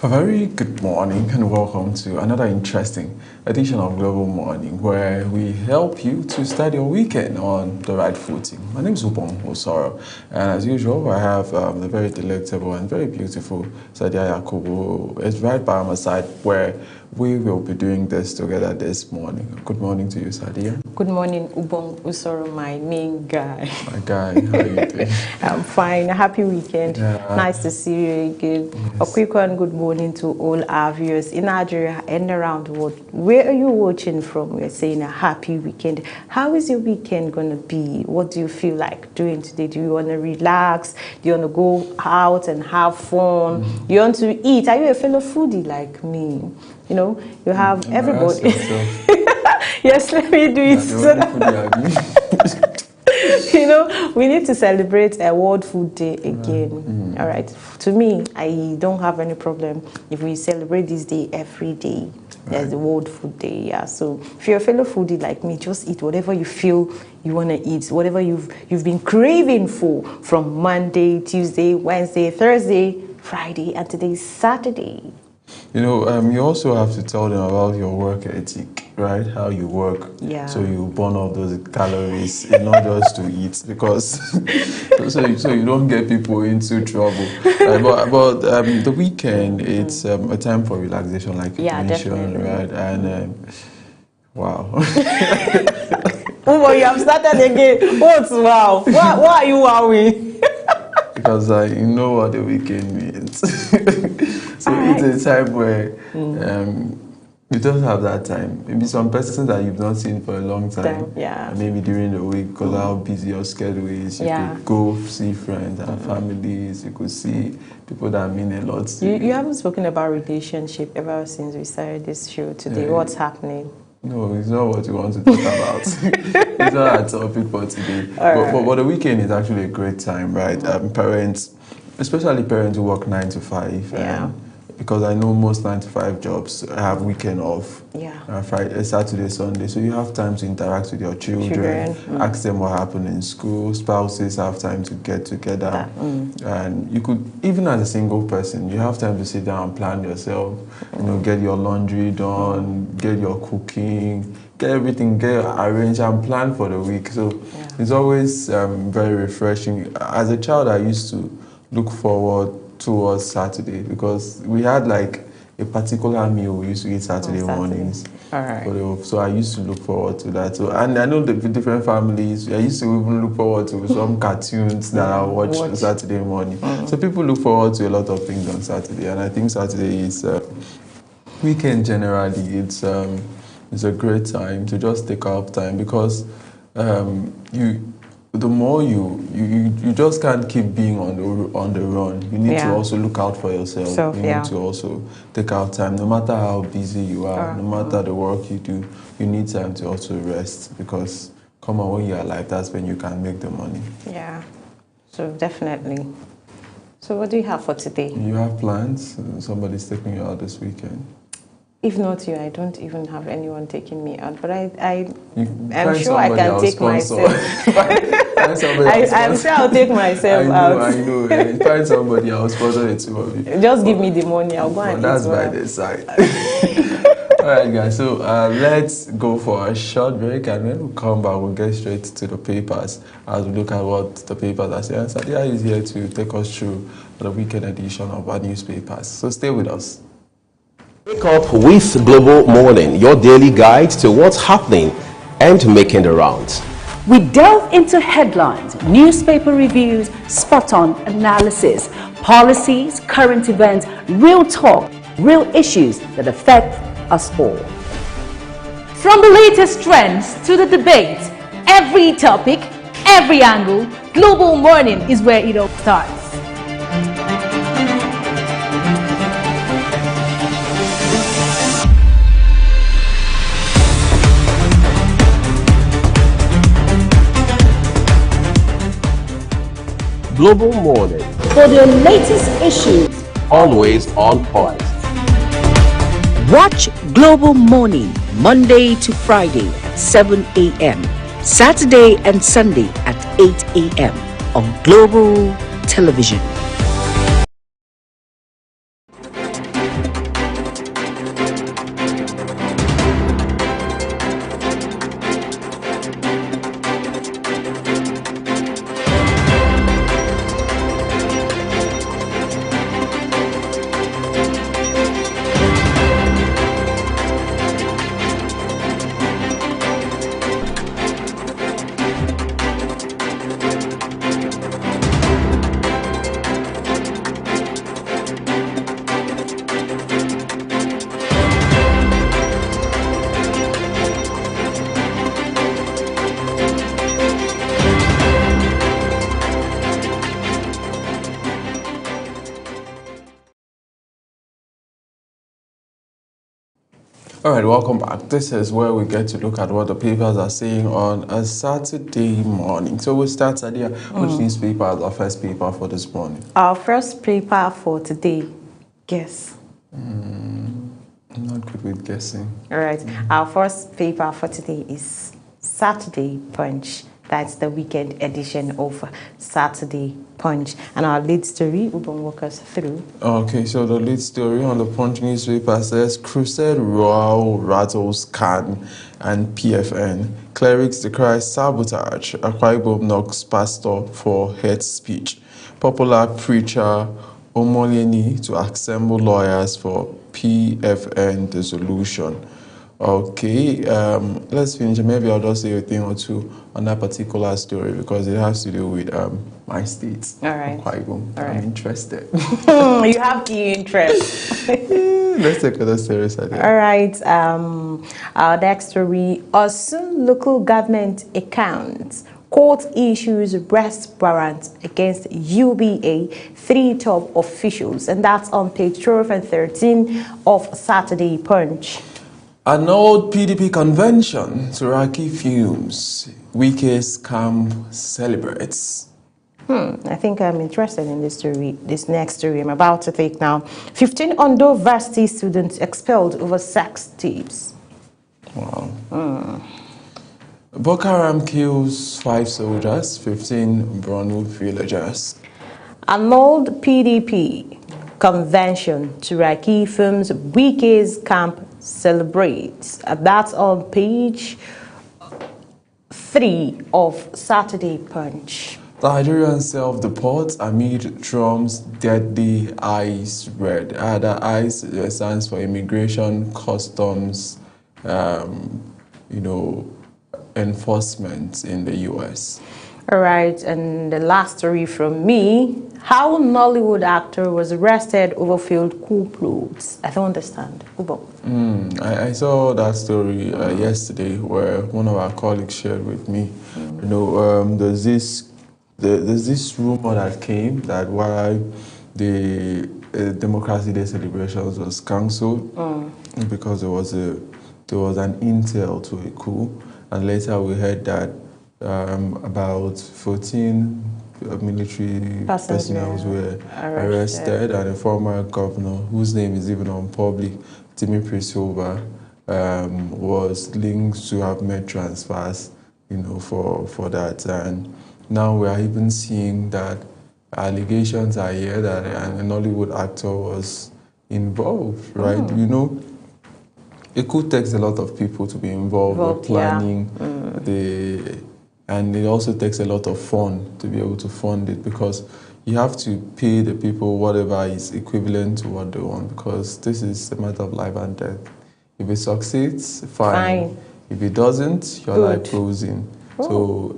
A very good morning and welcome to another interesting edition of Global Morning, where we help you to start your weekend on the right footing. My name is Upong Osoro, and as usual I have the very delectable and very beautiful Sadia Yakubu. It's right by my side where we will be doing this together this morning. Good morning to you, Sadia. Good morning, Ubong Usoro, my main guy. My guy, how are you doing? I'm fine. A happy weekend. Yeah. Nice to see you again. Yes. A quick one, good morning to all our viewers in Nigeria and around the world. Where are you watching from? We're saying a happy weekend. How is your weekend going to be? What do you feel like doing today? Do you want to relax? Do you want to go out and have fun? Do you want to eat? Are you a fellow foodie like me? You know, you have everybody. Yes, let me do it. You know, we need to celebrate World Food Day again. All right. To me, I don't have any problem if we celebrate this day every day. There's the World Food Day. Yeah. So if you're a fellow foodie like me, just eat whatever you feel you want to eat, whatever you've been craving for from Monday, Tuesday, Wednesday, Thursday, Friday, and today's Saturday. You know, you also have to tell them about your work ethic, right? How you work. Yeah. So you burn all those calories, and not just to eat, because so you don't get people into trouble. But the weekend, it's a time for relaxation, like you mentioned, definitely. Right? And wow. Oh, you have started again. What's wow? Why are you wowing? Because you know what the weekend means. So it's a time where you don't have that time. Maybe some persons that you've not seen for a long time. Yeah. Maybe during the week, because how busy your schedule is. You could go see friends and families. You could see people that mean a lot to you. You haven't spoken about relationship ever since we started this show today. Yeah. What's happening? No, it's not what you want to talk about. It's not our topic for today. But the weekend is actually a great time, right? Parents, especially parents who work 9 to 5. Yeah. Because I know most 9 to 5 jobs have weekend off. Yeah. Friday, Saturday, Sunday. So you have time to interact with your children. Ask them what happened in school. Spouses have time to get together. And you could, even as a single person, you have time to sit down and plan yourself. You know, get your laundry done, get your cooking, get everything, get arranged and plan for the week. So it's always very refreshing. As a child, I used to look forward towards Saturday, because we had like a particular meal we used to eat Saturday mornings. All right. So I used to look forward to that. So, and I know the different families, I used to even look forward to some cartoons that I watch Saturday morning. So people look forward to a lot of things on Saturday, and I think Saturday is weekend generally. It's a great time to just take out time, because the more you just can't keep being on the run. You need to also look out for yourself. You need to also take out time. No matter how busy you are, no matter the work you do, you need time to also rest, because come on, when you're alive, that's when you can make the money. Yeah, so definitely. So what do you have for today? You have plans? Somebody's taking you out this weekend? If not you, I don't even have anyone taking me out. But I'm sure I can take myself. I'm sure I'll take myself out. I know. Find somebody, I'll sponsor the two of you. Just give me the money, I'll go and eat. That's by the side. Alright guys, so let's go for a short break, and when we come back, we'll get straight to the papers as we look at what the papers are saying. Sadia is here to take us through the weekend edition of our newspapers. So stay with us. Wake up with Global Morning, your daily guide to what's happening and making the rounds. We delve into headlines, newspaper reviews, spot-on analysis, policies, current events, real talk, real issues that affect us all. From the latest trends to the debate, every topic, every angle, Global Morning is where it all starts. Global Morning, for the latest issues, always on point. Watch Global Morning Monday to Friday at 7 a.m. Saturday and Sunday at 8 a.m. on Global Television. All right, welcome back. This is where we get to look at what the papers are saying on a Saturday morning. So we'll start, Sadia. Which newspaper is our first paper for this morning? Our first paper for today, guess. I'm not good with guessing. All right, our first paper for today is Saturday Punch. That's the weekend edition of Saturday Punch. And our lead story, Ubon walk us through. Okay, so the lead story on the Punch newspaper says, Crusade Royal rattles CAN and PFN. Clerics decry sabotage. Akwa Ibom knocks pastor for hate speech. Popular preacher Omoleni to assemble lawyers for PFN dissolution. Okay, let's finish. Maybe I'll just say a thing or two on that particular story because it has to do with my state. All right. I'm interested. You have the interest. Let's take other stories. All right. Our next story: Osun local government accounts. Court issues arrest warrant against UBA 3 top officials, and that's on page 12 and 13 of Saturday Punch. An old PDP convention, Turaki fumes, Wike's camp celebrates. I think I'm interested in this story, this next story I'm about to take now. 15 Ondo Varsity students expelled over sex tapes. Wow. Boko Haram kills 5 soldiers, 15 Borno villagers. An old PDP convention, Turaki films Wike's camp celebrates. That's on page 3 of Saturday Punch. Nigerian self-deport amid Trump's deadly ICE raid. The ICE stands for Immigration, Customs, enforcement in the U.S. All right, and the last story from me: how a Nollywood actor was arrested over failed coup plots. I don't understand. I saw that story yesterday where one of our colleagues shared with me. There's this rumor that came that while the Democracy Day celebrations was cancelled because there was an intel to a coup, and later we heard that about 14 military personnel were arrested, and a former governor, whose name is even on public, Timothy Silva, was linked to have made transfers, for that. And now we are even seeing that allegations are here that an Nollywood actor was involved, right? It could take a lot of people to be involved with planning and it also takes a lot of fun to be able to fund it, because you have to pay the people whatever is equivalent to what they want, because this is a matter of life and death. If it succeeds, fine. If it doesn't, you're like closing. So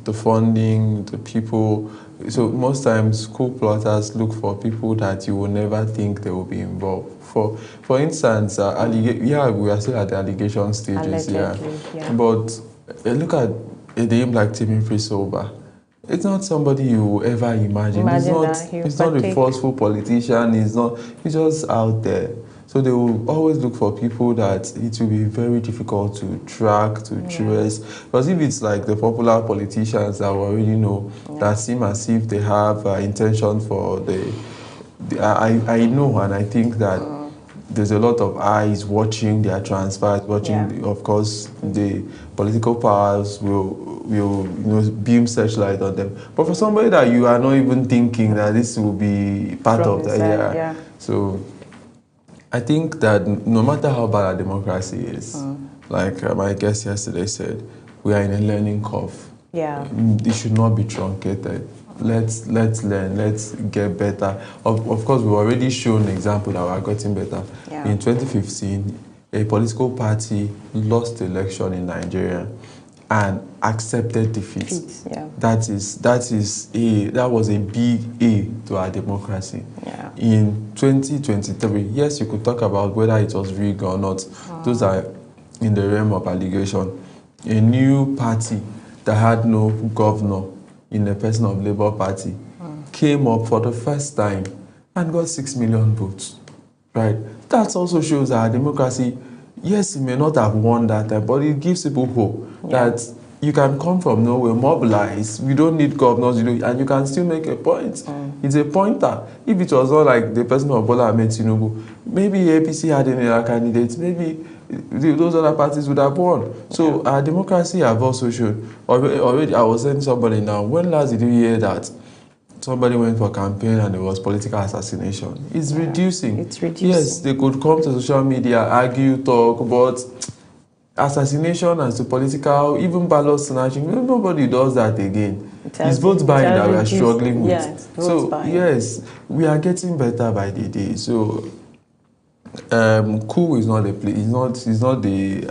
the funding, the people. So most times, coup plotters look for people that you will never think they will be involved. For instance, we are still at the allegation stages. But look at a name like Timothy Silva. It's not somebody you will ever imagine. He's not a forceful politician. He's just out there. So they will always look for people that it will be very difficult to track, to trace. Because if it's like the popular politicians that we already know, that seem as if they have intention for I know, and I think that there's a lot of eyes watching their transfers, of course, the political powers will beam searchlight on them. But for somebody that you are not even thinking that this will be part of the so I think that no matter how bad our democracy is, like my guest yesterday said, we are in a learning curve. It should not be truncated. Let's learn, let's get better. Of course, we've already shown an example that we are getting better. In 2015, a political party lost the election in Nigeria and accepted defeat. That was a big A to our democracy. In 2023, yes, you could talk about whether it was rigged or not. Those are in the realm of allegation. A new party that had no governor in the person of Labour Party came up for the first time and got 6 million votes. Right? That also shows our democracy yes, he may not have won that time, but it gives people hope that you can come from nowhere, mobilize. We don't need governors, and you can still make a point. It's a pointer. If it was not like the person of Bola Ahmed Tinubu, maybe APC had any other candidates, maybe those other parties would have won. So our democracy have also shown. Already, I was saying somebody now, when last did you hear that somebody went for campaign and there was political assassination? It's reducing. It's reducing. Yes, they could come to social media, argue, talk, but assassination as to political, even ballot snatching, nobody does that again. It's vote buying that we are struggling with. Yes, yes, we are getting better by the day. So cool is not the place. It's not the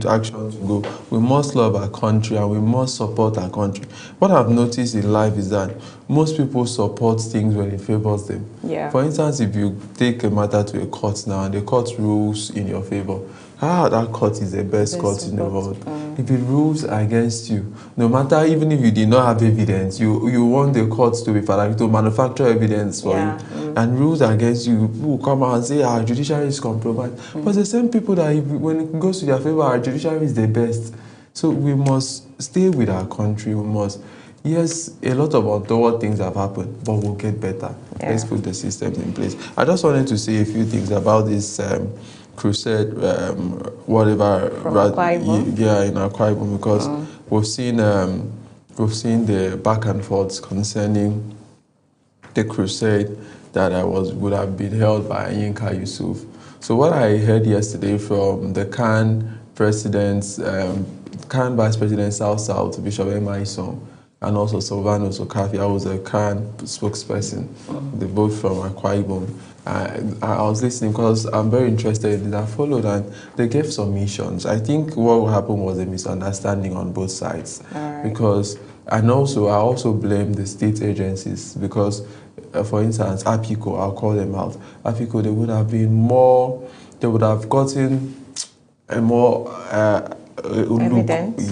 action to go. We must love our country and we must support our country. What I've noticed in life is that most people support things when it favors them. Yeah. For instance, if you take a matter to a court now and the court rules in your favor, that court is the best court in the world. If it rules against you, no matter, even if you did not have evidence, you want the court to be to manufacture evidence for you, and rules against you, people will come out and say our judiciary is compromised. But the same people that when it goes to their favor, our judiciary is the best. So we must stay with our country. We must. Yes, a lot of untoward things have happened, but we'll get better. Let's put the systems in place. I just wanted to say a few things about this crusade, whatever, in Akwa Ibom, because we've seen the back and forth concerning the crusade that would have been held by Yinka Yusuf. So what I heard yesterday from the CAN Vice President South Bishop Emma Isom, and also Silvano Sokafi, I was a CAN spokesperson. They both from Akwa Ibom. I was listening because I'm very interested in that. I followed and they gave submissions. I think what happened was a misunderstanding on both sides. Because, and also, I also blame the state agencies because, for instance, APICO, I'll call them out. APICO, they would have gotten a more evidence?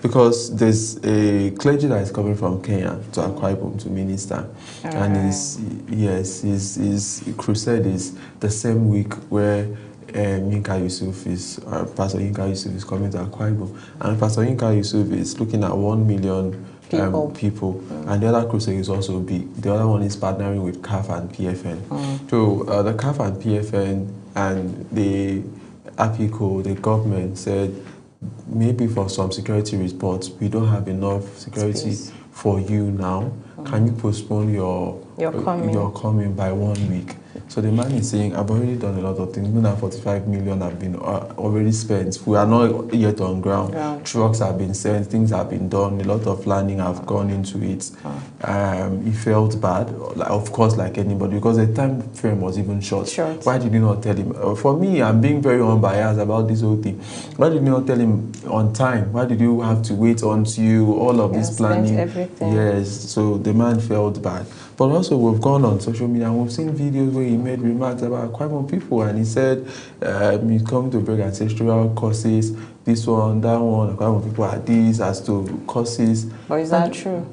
Because there's a clergy that is coming from Kenya to Akwa Ibom to minister, and his crusade is the same week where Yinka Yusuf Pastor Yinka Yusuf is coming to Akwa Ibom, and Pastor Yinka Yusuf is looking at 1 million people. And the other crusade is also big. The other one is partnering with CAF and PFN. So the CAF and PFN and the APICO, the government said, maybe for some security reports, we don't have enough security for you now. Can you postpone your coming by 1 week? So the man is saying, I've already done a lot of things. More than 45 million have been already spent. We are not yet on ground. Trucks have been sent, things have been done, a lot of planning have gone into it. He felt bad, of course, like anybody, because the time frame was even short. Why did you not tell him? For me, I'm being very unbiased about this whole thing. Why did you not tell him on time? Why did you have to wait until all of this planning? Everything. Yes, so the man felt bad. But also, we've gone on social media and we've seen videos where he made remarks about Akwa Ibom people, and he said he's coming to break ancestral curses, this one, that one, Akwa Ibom people are these as to curses. But is that true?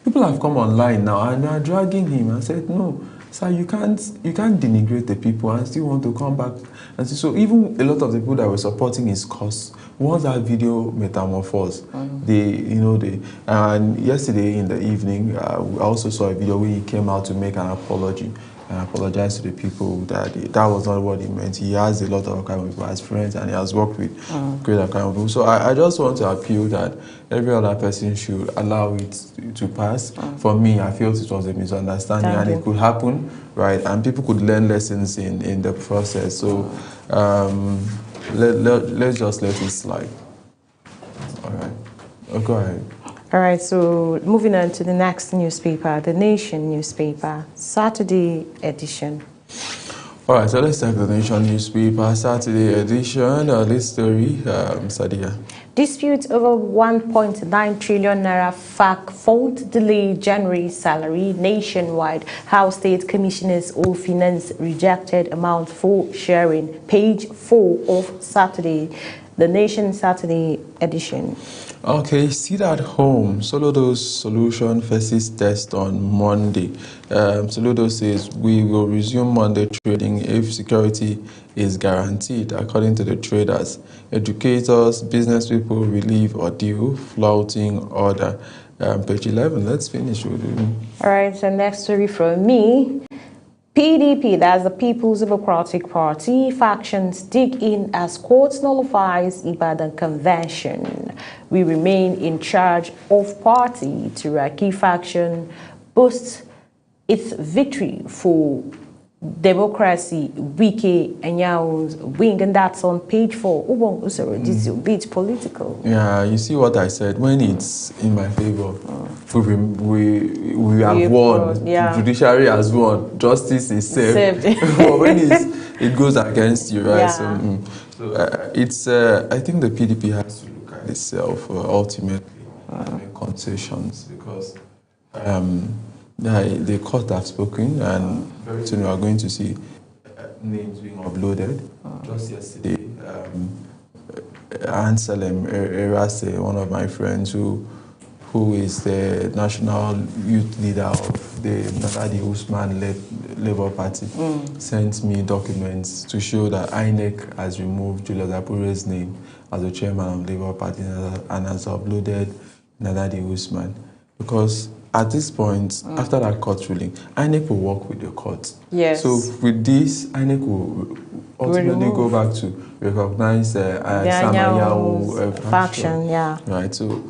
People have come online now and are dragging him and said, no, sir, you can't denigrate the people and still want to come back. And so even a lot of the people that were supporting his cause, once that video metamorphosed, and yesterday in the evening, we also saw a video where he came out to make an apology and apologize to the people that that was not what he meant. He has a lot of Akwa Ibom people as friends and he has worked with great Akwa Ibom people. So I just want to appeal that every other person should allow it to pass. For me, I feel it was a misunderstanding and it could happen, right? And people could learn lessons in the process. So let's just let it slide. All right. Go ahead. All right, so moving on to the next newspaper, The Nation newspaper, Saturday edition. All right, so let's take The Nation newspaper, Saturday edition. This story, Sadia. Dispute over 1.9 trillion naira FAC fund delay January salary nationwide. How State Commissioners of Finance rejected amount for sharing. Page 4 of Saturday, The Nation Saturday edition. Okay, sit at home. Soludo's solution faces test on Monday. Soludo says we will resume Monday trading if security is guaranteed, according to the traders. Educators, business people, relieve ordeal, flouting order. Page 11, let's finish with it. All right, so next story from me. PDP, that's the People's Democratic Party, factions dig in as court nullifies Ibadan Convention. We remain in charge of party. Turaki faction boasts its victory for democracy, Wike Anyao's wing, and that's on page 4. Ubong Usoro, this is a bit political. Yeah, you see what I said. When it's in my favor, we have won. Yeah. Judiciary has won. Justice is saved. But when it goes against you, right? Yeah. So, I think the PDP has to look at itself ultimately make concessions, because the court have spoken, and very soon we are going to see names being uploaded. Just yesterday, Anselm Erase, one of my friends who is the national youth leader of the Nadadi Usman-led Labour Party, sent me documents to show that INEC has removed Julius Apure's name as the chairman of Labour Party and has uploaded Nadadi Usman. Because at this point, after that court ruling, INEC will work with the court. Yes. So with this, INEC will ultimately go back to recognize Samayao faction. Yeah. Right. So,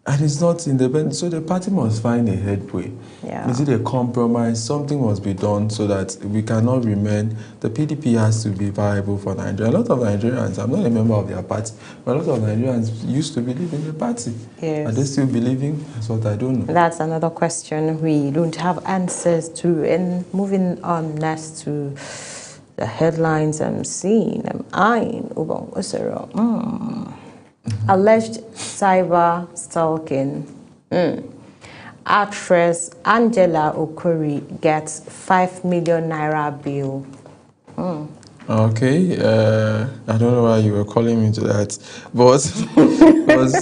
and it's not independent. So the party must find a headway. Yeah. Is it a compromise? Something must be done so that we cannot remain. The PDP has to be viable for Nigeria. A lot of Nigerians, I'm not a member of their party, but a lot of Nigerians used to believe in the party. Yes. Are they still believing? That's what I don't know. That's another question we don't have answers to. And moving on next to the headlines I'm seeing, I'm eyeing Ubong Usoro. Alleged cyber stalking. Actress Angela Okori gets 5 million naira bail. Okay, I don't know why you were calling me to that, but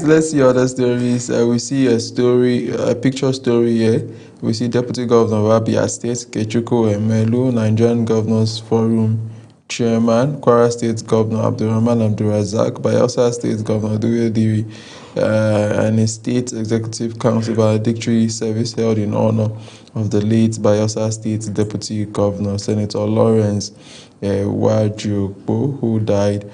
let's see other stories. We see a picture story here. We see Deputy Governor of Abia State, Kechuko Emelu, Nigerian Governors Forum Chairman, Kwara State Governor Abdulrahman Abdulrazak, Bayelsa State Governor Dewediri, and a State Executive Council valedictory service held in honor of the late Bayelsa State Deputy Governor, Senator Lawrence Wajugbo, who died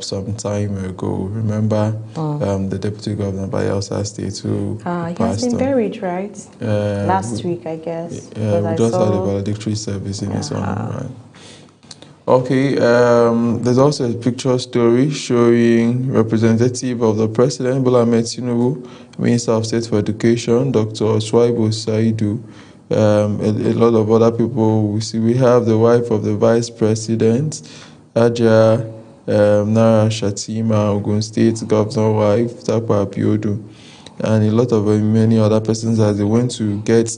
some time ago. Remember the Deputy Governor of Bayelsa State who He passed has been on. buried, right? Last week, I guess. Yeah, we just had a valedictory service in his honor, right? Okay, there's also a picture story showing representative of the President, Bola Ahmed Tinubu, Minister of State for Education, Dr. Swaibu Saidu, a lot of other people. We have the wife of the Vice President, Aja Nara Shatima, Ogun State Governor wife, Takwa Abiodu, and a lot of many other persons as they went to get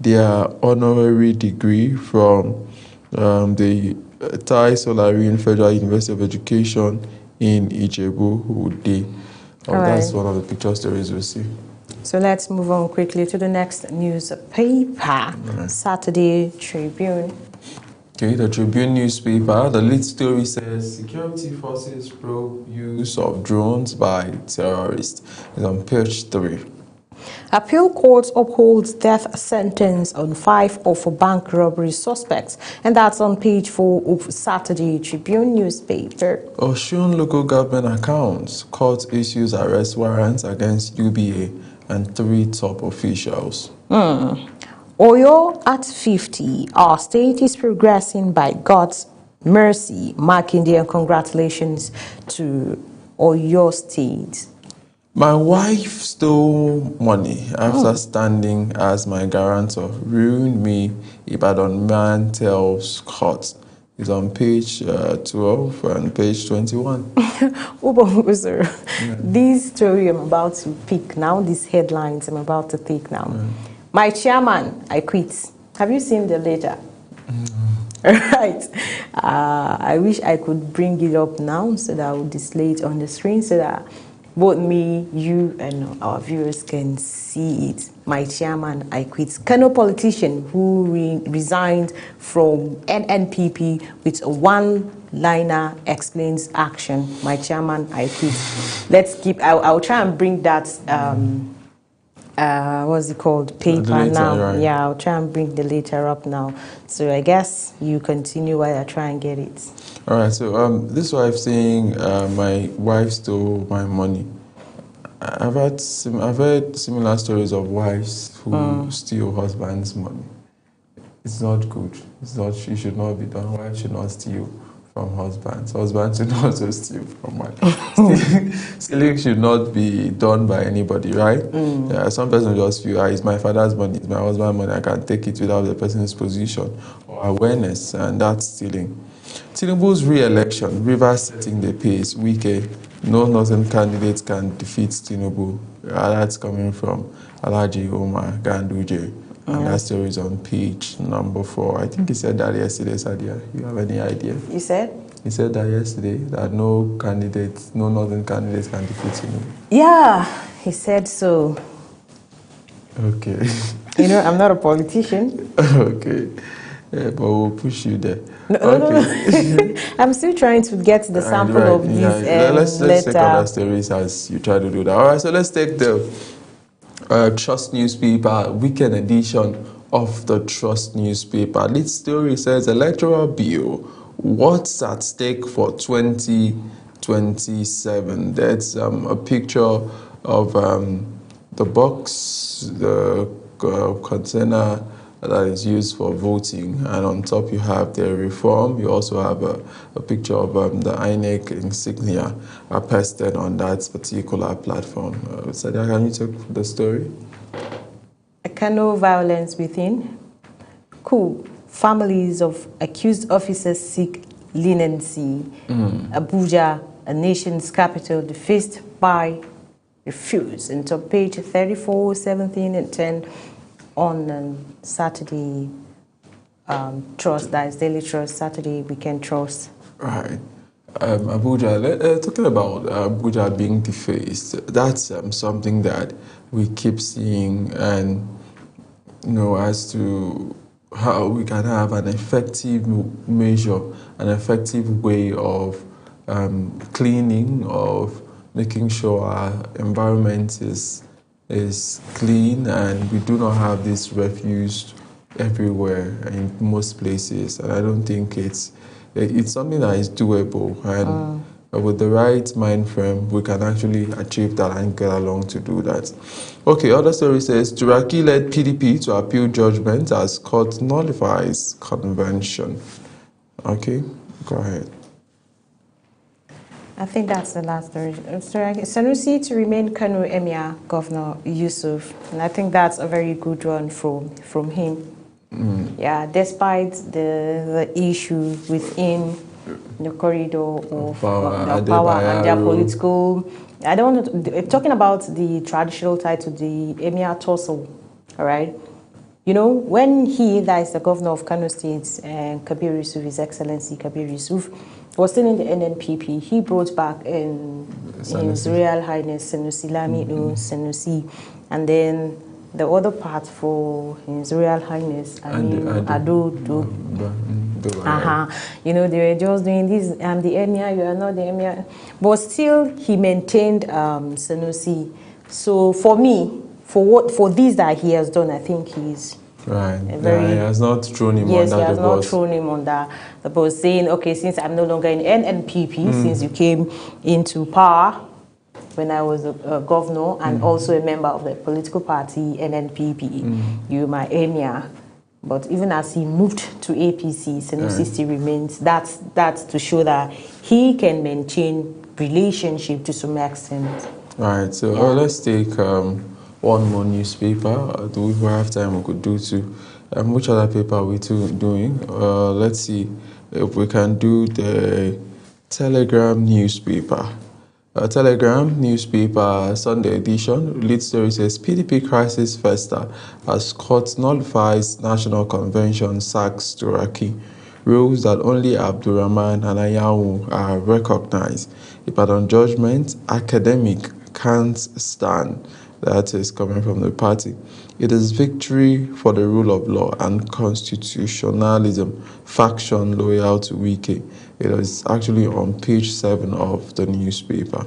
their honorary degree from the Tai Solarin Federal University of Education in Ijebu-Ode. That's one of the picture stories we see. So let's move on quickly to the next newspaper, Saturday Tribune. Okay, the Tribune newspaper, the lead story says security forces probe use of drones by terrorists. It's on page 3. Appeal court upholds death sentence on 5 of bank robbery suspects, and that's on page 4 of Saturday Tribune newspaper. Osun local government accounts, court issues arrest warrants against UBA and 3 top officials. Oyo at 50, our state is progressing by God's mercy, marking their congratulations to Oyo State. My wife stole money after standing as my guarantor. Ruined me, Ibadan man tells court. It's on page 12 and page 21. This story I'm about to pick now, these headlines I'm about to take now. My chairman, I quit. Have you seen the letter? Right. I wish I could bring it up now so that I would display it on the screen so that both me, you, and our viewers can see it. My chairman, I quit. Kano politician who resigned from NNPP with a one-liner explains action. My chairman, I quit. Let's keep. I'll try and bring that. What's it called? Paper now. Right. Yeah, I'll try and bring the letter up now. So I guess you continue while I try and get it. All right. So this wife saying my wife stole my money. I've heard similar stories of wives who steal husbands' money. It's not good. It's not. It should not be done. Wives should not steal from husbands. Husbands should not also steal from wives. Stealing should not be done by anybody, right? Yeah, some person just feel, it's my father's money, it's my husband's money, I can take it without the person's position or awareness, and that's stealing. Tinubu's re-election, Rivers setting the pace, Wike, no northern candidate can defeat Tinubu. That's coming from Alhaji Umar Ganduje. And that story is on page number 4. I think he said that yesterday, Sadia. You have any idea? You said? He said that yesterday, that no northern candidates can defeat him. Yeah, he said so. Okay. You know, I'm not a politician. Okay. Yeah, but we'll push you there. No. I'm still trying to get the sample of these Let's take other stories as you try to do that. All right, so let's take the Trust newspaper, weekend edition of the Trust newspaper. Lead story says electoral bill, what's at stake for 2027? That's a picture of the box, the container that is used for voting, and on top you have the reform. You also have a picture of the INEC insignia pasted on that particular platform. Sadia, can you take the story? Kano violence within. Cool. Families of accused officers seek leniency. Abuja, a nation's capital, defaced by refuse. And so page 34, 17, and 10 on Saturday Trust, that is Daily Trust, Saturday Weekend Trust. Right. Abuja, talking about Abuja being defaced, that's something that we keep seeing, and as to how we can have an effective measure, an effective way of cleaning, of making sure our environment is clean, and we do not have this refuse everywhere in most places. And I don't think it's something that is doable, and with the right mind frame, we can actually achieve that and get along to do that. Okay, other story says, Turaki led PDP to appeal judgment as court nullifies convention. Okay, go ahead. I think that's the last story. Sanusi to remain Kano Emir, Governor Yusuf, and I think that's a very good one from him. Yeah, despite the issue within the corridor of power and their political, I don't want to, talking about the traditional title, the Emir tussle, all right? When that is the governor of Kano State, Kabir Yusuf, His Excellency Kabir Yusuf, was still in the NNPP, he brought back in His Royal Highness Sanusi Lamido Sanusi, and then the other part for His Royal Highness, Ado. They were just doing this, I'm the Emir, you are not the Emir. But still, he maintained Sanusi. So for me, for this that he has done, I think he's right. He has not thrown him under the bus. Yes, he has not thrown him under the bus, saying, okay, since I'm no longer in NNPP, since you came into power when I was a governor and also a member of the political party NNPP, you're my Emir. But even as he moved to APC, Sanusi still remains. That's to show that he can maintain relationship to some extent. Right. So let's take one more newspaper. Do we have time? We could do two. Which other paper are we doing? Let's see if we can do the Telegram newspaper. Telegram newspaper, Sunday edition, lead story says PDP crisis fester as court nullifies national convention, sacks Turaki, rules that only Abdurrahman and Ayahu are recognized. Ibadan judgment, academic can't stand. That is coming from the party. It is victory for the rule of law and constitutionalism, faction loyal to Wike. It is actually on page 7 of the newspaper.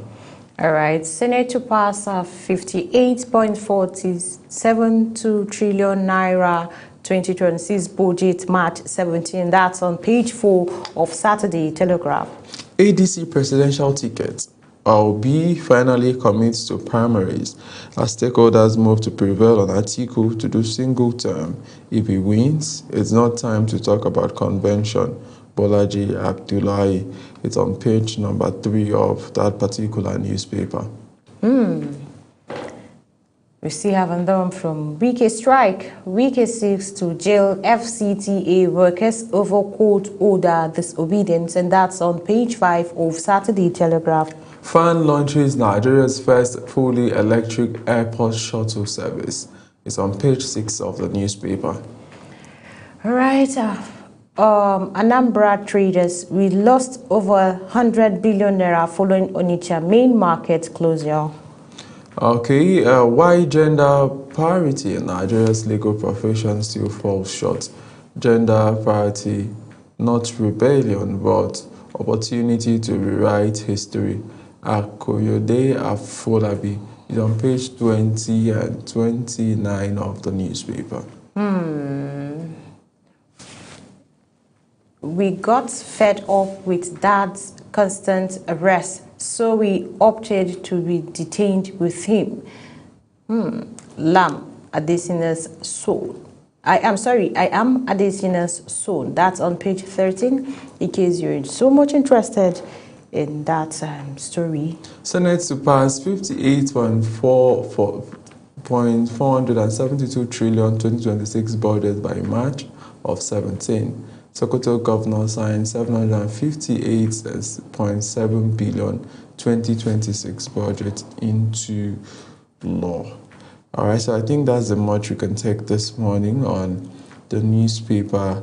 All right, Senate to pass 58.472 trillion naira 2026 budget March 17. That's on page 4 of Saturday Telegraph. ADC presidential ticket. Obi finally commits to primaries as stakeholders move to prevail on Atiku to do single term. If he wins, it's not time to talk about convention. Bolaji Abdullahi. It's on page number 3 of that particular newspaper. We still have another one from Wike strike. Wike seeks to jail FCTA workers over court order disobedience, and that's on page 5 of Saturday Telegraph. FAN launches Nigeria's first fully electric airport shuttle service. It's on page 6 of the newspaper. All right. Anambra traders, we lost over 100 billion naira following Onitsha main market closure. Okay, why gender parity in Nigeria's legal profession still falls short? Gender parity, not rebellion, but opportunity to rewrite history. Akoyode Afolabi is on page 20 and 29 of the newspaper. We got fed up with dad's constant arrest, so we opted to be detained with him. Lam Adesina's soul. I am Adesina's soul. That's on page 13, in case you're so much interested in that story. Senate to pass 58.472 trillion 2026 budget by March of 17. Sokoto governor signed 758.7 billion 2026 budget into law. All right, so I think that's the much we can take this morning on the newspaper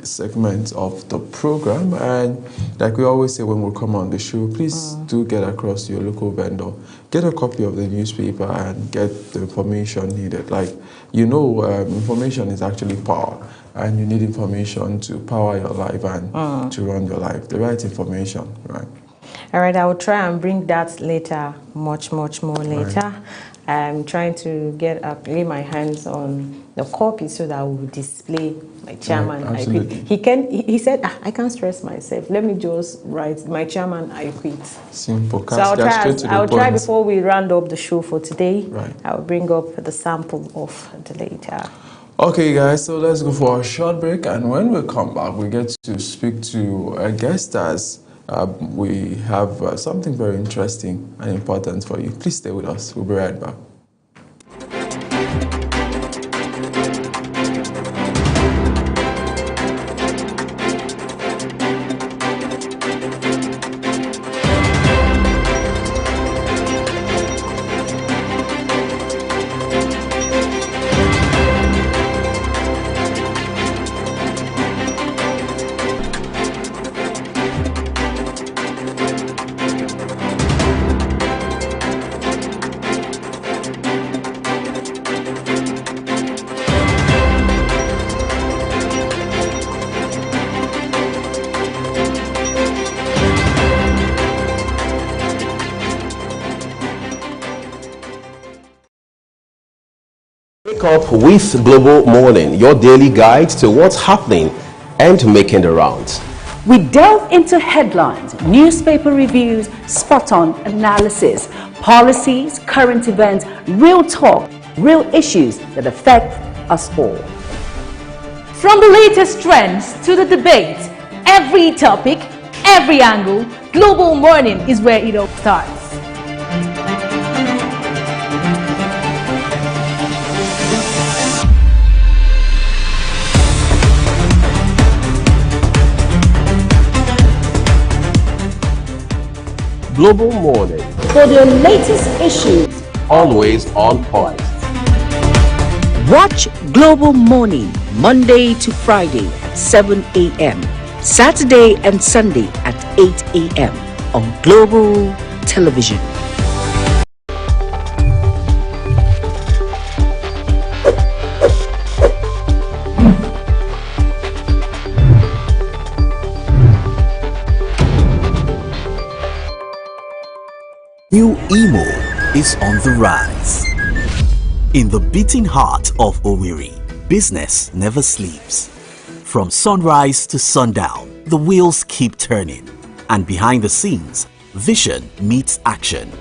segment of the program. And like we always say when we come on the show, please do get across to your local vendor, get a copy of the newspaper and get the information needed. Like, information is actually power, and you need information to power your life and to run your life. The right information, right? All right, I will try and bring that later, much more later. Right. I'm trying to lay my hands on the copy so that I will display my chairman. Right, I quit. He said, I can't stress myself. Let me just write my chairman, I quit. Simple. So I'll try before we round up the show for today. Right. I'll bring up the sample of the later. Okay, guys, so let's go for a short break. And when we come back, we get to speak to a guest as we have something very interesting and important for you. Please stay with us. We'll be right back. Wake up with Global Morning, your daily guide to what's happening and making the rounds. We delve into headlines, newspaper reviews, spot-on analysis, policies, current events, real talk, real issues that affect us all. From the latest trends to the debate, every topic, every angle, Global Morning is where it all starts. Global Morning, For the latest issues, always on point. Watch Global Morning Monday to Friday at 7 a.m. Saturday and Sunday at 8 a.m. on Global Television. New Imo is on the rise. In the beating heart of Owerri, business never sleeps. From sunrise to sundown, the wheels keep turning. And behind the scenes, vision meets action.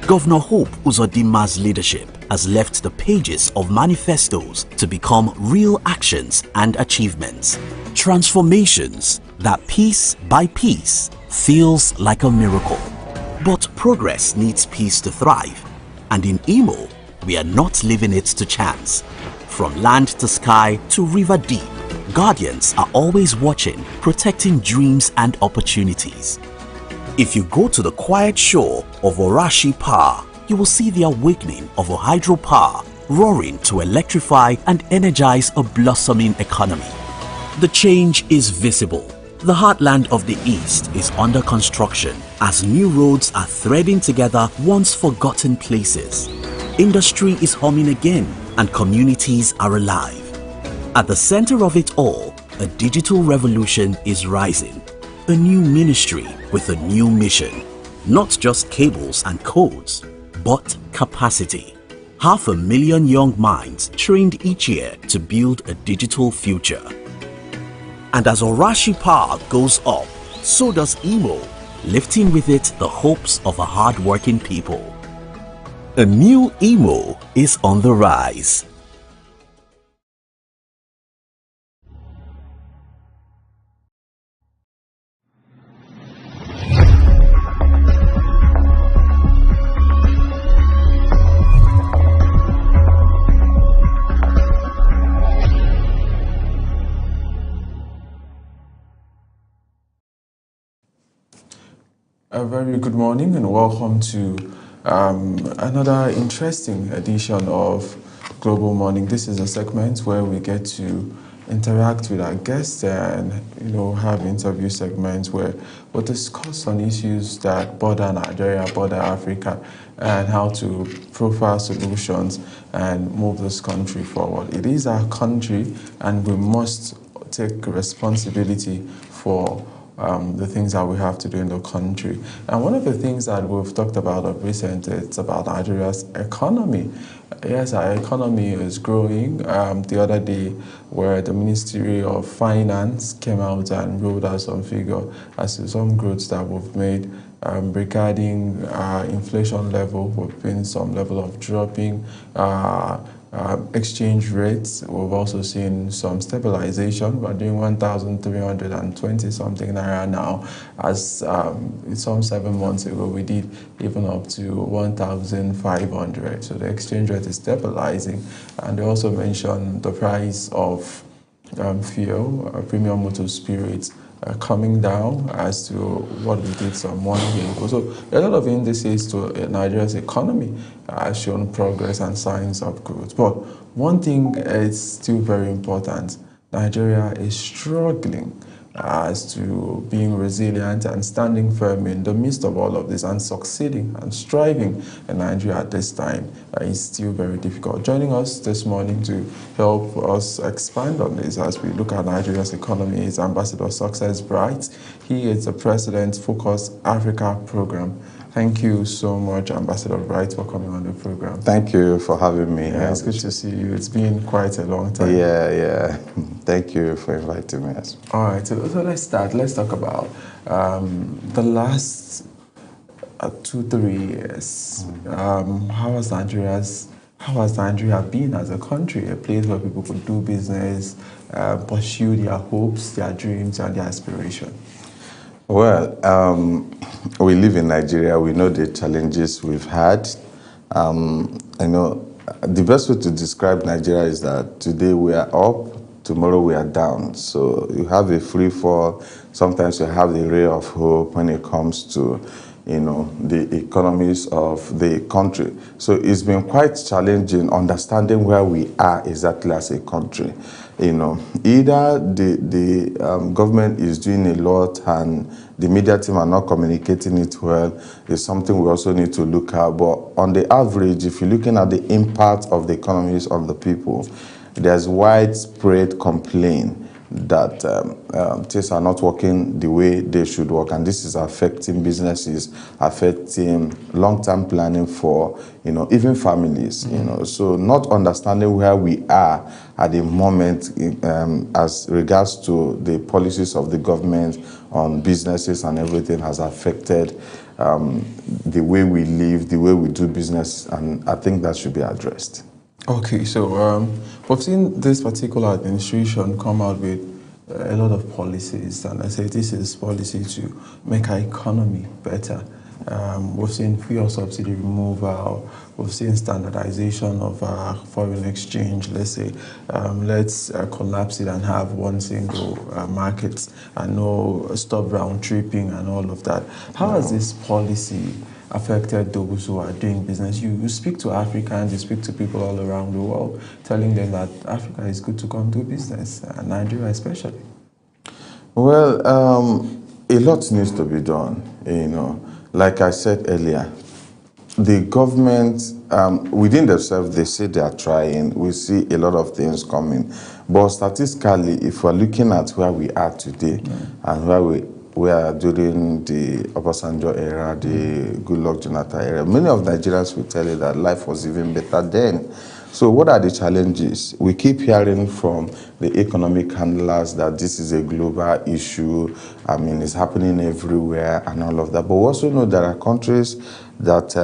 Governor Hope Uzodima's leadership has left the pages of manifestos to become real actions and achievements. Transformations that piece by piece feels like a miracle. But progress needs peace to thrive. And in Imo, we are not leaving it to chance. From land to sky to river deep, guardians are always watching, protecting dreams and opportunities. If you go to the quiet shore of Orashi Power, you will see the awakening of a hydropower roaring to electrify and energize a blossoming economy. The change is visible. The heartland of the East is under construction as new roads are threading together once forgotten places. Industry is humming again and communities are alive. At the center of it all, a digital revolution is rising. A new ministry with a new mission. Not just cables and codes, but capacity. 500,000 young minds trained each year to build a digital future. And as Orashi Power goes up, so does Imo, lifting with it the hopes of a hard-working people. A new Imo is on the rise. A very good morning and welcome to another interesting edition of Global Morning. This is a segment where we get to interact with our guests and have interview segments where we'll discuss on issues that border Nigeria, border Africa, and how to profile solutions and move this country forward. It is our country and we must take responsibility for the things that we have to do in the country. And one of the things that we've talked about of recent, it's about Nigeria's economy. Yes, our economy is growing. The other day, where the Ministry of Finance came out and rolled out some figure as to some growth that we've made regarding inflation level. We've been some level of dropping. Exchange rates, we've also seen some stabilization. We're doing 1,320 something naira now, as some 7 months ago we did even up to 1,500. So the exchange rate is stabilizing. And they also mentioned the price of fuel, premium motor spirits, coming down as to what we did some 1 year ago. So a lot of indices to Nigeria's economy have shown progress and signs of growth. But one thing is still very important. Nigeria is struggling as to being resilient and standing firm in the midst of all of this, and succeeding and striving in Nigeria at this time is still very difficult. Joining us this morning to help us expand on this as we look at Nigeria's economy is Ambassador Success Bright. He is the President, Focus Africa Program. Thank you so much, Ambassador Bright, for coming on the program. Thank you for having me. Yeah, it's good to see you. It's been quite a long time. Yeah. Thank you for inviting me. All right, so let's start. Let's talk about the last 2-3 years. How has Nigeria been as a country, a place where people could do business, pursue their hopes, their dreams, and their aspirations? Well, we live in Nigeria. We know the challenges we've had. I know the best way to describe Nigeria is that today we are up, tomorrow we are down. So you have a free fall. Sometimes you have the ray of hope when it comes to, the economies of the country. So it's been quite challenging understanding where we are exactly as a country. Either the government is doing a lot and the media team are not communicating it well, is something we also need to look at. But on the average, if you're looking at the impact of the economies on the people, there's widespread complaint that things are not working the way they should work, and this is affecting businesses, affecting long-term planning for, even families, So not understanding where we are at the moment as regards to the policies of the government on businesses and everything has affected the way we live, the way we do business, and I think that should be addressed. Okay, so we've seen this particular administration come out with a lot of policies, and I say this is policy to make our economy better. We've seen fuel subsidy removal, we've seen standardization of foreign exchange. Let's say, let's collapse it and have one single market and no stop round tripping and all of that. How has this policy affected those who are doing business? You speak to Africans, you speak to people all around the world, telling them that Africa is good to come do business, Nigeria especially. Well, a lot needs to be done, Like I said earlier, the government, within themselves, they say they are trying. We see a lot of things coming. But statistically, if we're looking at where we are today and where we were during the Obasanjo era, the Goodluck Jonathan era, many of Nigerians will tell you that life was even better then. So what are the challenges? We keep hearing from the economic handlers that this is a global issue. I mean, it's happening everywhere and all of that. But we also know there are countries that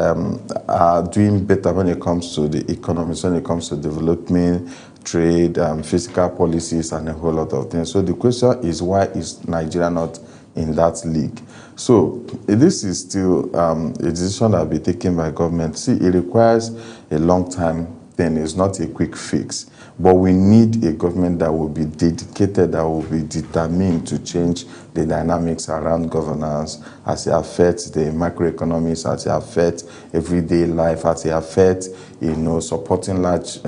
are doing better when it comes to the economy, when it comes to development, trade, fiscal policies, and a whole lot of things. So the question is, why is Nigeria not in that league? So this is still a decision that will be taken by government. See, it requires a long time. Then it's not a quick fix. But we need a government that will be dedicated, that will be determined to change the dynamics around governance as it affects the macroeconomics, as it affects everyday life, as it affects, supporting large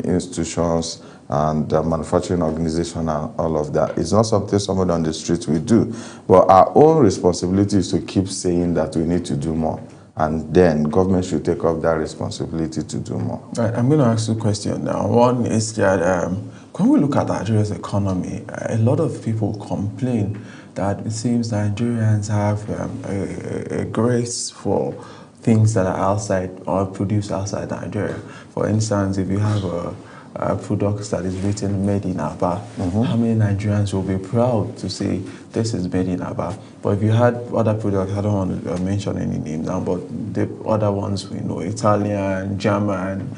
institutions and manufacturing organization and all of that. It's not something somebody on the street will do. But our own responsibility is to keep saying that we need to do more. And then government should take up that responsibility to do more. Right, I'm going to ask you a question now. One is that when we look at Nigeria's economy, a lot of people complain that it seems Nigerians have a grace for things that are outside or produced outside Nigeria. For instance, if you have a product that is written made in Aba, how many Nigerians will be proud to say this is made in Aba? But if you had other products, I don't want to mention any name now, but the other ones we know, Italian, German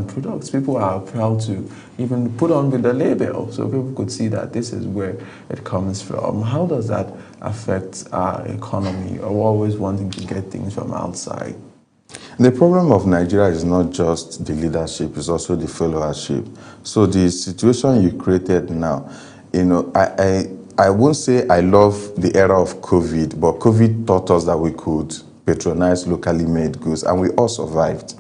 products, people are proud to even put on with the label so people could see that this is where it comes from. How does that affect our economy, or always wanting to get things from outside? The problem of Nigeria is not just the leadership, it's also the followership. So the situation you created now, I won't say I love the era of COVID, but COVID taught us that we could patronize locally made goods, and we all survived.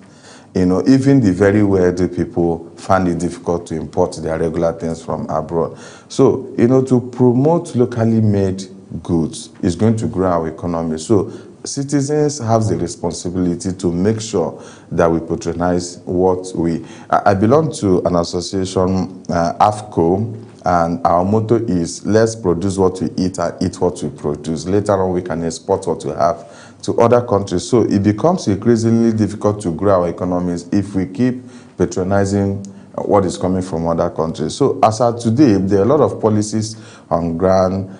Even the very wealthy people found it difficult to import their regular things from abroad. So, to promote locally made goods is going to grow our economy. So citizens have the responsibility to make sure that we patronize what we... I belong to an association, AFCO, and our motto is, let's produce what we eat and eat what we produce. Later on, we can export what we have to other countries. So it becomes increasingly difficult to grow our economies if we keep patronizing what is coming from other countries. So as of today, there are a lot of policies on ground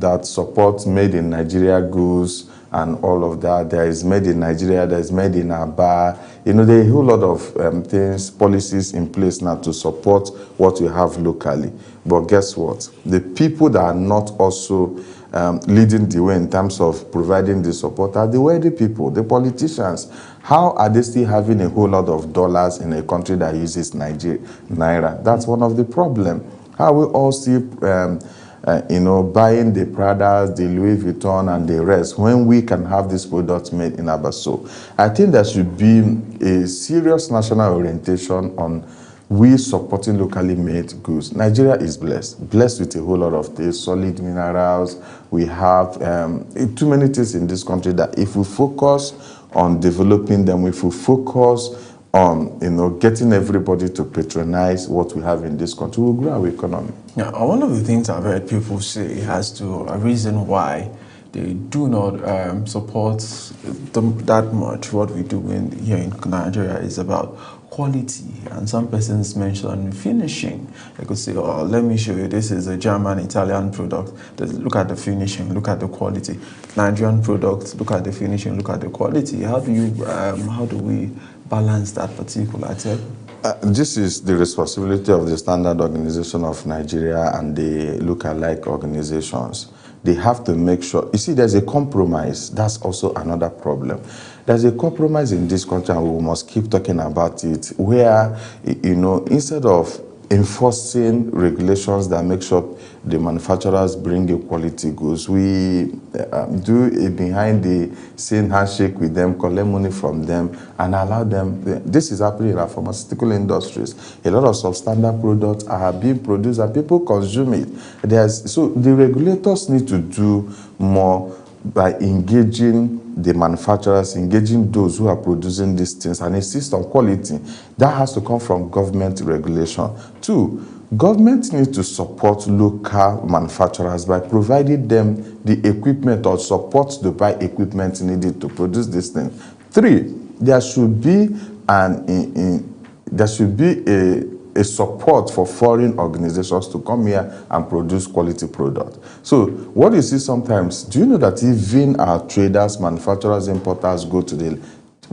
that support made in Nigeria goods and all of that. There is made in Nigeria, there is made in Aba. There are a whole lot of things, policies in place now to support what we have locally. But guess what? The people that are not also leading the way in terms of providing the support are the wealthy people, the politicians. How are they still having a whole lot of dollars in a country that uses Naira? That's one of the problems. How we all still buying the Prada, the Louis Vuitton, and the rest when we can have these products made in Aba. So I think there should be a serious national orientation on we supporting locally made goods. Nigeria is blessed with a whole lot of things, solid minerals. We have too many things in this country that if we focus on developing them, if we focus on, getting everybody to patronize what we have in this country, we'll grow our economy. Yeah, one of the things I've heard people say has to a reason why they do not support that much what we do here in Nigeria is about quality. And some persons mention finishing. They could say, oh, let me show you, this is a German, Italian product. Look at the finishing, look at the quality. Nigerian product, look at the finishing, look at the quality. How do we balance that particular tip? This is the responsibility of the Standard Organization of Nigeria and the look-alike organizations. They have to make sure, you see, there's a compromise. That's also another problem. There's a compromise in this country, and we must keep talking about it, where, instead of enforcing regulations that make sure the manufacturers bring a quality goods, we do a behind-the-scene handshake with them, collect money from them, and allow them. This is happening in our pharmaceutical industries. A lot of substandard products are being produced and people consume it. So the regulators need to do more by engaging the manufacturers, engaging those who are producing these things, and insist on quality. That has to come from government regulation. 2, government needs to support local manufacturers by providing them the equipment or support to buy equipment needed to produce this thing. 3, there should be a support for foreign organizations to come here and produce quality product. So what you see sometimes, do you know that even our traders, manufacturers, importers go to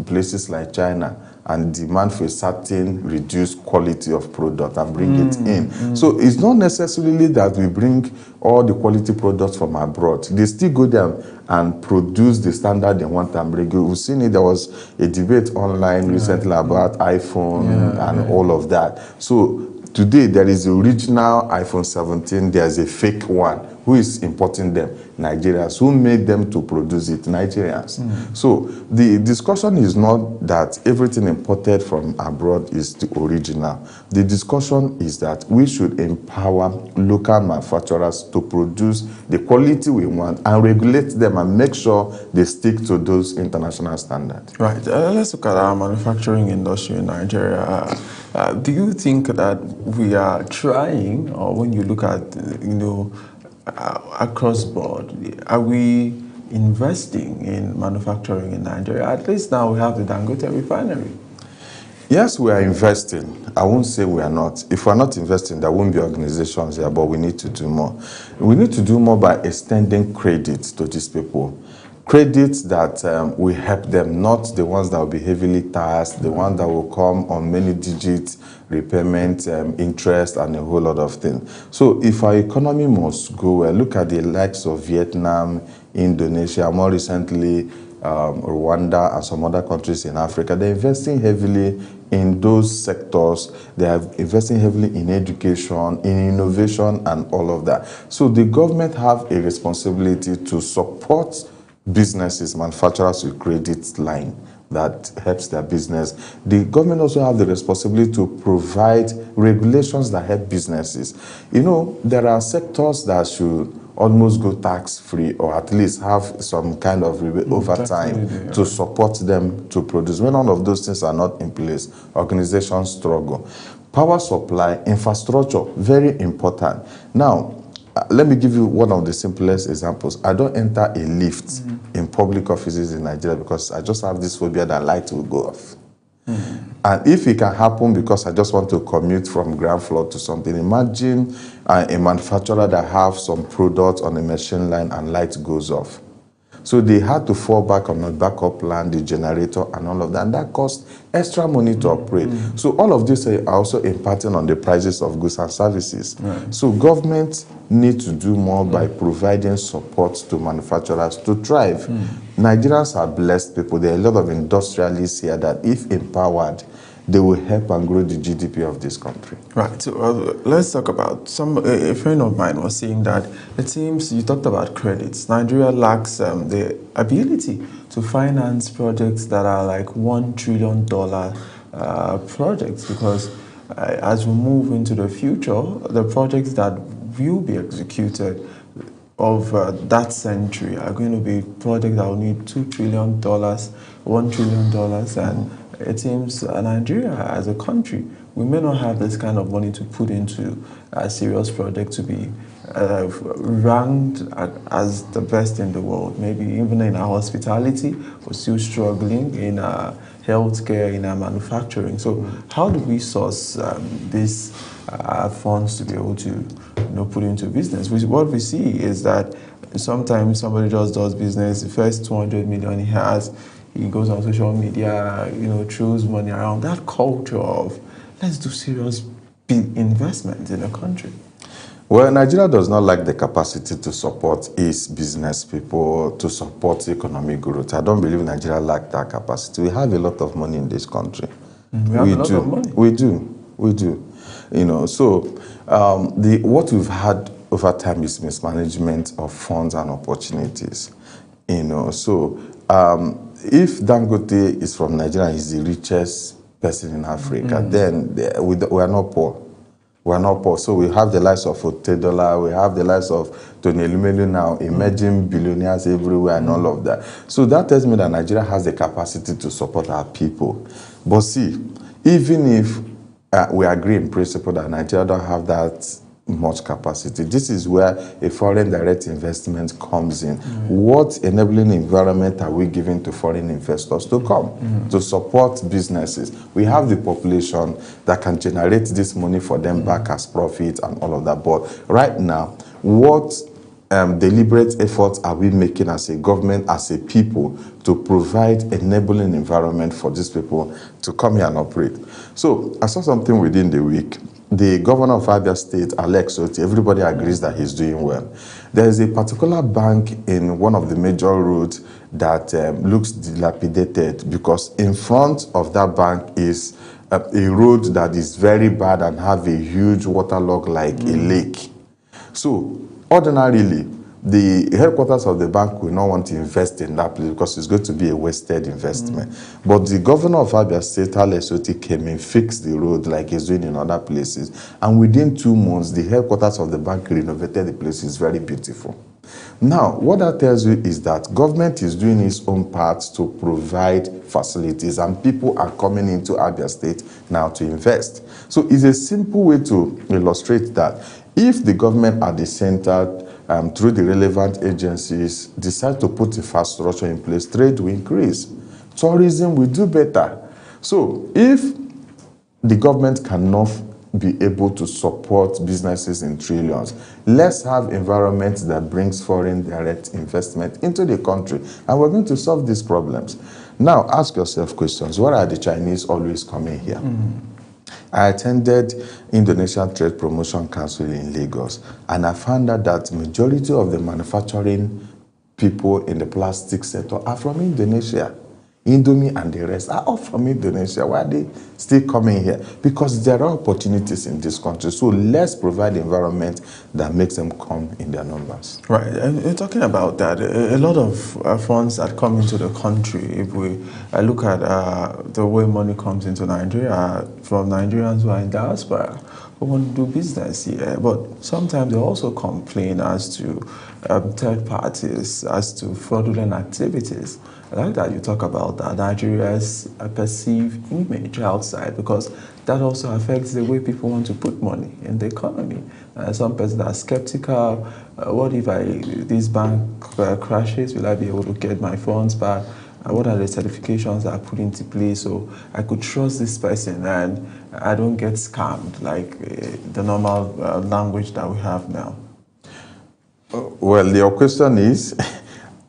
places like China and demand for a certain reduced quality of product and bring it in? So it's not necessarily that we bring all the quality products from abroad. They still go there and produce the standard they want and bring. We've seen it. There was a debate online recently about iPhone and all of that. So today there is the original iPhone 17. There's a fake one. Who is importing them? Nigerians. Who made them to produce it? Nigerians. So the discussion is not that everything imported from abroad is the original. The discussion is that we should empower local manufacturers to produce the quality we want and regulate them and make sure they stick to those international standards. Right. Let's look at our manufacturing industry in Nigeria. Do you think that we are trying, or when you look at, across board, are we investing in manufacturing in Nigeria? At least now we have the Dangote refinery. Yes, we are investing. I won't say we are not. If we are not investing, there won't be organizations here, but we need to do more. We need to do more by extending credit to these people. Credits that will help them, not the ones that will be heavily taxed, the ones that will come on many digits, repayment, interest, and a whole lot of things. So if our economy must go well, look at the likes of Vietnam, Indonesia, more recently Rwanda and some other countries in Africa. They're investing heavily in those sectors. They are investing heavily in education, in innovation, and all of that. So the government have a responsibility to support businesses, manufacturers with credit line that helps their business. The government also have the responsibility to provide regulations that help businesses. There are sectors that should almost go tax-free, or at least have some kind of rebate over time to support them to produce. When all of those things are not in place, organizations struggle. Power supply, infrastructure, very important. Now, let me give you one of the simplest examples. I don't enter a lift in public offices in Nigeria because I just have this phobia that light will go off. And if it can happen because I just want to commute from ground floor to something, imagine a manufacturer that have some product on a machine line and light goes off. So they had to fall back on a backup plan, the generator and all of that. And that cost extra money to operate. So all of this are also impacting on the prices of goods and services. So government need to do more by providing support to manufacturers to thrive. Nigerians are blessed people. There are a lot of industrialists here that if empowered, they will help and grow the GDP of this country. Right. So let's talk about a friend of mine was saying that it seems you talked about credits. Nigeria lacks the ability to finance projects that are like $1 trillion projects because as we move into the future, the projects that will be executed of that century are going to be projects that will need $2 trillion, $1 trillion, and it seems Nigeria as a country, we may not have this kind of money to put into a serious project to be ranked as the best in the world. Maybe even in our hospitality, we're still struggling in healthcare, in our manufacturing. So how do we source these funds to be able to put into business? What we see is that sometimes somebody just does business, the first 200 million he has, he goes on social media, throws money around. That culture of let's do serious big investment in the country. Well, Nigeria does not lack the capacity to support its business people, to support economic growth. I don't believe Nigeria lacks that capacity. We have a lot of money in this country. We have a lot of money. We do. So what we've had over time is mismanagement of funds and opportunities. So if Dangote is from Nigeria, he's the richest person in Africa, then we are not poor. We are not poor. So we have the likes of Otedola, we have the likes of Tony Elumelu now, emerging billionaires everywhere and all of that. So that tells me that Nigeria has the capacity to support our people. But see, even if we agree in principle that Nigeria don't have that much capacity, this is where a foreign direct investment comes in. What enabling environment are we giving to foreign investors to come to support businesses? We have the population that can generate this money for them back as profit and all of that. But right now, what deliberate efforts are we making as a government, as a people, to provide enabling environment for these people to come here and operate? So I saw something within the week. The governor of Abia State, Alex Otti, everybody agrees that he's doing well. There is a particular bank in one of the major roads that looks dilapidated because in front of that bank is a road that is very bad and have a huge waterlog like a lake. So ordinarily, the headquarters of the bank will not want to invest in that place because it's going to be a wasted investment. But the governor of Abia State, Alex Otti, came and fixed the road like he's doing in other places. And within 2 months, the headquarters of the bank renovated the place. It's very beautiful. Now, what that tells you is that government is doing its own part to provide facilities, and people are coming into Abia State now to invest. So it's a simple way to illustrate that if the government at the center, through the relevant agencies, decide to put infrastructure in place, trade will increase. Tourism will do better. So if the government cannot be able to support businesses in trillions, let's have environments that brings foreign direct investment into the country, and we're going to solve these problems. Now, ask yourself questions. Why are the Chinese always coming here? I attended Indonesian Trade Promotion Council in Lagos, and I found out that majority of the manufacturing people in the plastic sector are from Indonesia. Indomie and the rest are all from Indonesia. Why are they still coming here? Because there are opportunities in this country. So let's provide an environment that makes them come in their numbers. Right. And you're talking about that. A lot of funds that come into the country, if we look at the way money comes into Nigeria from Nigerians who are in diaspora, who want to do business here. But sometimes they also complain as to third parties, as to fraudulent activities. I like that you talk about that, Nigeria's perceived image outside, because that also affects the way people want to put money in the economy. Some persons are skeptical. What if this bank crashes? Will I be able to get my funds back? What are the certifications that are put into place so I could trust this person and I don't get scammed like the normal language that we have now? Well, your question is,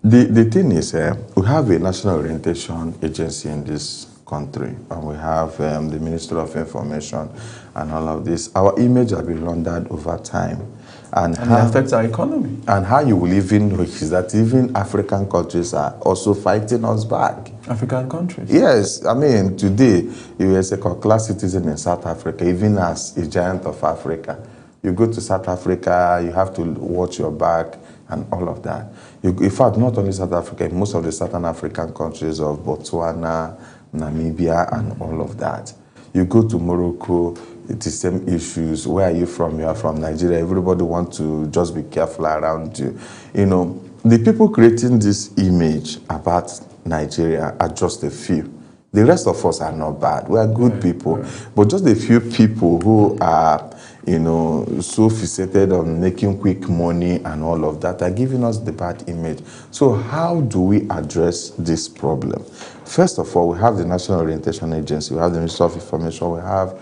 the thing is, we have a national orientation agency in this country, and we have the Ministry of Information and all of this. Our image has been laundered over time. And it affects our economy. And how you will even know is that even African countries are also fighting us back. African countries? Yes. I mean, today, you are a second-class citizen in South Africa, even as a giant of Africa. You go to South Africa, you have to watch your back and all of that. In fact, not only South Africa, in most of the Southern African countries of Botswana, Namibia, and all of that. You go to Morocco, it's the same issues. Where are you from? You are from Nigeria. Everybody wants to just be careful around you. You know, the people creating this image about Nigeria are just a few. The rest of us are not bad. We are good people. But just a few people who are, so fixated on making quick money and all of that are giving us the bad image. So how do we address this problem? First of all, we have the National Orientation Agency, we have the Ministry of Information, we have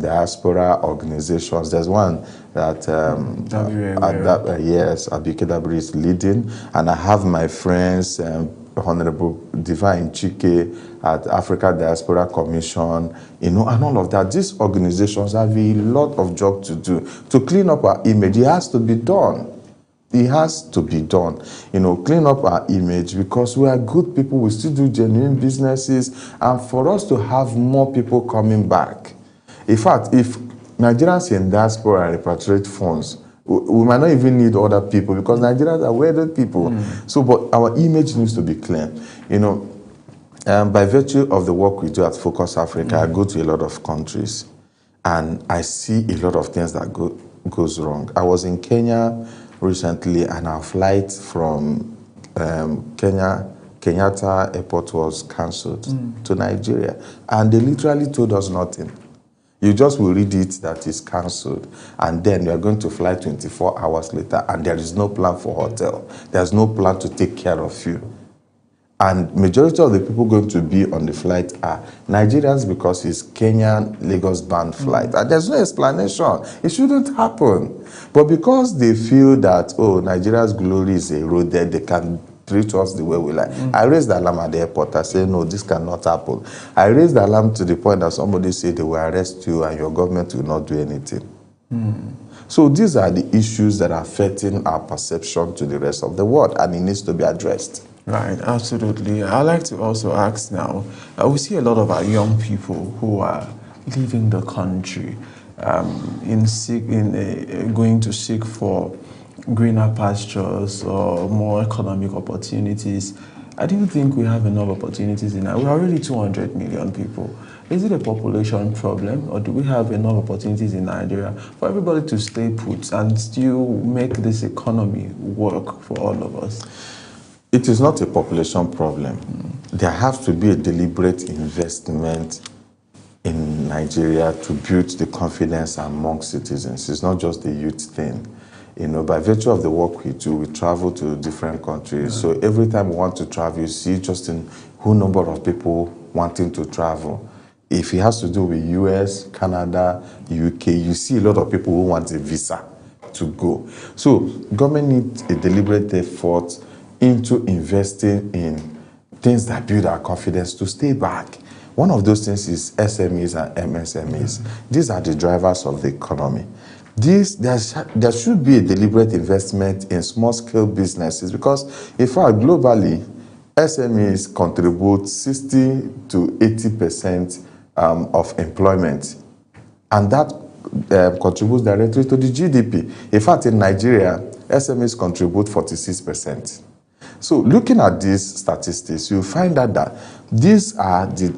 diaspora organizations. There's one that, yes, Abike Dabiri is leading, and I have my friends, Honorable Divine Chike at Africa Diaspora Commission, and all of that. These organizations have a lot of job to do to clean up our image. It has to be done. It has to be done. Clean up our image, because we are good people. We still do genuine businesses, and for us to have more people coming back. In fact, if Nigerians in diaspora repatriate funds, we might not even need other people, because Nigerians are weird people. So, but our image needs to be clear. By virtue of the work we do at Focus Africa, I go to a lot of countries, and I see a lot of things that goes wrong. I was in Kenya recently, and our flight from Kenyatta Airport was cancelled to Nigeria, and they literally told us nothing. You just will read it that is cancelled, and then you are going to fly 24 hours later, and there is no plan for hotel. There's no plan to take care of you. And majority of the people going to be on the flight are Nigerians, because it's Kenya-Lagos bound flight. And there's no explanation. It shouldn't happen. But because they feel that, Nigeria's glory is eroded, they can treat us the way we like. I raised the alarm at the airport. I said, no, this cannot happen. I raised the alarm to the point that somebody said they will arrest you and your government will not do anything. So these are the issues that are affecting our perception to the rest of the world, and it needs to be addressed. Right, absolutely. I'd like to also ask now, we see a lot of our young people who are leaving the country going to seek for greener pastures or more economic opportunities. I don't think we have enough opportunities in Nigeria. We're already 200 million people. Is it a population problem, or do we have enough opportunities in Nigeria for everybody to stay put and still make this economy work for all of us? It is not a population problem. There has to be a deliberate investment in Nigeria to build the confidence among citizens. It's not just a youth thing. By virtue of the work we do, we travel to different countries. So every time we want to travel, you see just a whole number of people wanting to travel. If it has to do with US, Canada, UK, you see a lot of people who want a visa to go. So government needs a deliberate effort into investing in things that build our confidence to stay back. One of those things is SMEs and MSMEs. These are the drivers of the economy. There should be a deliberate investment in small-scale businesses, because, in fact, globally, SMEs contribute 60 to 80% of employment, and that contributes directly to the GDP. In fact, in Nigeria, SMEs contribute 46%. So, looking at these statistics, you find out that these are the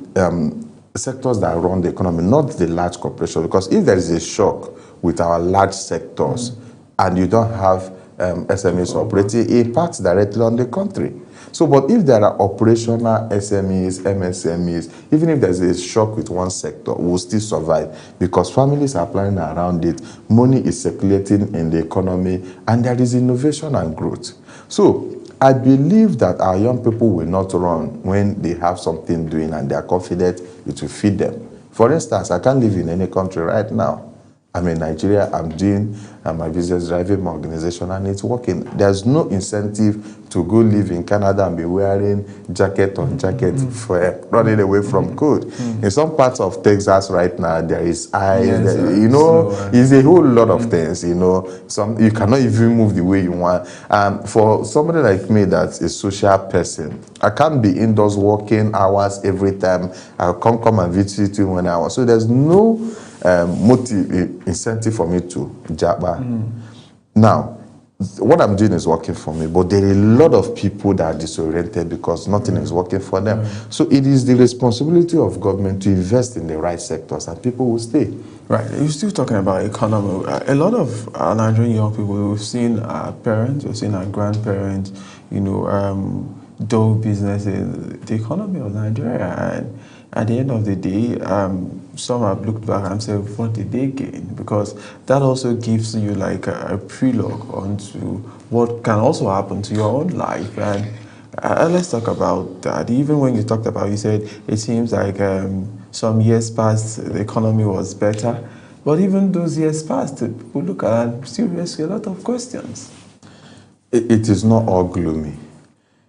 sectors that run the economy, not the large corporations, because if there is a shock with our large sectors and you don't have SMEs operating, it impacts directly on the country. So, but if there are operational SMEs, MSMEs, even if there's a shock with one sector, we'll still survive, because families are planning around it, money is circulating in the economy, and there is innovation and growth. So, I believe that our young people will not run when they have something doing and they are confident it will feed them. For instance, I can't live in any country right now. I'm in Nigeria, I'm doing my business, driving my organization, and it's working. There's no incentive to go live in Canada and be wearing jacket on jacket for running away from cold. In some parts of Texas right now, there is ice, it's a whole lot of things, you cannot even move the way you want. For somebody like me that's a social person, I can't be indoors working hours every time. I'll come and visit you when I want. So there's no incentive for me to jabba. Now, what I'm doing is working for me, but there are a lot of people that are disoriented because nothing is working for them. So it is the responsibility of government to invest in the right sectors, and people will stay. Right. You're still talking about economy. A lot of Nigerian young people, we've seen our parents, we've seen our grandparents, do business in the economy of Nigeria, and at the end of the day, some have looked back and said, what did they gain? Because that also gives you like a prelogue onto what can also happen to your own life. And let's talk about that. Even when you talked about, you said it seems like some years past, the economy was better. But even those years past, people look at and still raise a lot of questions. It is not all gloomy.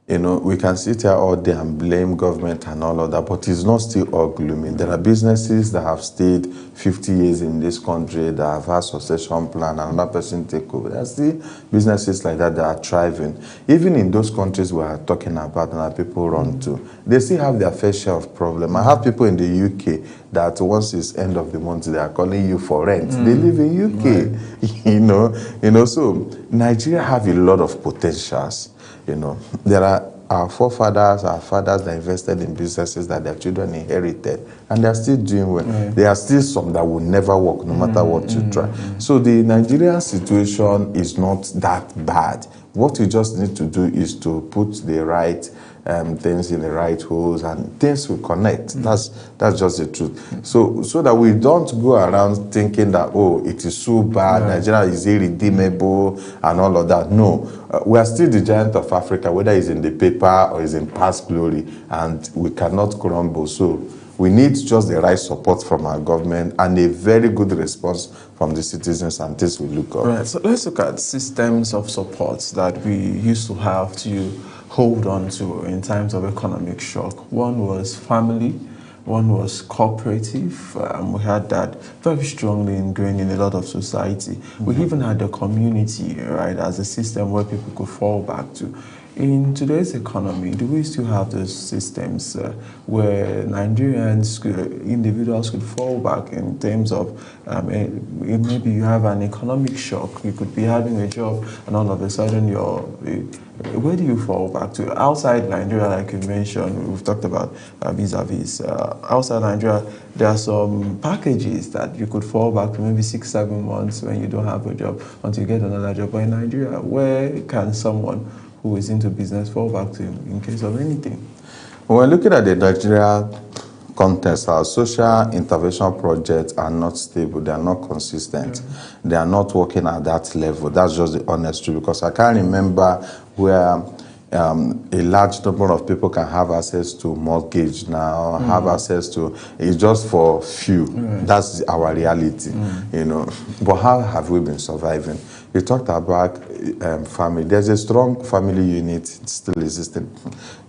You know, we can sit here all day and blame government and all of that, but it's not still all gloomy. There are businesses that have stayed 50 years in this country, that have had succession plan, and another person take over. There are still businesses like that are thriving. Even in those countries we are talking about and that people run to, they still have their fair share of problem. I have people in the UK that once it's end of the month, they are calling you for rent. They live in UK, right. you know. So Nigeria have a lot of potentials. You know, there are our forefathers, our fathers that invested in businesses that their children inherited, and they are still doing well. There are still some that will never work, no matter what you try. So the Nigerian situation is not that bad. What we just need to do is to put the right things in the right holes, and things will connect. That's just the truth. So that we don't go around thinking that, oh, it is so bad, Nigeria is irredeemable and all of that. No, we are still the giant of Africa, whether it's in the paper or it's in past glory, and we cannot crumble. So we need just the right support from our government and a very good response from the citizens, and things will look up. Right, so let's look at systems of support that we used to have to hold on to in times of economic shock. One was family, one was cooperative. We had that very strongly ingrained in a lot of society. We even had the community, right, as a system where people could fall back to. In today's economy, do we still have those systems where Nigerians, individuals could fall back in terms of maybe you have an economic shock, you could be having a job and all of a sudden where do you fall back to? Outside Nigeria, like you mentioned, we've talked about vis-a-vis. Outside Nigeria, there are some packages that you could fall back to, maybe 6-7 months when you don't have a job until you get another job. But in Nigeria, where can someone who is into business fall back to in case of anything? When we're looking at the Nigeria context, our social intervention projects are not stable, they are not consistent, they are not working at that level. That's just the honest truth, because I can't remember where a large number of people can have access to mortgage now, have access to, it's just for few. That's our reality, you know. But how have we been surviving? You talked about family. There's a strong family unit still existing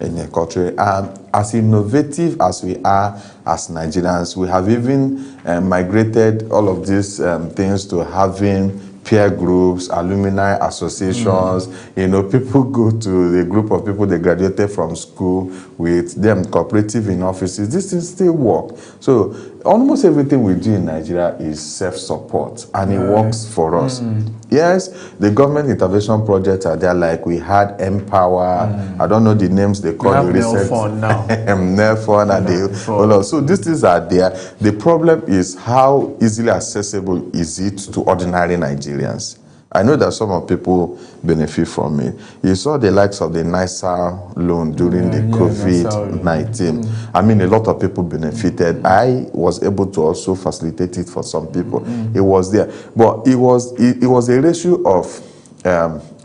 in the country. And as innovative as we are as Nigerians, we have even migrated all of these things to having peer groups, alumni associations. You know, people go to the group of people they graduated from school with them, cooperative in offices. This things still work. So almost everything we do in Nigeria is self-support, and it works for us. Yes, the government intervention projects are there, like we had Empower. I don't know the names they call the recent. Nelfon and so these things are there. The problem is how easily accessible is it to ordinary Nigerians. I know that some of people benefit from it. You saw the likes of the NISA loan during the COVID-19. I mean, a lot of people benefited. I was able to also facilitate it for some people. It was there. But it was a ratio of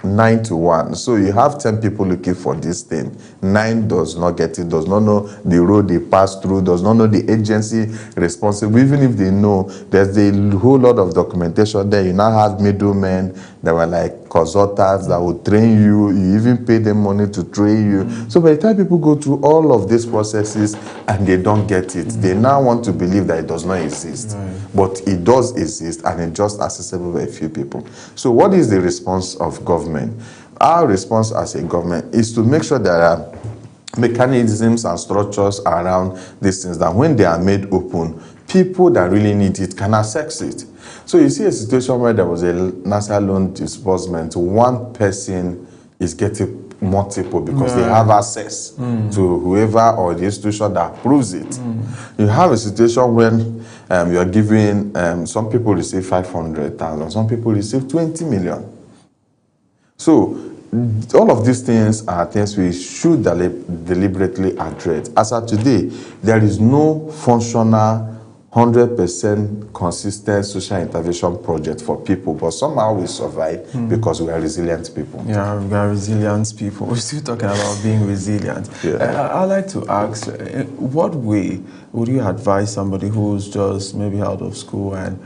9 to 1. So you have 10 people looking for this thing. 9 does not get it, does not know the road they pass through, does not know the agency responsible. Even if they know, there's a whole lot of documentation there. You now have middlemen that were like consultants that will train you. You even pay them money to train you. So by the time people go through all of these processes and they don't get it, they now want to believe that it does not exist. But it does exist, and it's just accessible by a few people. So what is the response of government? Our response as a government is to make sure there are mechanisms and structures around these things that when they are made open, people that really need it can access it. So you see a situation where there was a NASA loan disbursement, one person is getting multiple because they have access to whoever or the institution that approves it. You have a situation when you are giving, some people receive 500,000, some people receive 20 million. So all of these things are things we should deliberately address. As of today, there is no functional 100% consistent social intervention project for people, but somehow we survive because we are resilient people. Yeah, we are resilient people. We're still talking about being resilient. Yeah. I'd like to ask, what way would you advise somebody who's just maybe out of school and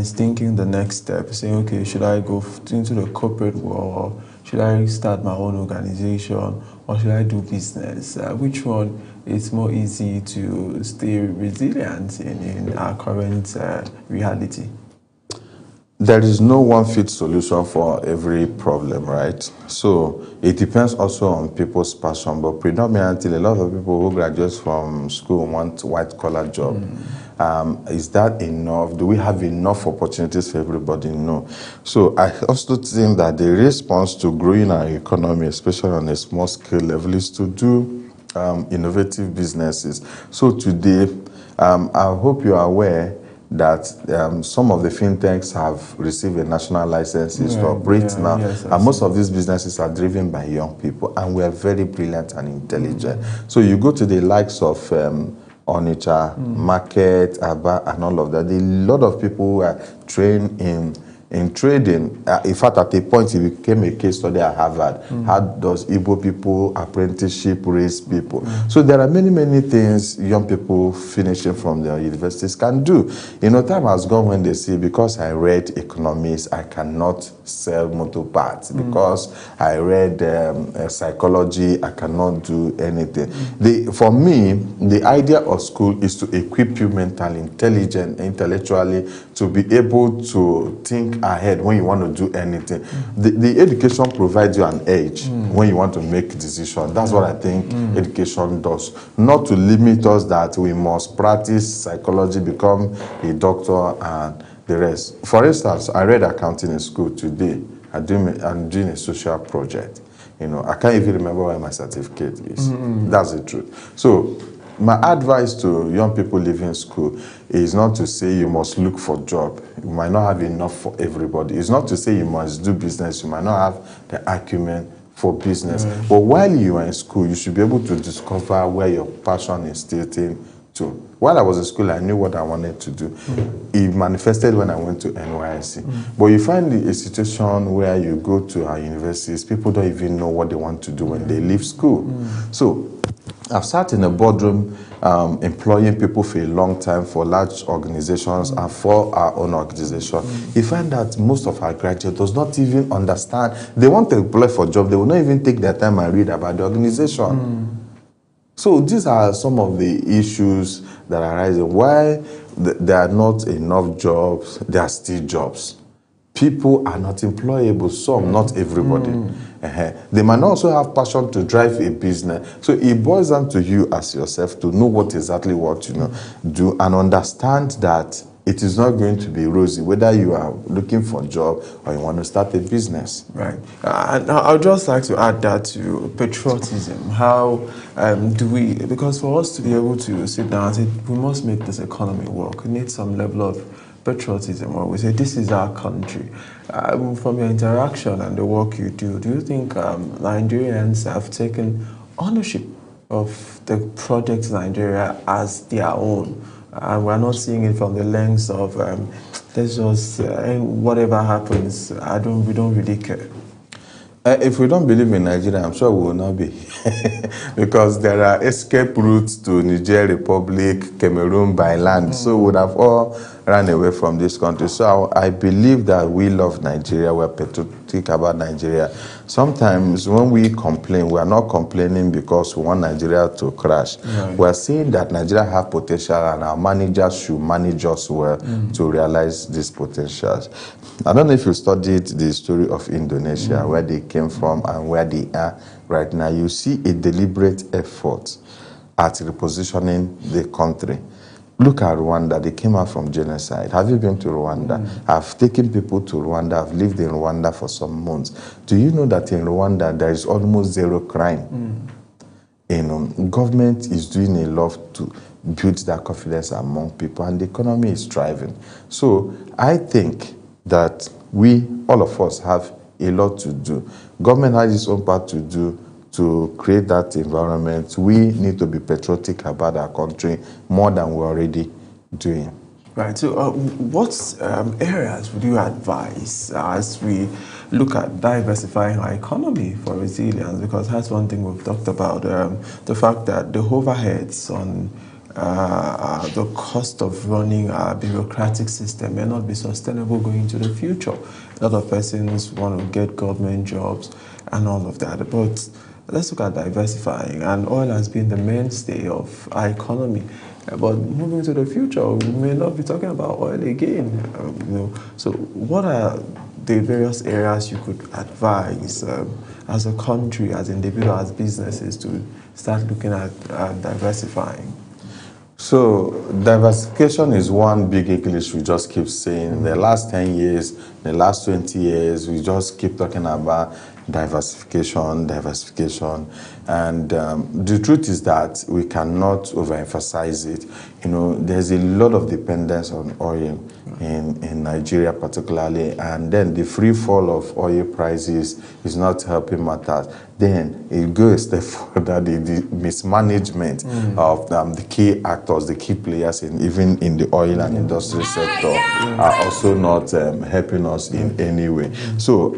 is thinking the next step, saying, okay, should I go into the corporate world, or should I start my own organization, or should I do business? Which one is more easy to stay resilient in our current reality? There is no one fit solution for every problem, right? So it depends also on people's passion, but predominantly a lot of people who graduate from school want white-collar job. Is that enough? Do we have enough opportunities for everybody? No. So I also think that the response to growing our economy, especially on a small scale level, is to do innovative businesses. So today, I hope you are aware that some of the fintechs have received a national licenses to operate now. Yes, and most of these businesses are driven by young people, and we are very brilliant and intelligent. So you go to the likes of Onitsha, Market, Aba, and all of that. A lot of people who are trained in trading. In fact, at a point, it became a case study at Harvard. How does Igbo people apprenticeship raise people? So there are many, many things young people finishing from their universities can do. You know, time has gone when they say, because I read economics, I cannot sell motor parts. Because I read psychology, I cannot do anything. For me, the idea of school is to equip you mentally, intellectually, to be able to think ahead when you want to do anything. The education provides you an edge when you want to make decisions. That's what I think education does. Not to limit us that we must practice psychology, become a doctor, and the rest. For instance, I read accounting in school today. I'm doing a social project. You know, I can't even remember where my certificate is. That's the truth. So my advice to young people leaving school is not to say you must look for a job. You might not have enough for everybody. It's not to say you must do business. You might not have the acumen for business. But while you are in school, you should be able to discover where your passion is tilting to. While I was in school, I knew what I wanted to do. It manifested when I went to NYSC. But you find a situation where you go to our universities, people don't even know what they want to do when they leave school. So I've sat in a boardroom employing people for a long time for large organizations and for our own organization. You find that most of our graduates does not even understand. They want to apply for a job. They will not even take their time and read about the organization. So these are some of the issues that are rising. Why there are not enough jobs, there are still jobs. People are not employable, some, not everybody. They might also have passion to drive a business. So it boils down to you as yourself to know what exactly what you do and understand that it is not going to be rosy, whether you are looking for a job or you want to start a business. Right. And I'd just like to add that to patriotism. How do we, because for us to be able to sit down and say, we must make this economy work, we need some level of patriotism, where we say, this is our country. From your interaction and the work you do you think Nigerians have taken ownership of the project Nigeria as their own? And we're not seeing it from the lens of let's just whatever happens, we don't really care. If we don't believe in Nigeria, I'm sure we will not be. Because there are escape routes to Niger Republic, Cameroon by land. So we would have all run away from this country. So I believe that we love Nigeria. We're patriotic about Nigeria. Sometimes when we complain, we are not complaining because we want Nigeria to crash. We're saying that Nigeria have potential and our managers should manage us well to realize these potentials. I don't know if you studied the story of Indonesia, where they came from and where they are right now. You see a deliberate effort at repositioning the country. Look at Rwanda. They came out from genocide. Have you been to Rwanda? I've taken people to Rwanda. I've lived in Rwanda for some months. Do you know that in Rwanda there is almost zero crime? Government is doing a lot to build that confidence among people, and the economy is thriving. So I think that all of us have a lot to do. Government has its own part to do to create that environment. We need to be patriotic about our country more than we're already doing. Right. So, what areas would you advise as we look at diversifying our economy for resilience? Because that's one thing we've talked about, the fact that the overheads on the cost of running a bureaucratic system may not be sustainable going into the future. A lot of persons want to get government jobs and all of that. But let's look at diversifying, and oil has been the mainstay of our economy. But moving to the future, we may not be talking about oil again. So what are the various areas you could advise as a country, as individuals, as businesses to start looking at diversifying? So diversification is one big English we just keep saying. In the last 10 years, the last 20 years, we just keep talking about diversification. And the truth is that we cannot overemphasize it. There's a lot of dependence on oil in Nigeria particularly, and then the free fall of oil prices is not helping matters. Then it goes a step further, the mismanagement of the key actors, the key players even in the oil and industry sector are also not helping us in any way. So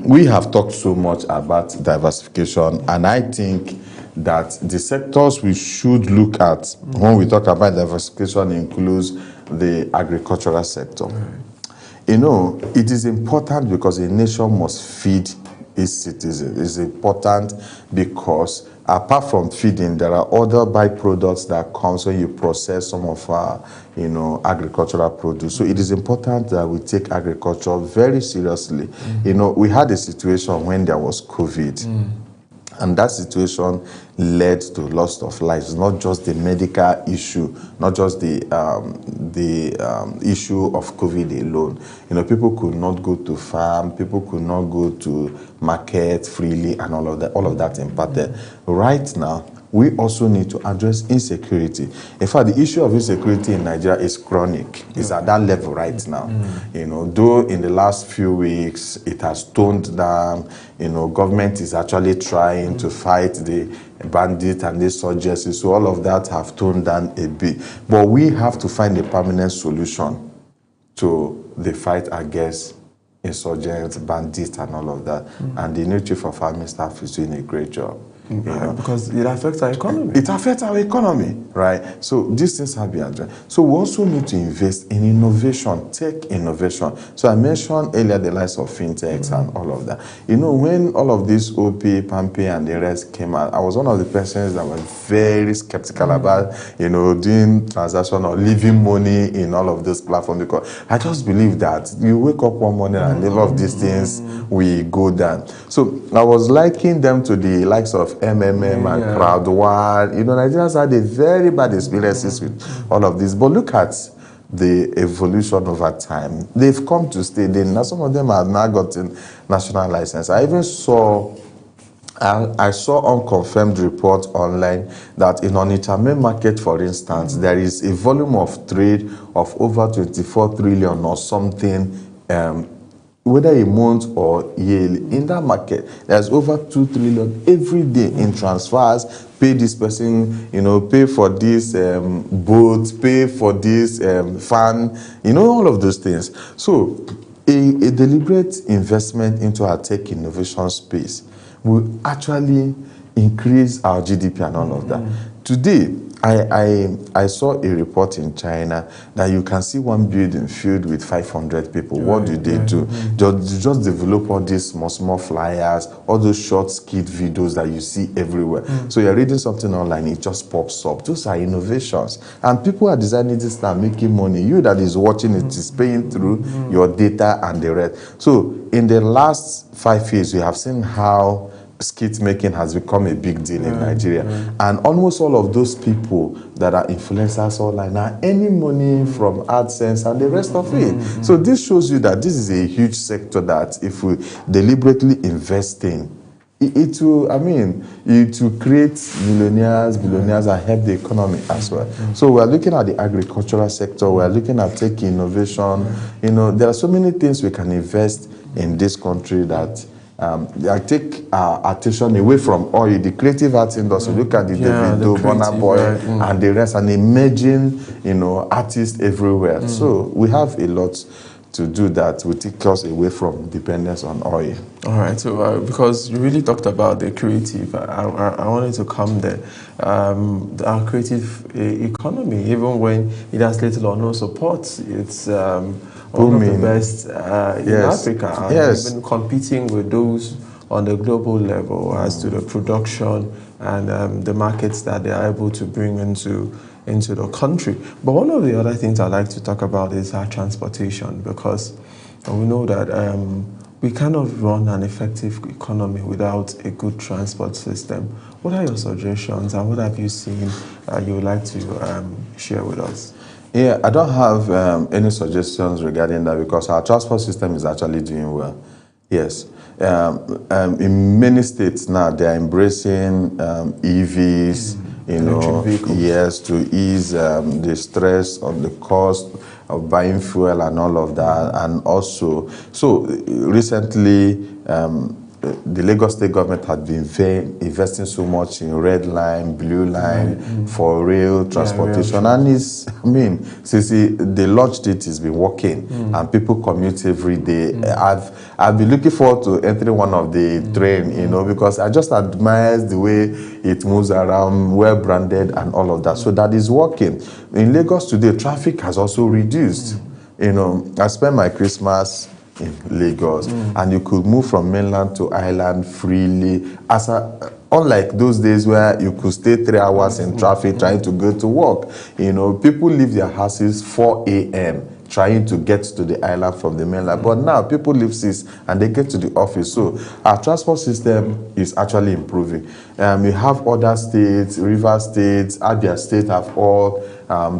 we have talked so much about diversification, and I think that the sectors we should look at when we talk about diversification includes the agricultural sector. It is important because a nation must feed its citizens. It's important because apart from feeding, there are other byproducts that comes when you process some of our, agricultural produce. So it is important that we take agriculture very seriously. We had a situation when there was COVID. And that situation led to loss of lives, not just the medical issue, not just the issue of COVID alone. People could not go to farm, people could not go to market freely, and all of that impacted. Right now, we also need to address insecurity. In fact, the issue of insecurity in Nigeria is chronic. It's at that level right now. Though in the last few weeks it has toned down, government is actually trying to fight the bandits and the insurgency. So all of that have toned down a bit. But we have to find a permanent solution to the fight against insurgents, bandits, and all of that. And the new chief of army staff is doing a great job. Because it affects our economy. It affects our economy, right? So these things have been addressed. So we also need to invest in innovation, tech innovation. So I mentioned earlier the likes of fintechs and all of that. When all of this OP, PAMPay, and the rest came out, I was one of the persons that was very skeptical about, doing transaction or leaving money in all of those platforms, because I just believe that you wake up one morning and all of these things will go down. So I was likening them to the likes of MMM and Crowd1. Nigerians had a very bad experiences with all of this. But look at the evolution over time. They've come to stay. Some of them have now gotten national license. I even saw unconfirmed report online that in Onitsha main market, for instance, there is a volume of trade of over 24 trillion or something, whether a month or yearly. In that market, there's over 2 trillion every day in transfers. Pay this person, pay for this boat, pay for this fan, all of those things. So a deliberate investment into our tech innovation space will actually increase our GDP and all of that. Today, I saw a report in China that you can see one building filled with 500 people. What do they do? Just develop all these small flyers, all those short skit videos that you see everywhere. So you're reading something online, it just pops up. Those are innovations. And people are designing this and making money. You that is watching it is paying through your data and the rest. So in the last 5 years, we have seen how skit making has become a big deal in Nigeria. And almost all of those people that are influencers online are earning money from AdSense and the rest of it. So this shows you that this is a huge sector that if we deliberately invest in, it will, I mean, it will create millionaires, billionaires, and help the economy as well. So we're looking at the agricultural sector, we're looking at tech innovation. You know, there are so many things we can invest in this country that I take attention away from oil, the creative arts industry. Look at the Davido, Burna Boy, and the rest, and emerging, you know, artists everywhere. So we have a lot to do that will take us away from dependence on oil. All right, so because you really talked about the creative, I wanted to come there. Our creative economy, even when it has little or no support, it's one of the best in Africa. Yes. Even competing with those on the global level as to the production and the markets that they are able to bring into the country. But one of the other things I'd like to talk about is our transportation, because we know that we cannot run an effective economy without a good transport system. What are your suggestions and what have you seen you would like to share with us? Yeah, I don't have any suggestions regarding that because our transport system is actually doing well. Yes. In many states now, they are embracing EVs, you know, yes, to ease the stress of the cost of buying fuel and all of that. And also, so recently, the Lagos State government had been investing so much in red line, blue line for rail transportation. And it's, I mean, since they launched it, it's been working and people commute every day. I've been looking forward to entering one of the train, you know, because I just admire the way it moves around, well branded and all of that. So that is working. In Lagos today, traffic has also reduced. You know, I spent my Christmas in Lagos, and you could move from mainland to island freely. Unlike those days where you could stay 3 hours in traffic trying to go to work. You know, people leave their houses 4 a.m. trying to get to the island from the mainland. But now people leave 6 and they get to the office. So our transport system is actually improving. We have other states, River States, Abia State have all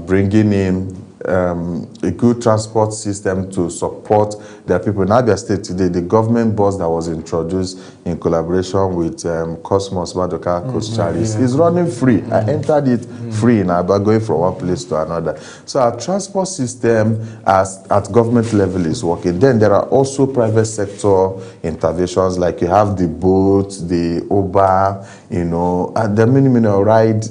bringing in a good transport system to support their people. In Abia State today, the government bus that was introduced in collaboration with Cosmos Madoka Coast Charis is running free. I entered it free in Abia, going from one place to another. So our transport system at government level is working. Then there are also private sector interventions, like you have the boats, the Uber, you know, and the many ride,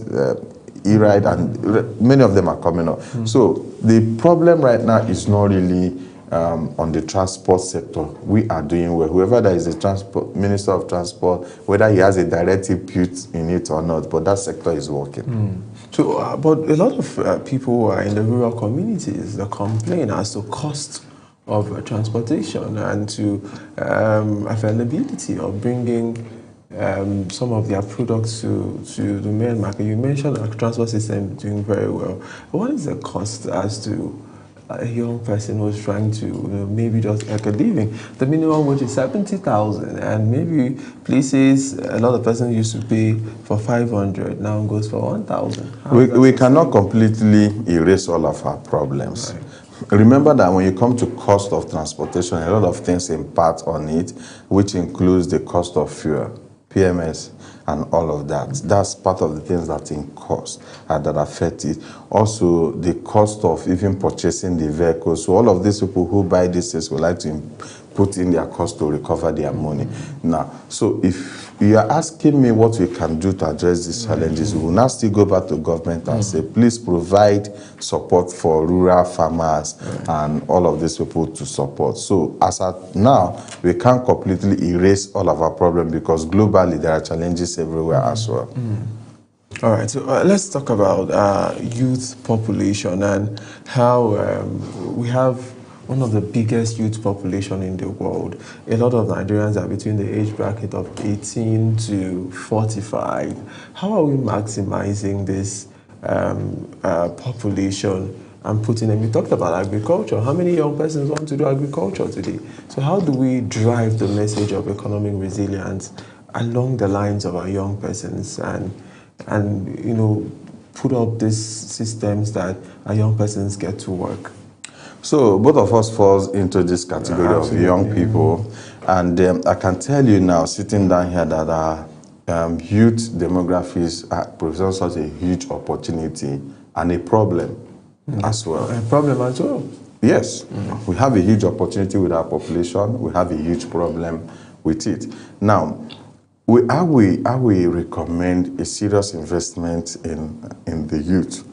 e-ride, and many of them are coming up. So the problem right now is not really on the transport sector. We are doing well. Whoever that is the Minister of Transport, whether he has a direct input in it or not, but that sector is working. So, but a lot of people who are in the rural communities, they complain as to cost of transportation and to availability of bringing some of their products to the main market. You mentioned our transport system doing very well. What is the cost as to a young person who's trying to maybe just make a living? The minimum wage is 70,000, and maybe places a lot of persons used to pay for 500 now goes for 1,000. We cannot completely erase all of our problems. Right. Remember that when you come to cost of transportation, a lot of things impact on it, which includes the cost of fuel, PMS, and all of that. That's part of the things that in cost that affect it. Also, the cost of even purchasing the vehicles. So all of these people who buy these things would like to put in their cost to recover their money. Now, so if you are asking me what we can do to address these challenges, we will now still go back to government and say, please provide support for rural farmers and all of these people to support. So as at now, we can't completely erase all of our problems because globally there are challenges everywhere as well. All right, so let's talk about youth population and how we have one of the biggest youth population in the world. A lot of Nigerians are between the age bracket of 18 to 45. How are we maximizing this population and putting them? We talked about agriculture. How many young persons want to do agriculture today? So how do we drive the message of economic resilience along the lines of our young persons and you know, put up these systems that our young persons get to work? So both of us falls into this category of young people. And I can tell you now, sitting down here, that our youth demographics present such a huge opportunity and a problem as well. A problem as well? Yes. We have a huge opportunity with our population. We have a huge problem with it. Now, how we recommend a serious investment in the youth?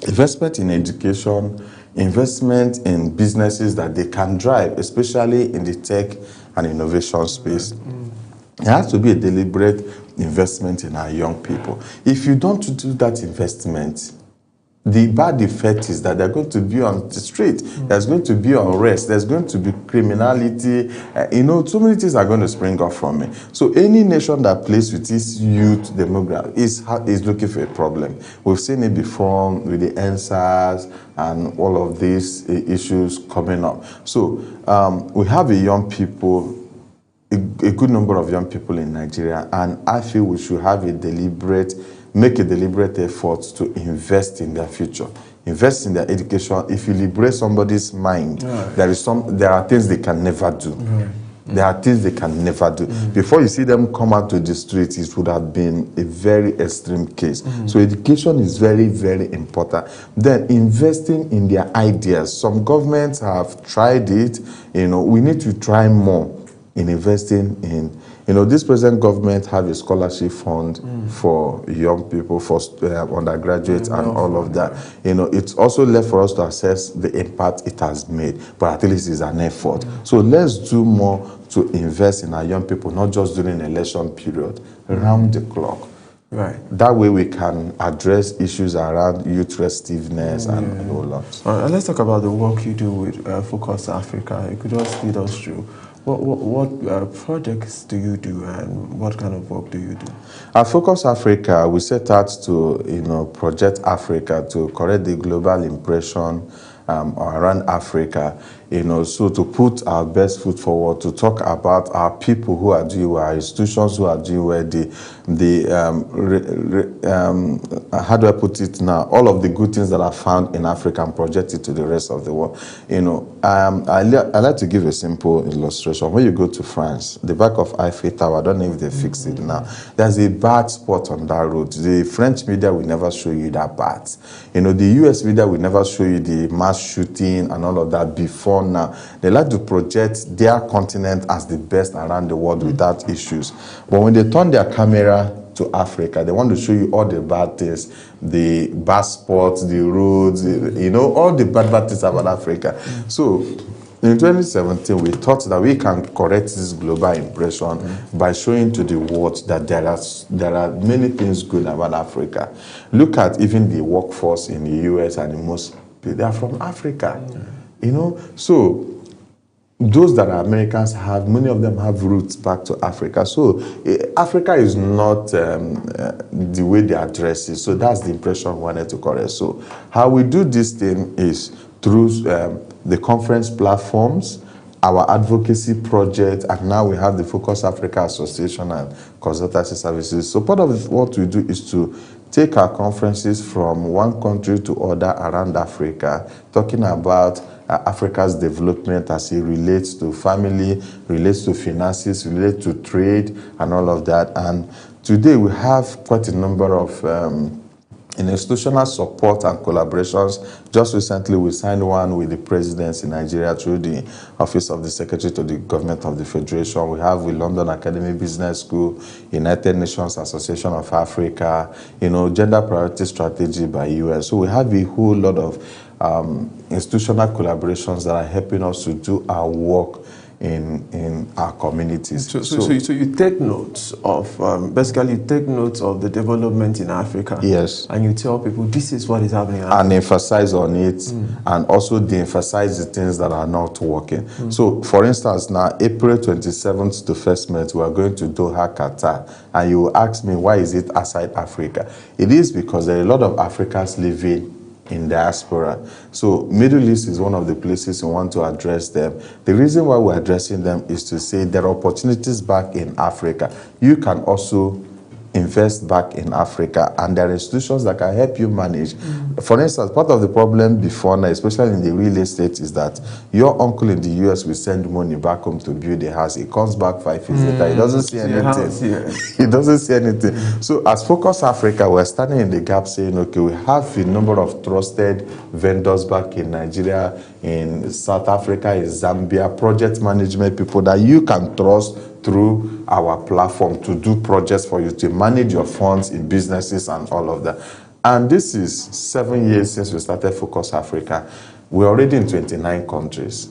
Investment in education, investment in businesses that they can drive, especially in the tech and innovation space. It has to be a deliberate investment in our young people. If you don't do that investment, the bad effect is that they're going to be on the street. There's going to be unrest. There's going to be criminality. So many things are going to spring up from it. So any nation that plays with its youth demographic is looking for a problem. We've seen it before with the NSAS and all of these issues coming up. So we have a good number of young people in Nigeria, and I feel we should have make a deliberate effort to invest in their future, invest in their education. If you liberate somebody's mind, there are things they can never do. There are things they can never do. Before you see them come out to the streets, it would have been a very extreme case. So education is very, very important. Then investing in their ideas. Some governments have tried it. We need to try more in investing in. This present government have a scholarship fund for young people, for undergraduates and all of that. It's also left for us to assess the impact it has made, but at least it's an effort. So let's do more to invest in our young people, not just during election period, around the clock. Right. That way we can address issues around youth restiveness and all that. Let's talk about the work you do with Focus Africa. You could just lead us through. What projects do you do, and what kind of work do you do? At Focus Africa, we set out to, project Africa to correct the global impression around Africa, so to put our best foot forward, to talk about our people who are doing well, our institutions who are doing well, how do I put it now? All of the good things that are found in Africa and project it to the rest of the world. I like to give a simple illustration. When you go to France, the back of Eiffel Tower, I don't know if they fixed it now, there's a bad spot on that road. The French media will never show you that bad. The US media will never show you the mass shooting and all of that before now. They like to project their continent as the best around the world without issues. But when they turn their camera to Africa, they want to show you all the bad things, the bad spots, the roads, all the bad things about Africa. So in 2017, we thought that we can correct this global impression by showing to the world that there are many things good about Africa. Look at even the workforce in the US and in most people, they are from Africa. So those that are Americans many of them have roots back to Africa. So Africa is not the way they address it. So that's the impression we wanted to correct. So how we do this thing is through the conference platforms, our advocacy project, and now we have the Focus Africa Association and consultancy services. So part of what we do is to take our conferences from one country to other around Africa, talking about Africa's development as it relates to family, relates to finances, relates to trade, and all of that. And today we have quite a number of institutional support and collaborations. Just recently, we signed one with the presidency in Nigeria through the Office of the Secretary to the Government of the Federation. We have with London Academy Business School, United Nations Association of Africa, Gender Priority Strategy by UN. So we have a whole lot of institutional collaborations that are helping us to do our work in our communities. So you take notes of, basically you take notes of the development in Africa. Yes. And you tell people this is what is happening. And emphasize on it, and also de-emphasize the things that are not working. So for instance, now April 27th to 1st May, we are going to Doha, Qatar. And you will ask me, why is it outside Africa? It is because there are a lot of Africans living in diaspora. So Middle East is one of the places we want to address them. The reason why we're addressing them is to say there are opportunities back in Africa. You can also invest back in Africa, and there are institutions that can help you manage. For instance, part of the problem before now, especially in the real estate, is that your uncle in the US will send money back home to build a house. He comes back 5 years later, he doesn't see anything. He doesn't see anything. So as Focus Africa, we're standing in the gap saying, okay, we have a number of trusted vendors back in Nigeria, in South Africa, in Zambia, project management people that you can trust through our platform to do projects for you, to manage your funds in businesses and all of that. And this is 7 years since we started Focus Africa. We're already in 29 countries.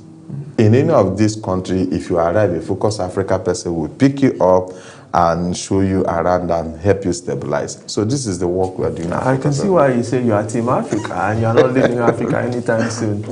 In any of these countries, if you arrive, a Focus Africa person will pick you up and show you around and help you stabilize. So this is the work we're doing. I can see why you say you are Team Africa and you're not leaving Africa anytime soon.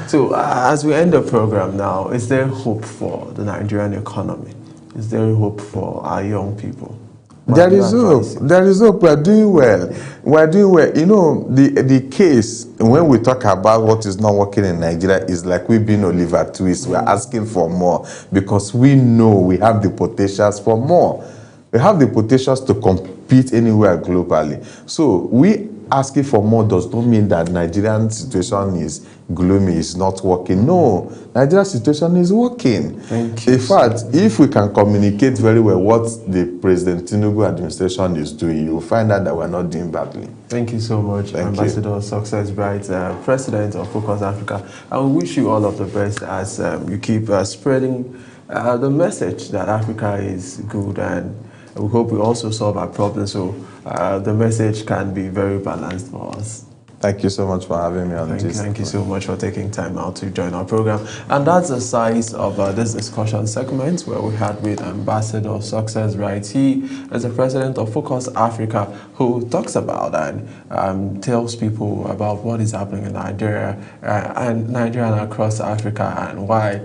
So as we end the program now, is there hope for the Nigerian economy? Is there hope for our young people? There is hope. There is hope. We're doing well. We're doing well. You know, the case, when we talk about what is not working in Nigeria, is like we've been Oliver Twist. We're asking for more because we know we have the potentials for more. We have the potentials to compete anywhere globally. So we asking for more does not mean that Nigerian situation is gloomy, is not working. No, Nigeria's situation is working. Thank you. In fact, if we can communicate very well what the President Tinubu administration is doing, you will find out that we're not doing badly. Thank you so much, Ambassador Success Bright, President of Focus Africa. I wish you all of the best as you keep spreading the message that Africa is good, and we hope we also solve our problems so the message can be very balanced for us. Thank you so much for having me on this. Thank you so much for taking time out to join our program. And that's the size of this discussion segment where we had with Ambassador Success Bright. He is the president of Focus Africa, who talks about and tells people about what is happening in Nigeria and across Africa, and why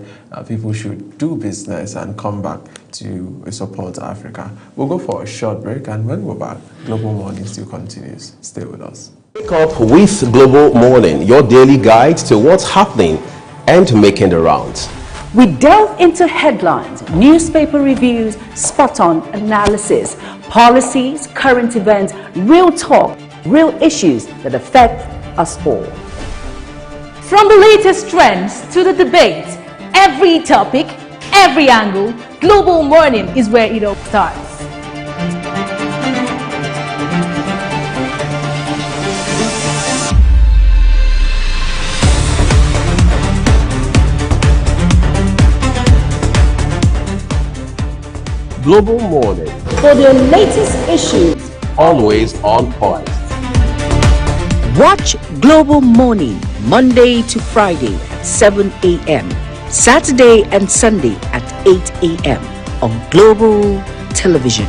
people should do business and come back to support Africa. We'll go for a short break, and when we're back, Global Morning still continues. Stay with us. Wake up with Global Morning, your daily guide to what's happening and making the rounds. We delve into headlines, newspaper reviews, spot-on analysis, policies, current events, real talk, real issues that affect us all. From the latest trends to the debate, every topic, every angle, Global Morning is where it all starts. Global Morning, For the latest issues, always on point. Watch Global Morning Monday to Friday at 7 a.m. Saturday and Sunday at 8 a.m. on Global Television.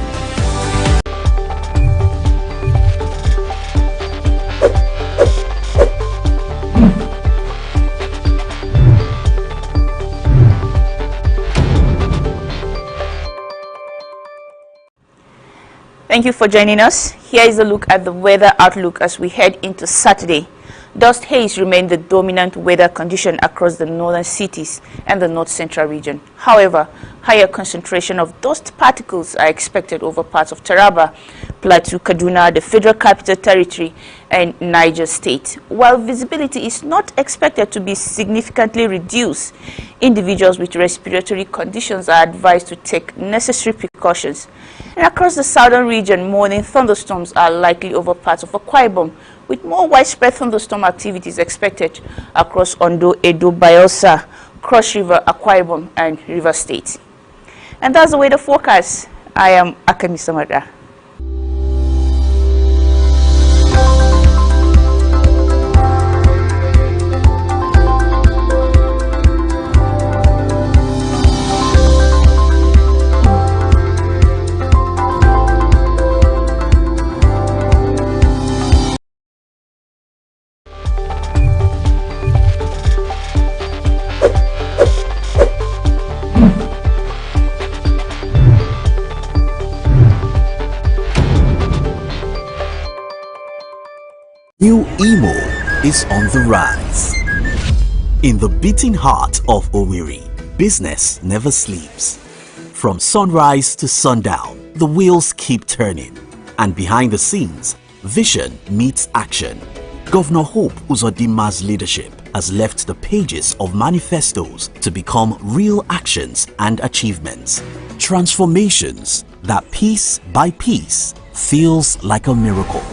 Thank you for joining us. Here is a look at the weather outlook as we head into Saturday. Dust haze remain the dominant weather condition across the northern cities and the north central region. However, higher concentration of dust particles are expected over parts of Taraba, Plateau, Kaduna, the Federal Capital Territory, and Niger State. While visibility is not expected to be significantly reduced, individuals with respiratory conditions are advised to take necessary precautions. And across the southern region, morning thunderstorms are likely over parts of Akwa Ibom, with more widespread thunderstorm activities expected across Ondo, Edo, Bayelsa, Cross River, Akwa Ibom, and River State. And that's the weather forecast. I am Akemi Samada. New Imo is on the rise. In the beating heart of Owerri, business never sleeps. From sunrise to sundown, the wheels keep turning. And behind the scenes, vision meets action. Governor Hope Uzodinma's leadership has left the pages of manifestos to become real actions and achievements. Transformations that piece by piece feels like a miracle.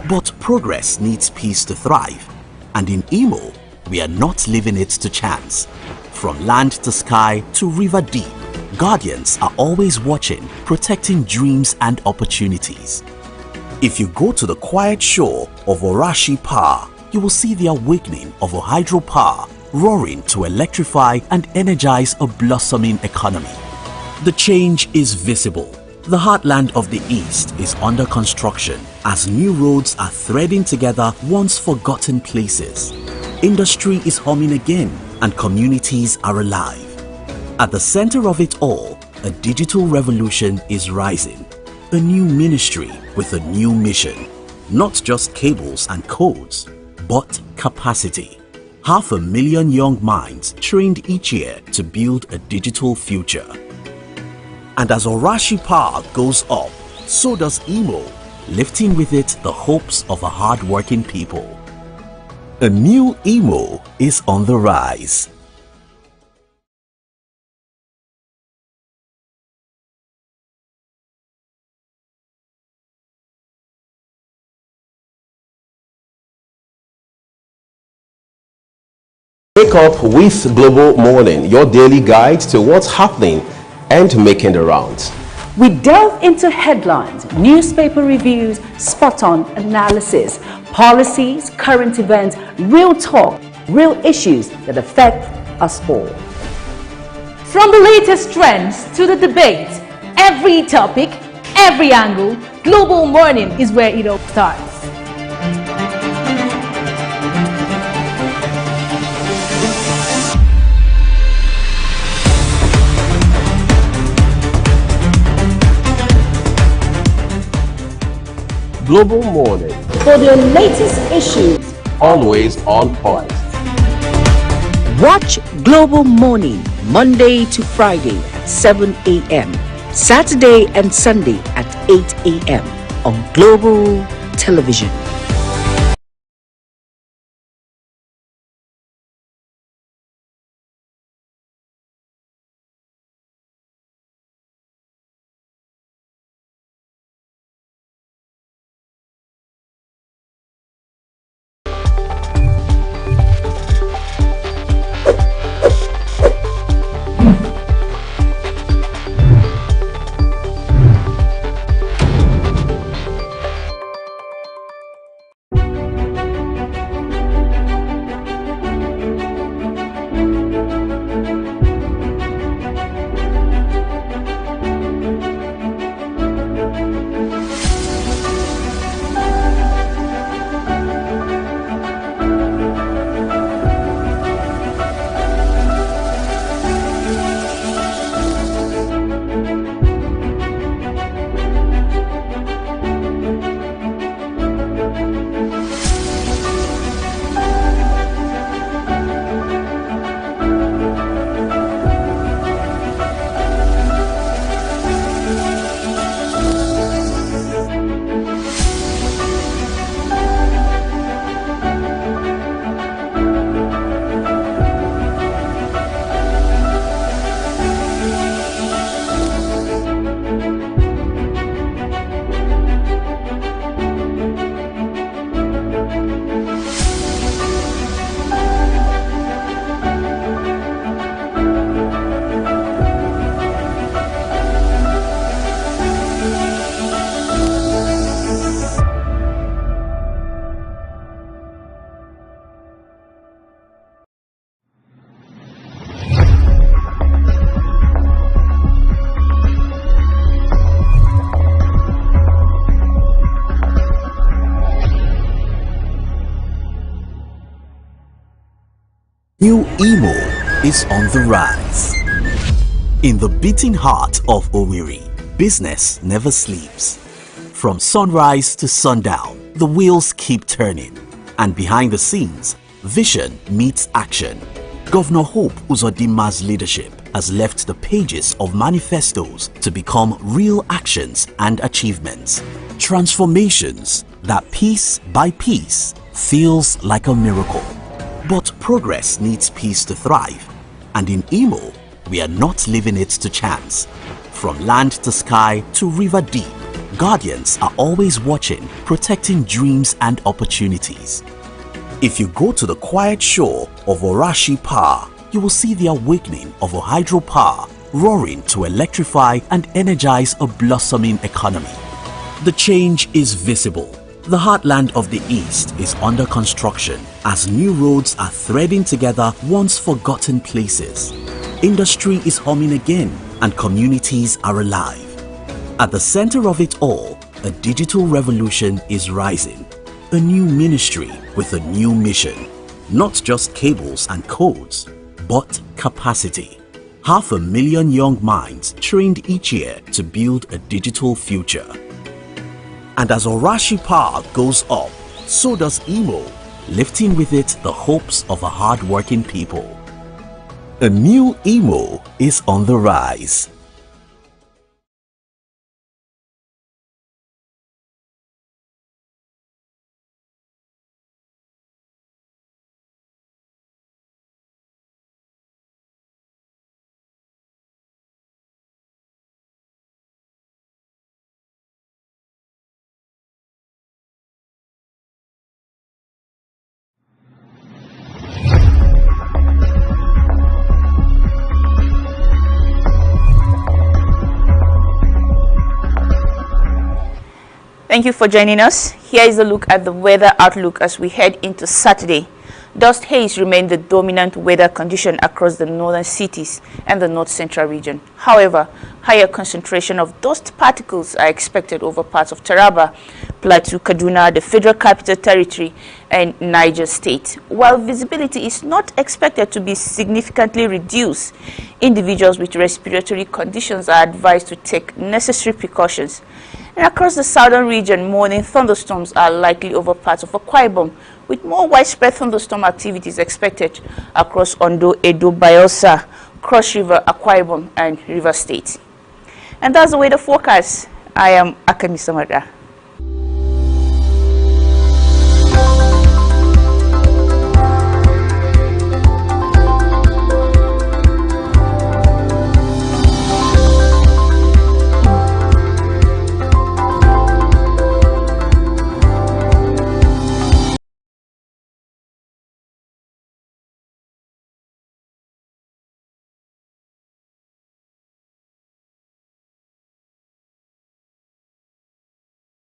But progress needs peace to thrive. And in Imo, we are not leaving it to chance. From land to sky to river deep, guardians are always watching, protecting dreams and opportunities. If you go to the quiet shore of Orashi Power, you will see the awakening of a hydropower roaring to electrify and energize a blossoming economy. The change is visible. The heartland of the East is under construction as new roads are threading together once forgotten places. Industry is humming again and communities are alive. At the center of it all, a digital revolution is rising. A new ministry with a new mission. Not just cables and codes, but capacity. 500,000 young minds trained each year to build a digital future. And as Orashi Power goes up, so does Imo, lifting with it the hopes of a hard-working people. A new Imo is on the rise. Wake up with Global Morning, your daily guide to what's happening and making the rounds. We delve into headlines, newspaper reviews, spot-on analysis, policies, current events, real talk, real issues that affect us all. From the latest trends to the debate, every topic, every angle, Global Morning is where it all starts. Global Morning, For the latest issues, always on point. Watch Global Morning Monday to Friday at 7 a.m. Saturday and Sunday at 8 a.m. on Global Television. New Imo is on the rise. In the beating heart of Owerri, business never sleeps. From sunrise to sundown, the wheels keep turning. And behind the scenes, vision meets action. Governor Hope Uzodinma's leadership has left the pages of manifestos to become real actions and achievements. Transformations that piece by piece feels like a miracle. But progress needs peace to thrive. And in Imo, we are not leaving it to chance. From land to sky to river deep, guardians are always watching, protecting dreams and opportunities. If you go to the quiet shore of Orashi Power, you will see the awakening of a hydropower roaring to electrify and energize a blossoming economy. The change is visible. The heartland of the East is under construction as new roads are threading together once forgotten places. Industry is humming again and communities are alive. At the center of it all, a digital revolution is rising. A new ministry with a new mission. Not just cables and codes, but capacity. 500,000 young minds trained each year to build a digital future. And as Orashi Power goes up, so does Imo, lifting with it the hopes of a hard-working people. A new Imo is on the rise. Thank you for joining us. Here is a look at the weather outlook as we head into Saturday. Dust haze remain the dominant weather condition across the northern cities and the north central region. However, higher concentration of dust particles are expected over parts of Taraba, Plateau, Kaduna, the Federal Capital Territory, and Niger State. While visibility is not expected to be significantly reduced, individuals with respiratory conditions are advised to take necessary precautions. And across the southern region, morning thunderstorms are likely over parts of Akwa Ibom, with more widespread thunderstorm activities expected across Ondo, Edo, Bayelsa, Cross River, Akwa Ibom, and River State. And that's the weather forecast. I am Akemi Samada.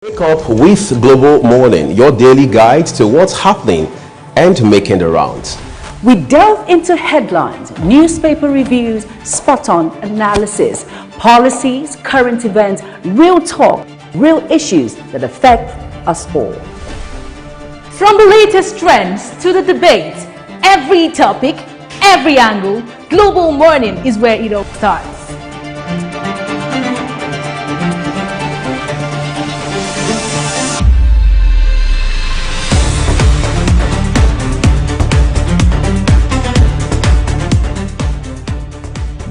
Wake up with Global Morning, your daily guide to what's happening and making the rounds. We delve into headlines, newspaper reviews, spot-on analysis, policies, current events, real talk, real issues that affect us all. From the latest trends to the debate, every topic, every angle, Global Morning is where it all starts.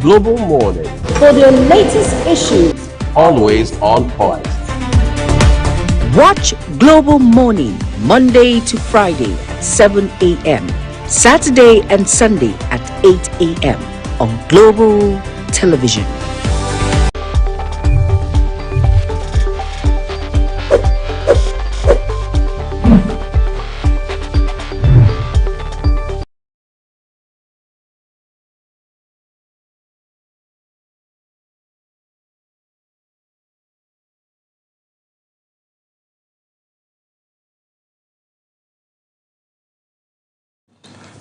Global Morning, For the latest issues, always on point. Watch Global Morning Monday to Friday at 7 a.m. Saturday and Sunday at 8 a.m. on Global Television.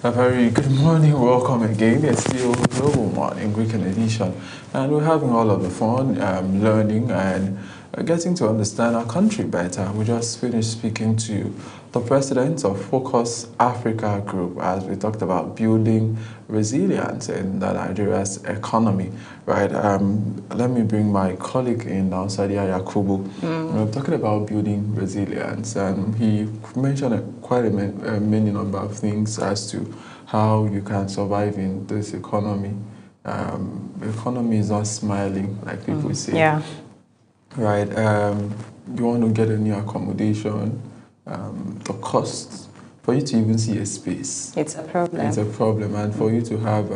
A very good morning, welcome again. It's still Global Morning, Weekend Edition, and we're having all of the fun, learning and getting to understand our country better. We just finished speaking to the president of Focus Africa Group as we talked about building resilience in Nigeria's economy, right? Let me bring my colleague in now, Sadia Yakubu. We're talking about building resilience, and he mentioned quite a many number of things as to how you can survive in this economy the economy is not smiling, like people say. Yeah. Right. You want to get a new accommodation, the cost for you to even see a space. It's a problem. It's a problem, and for you to have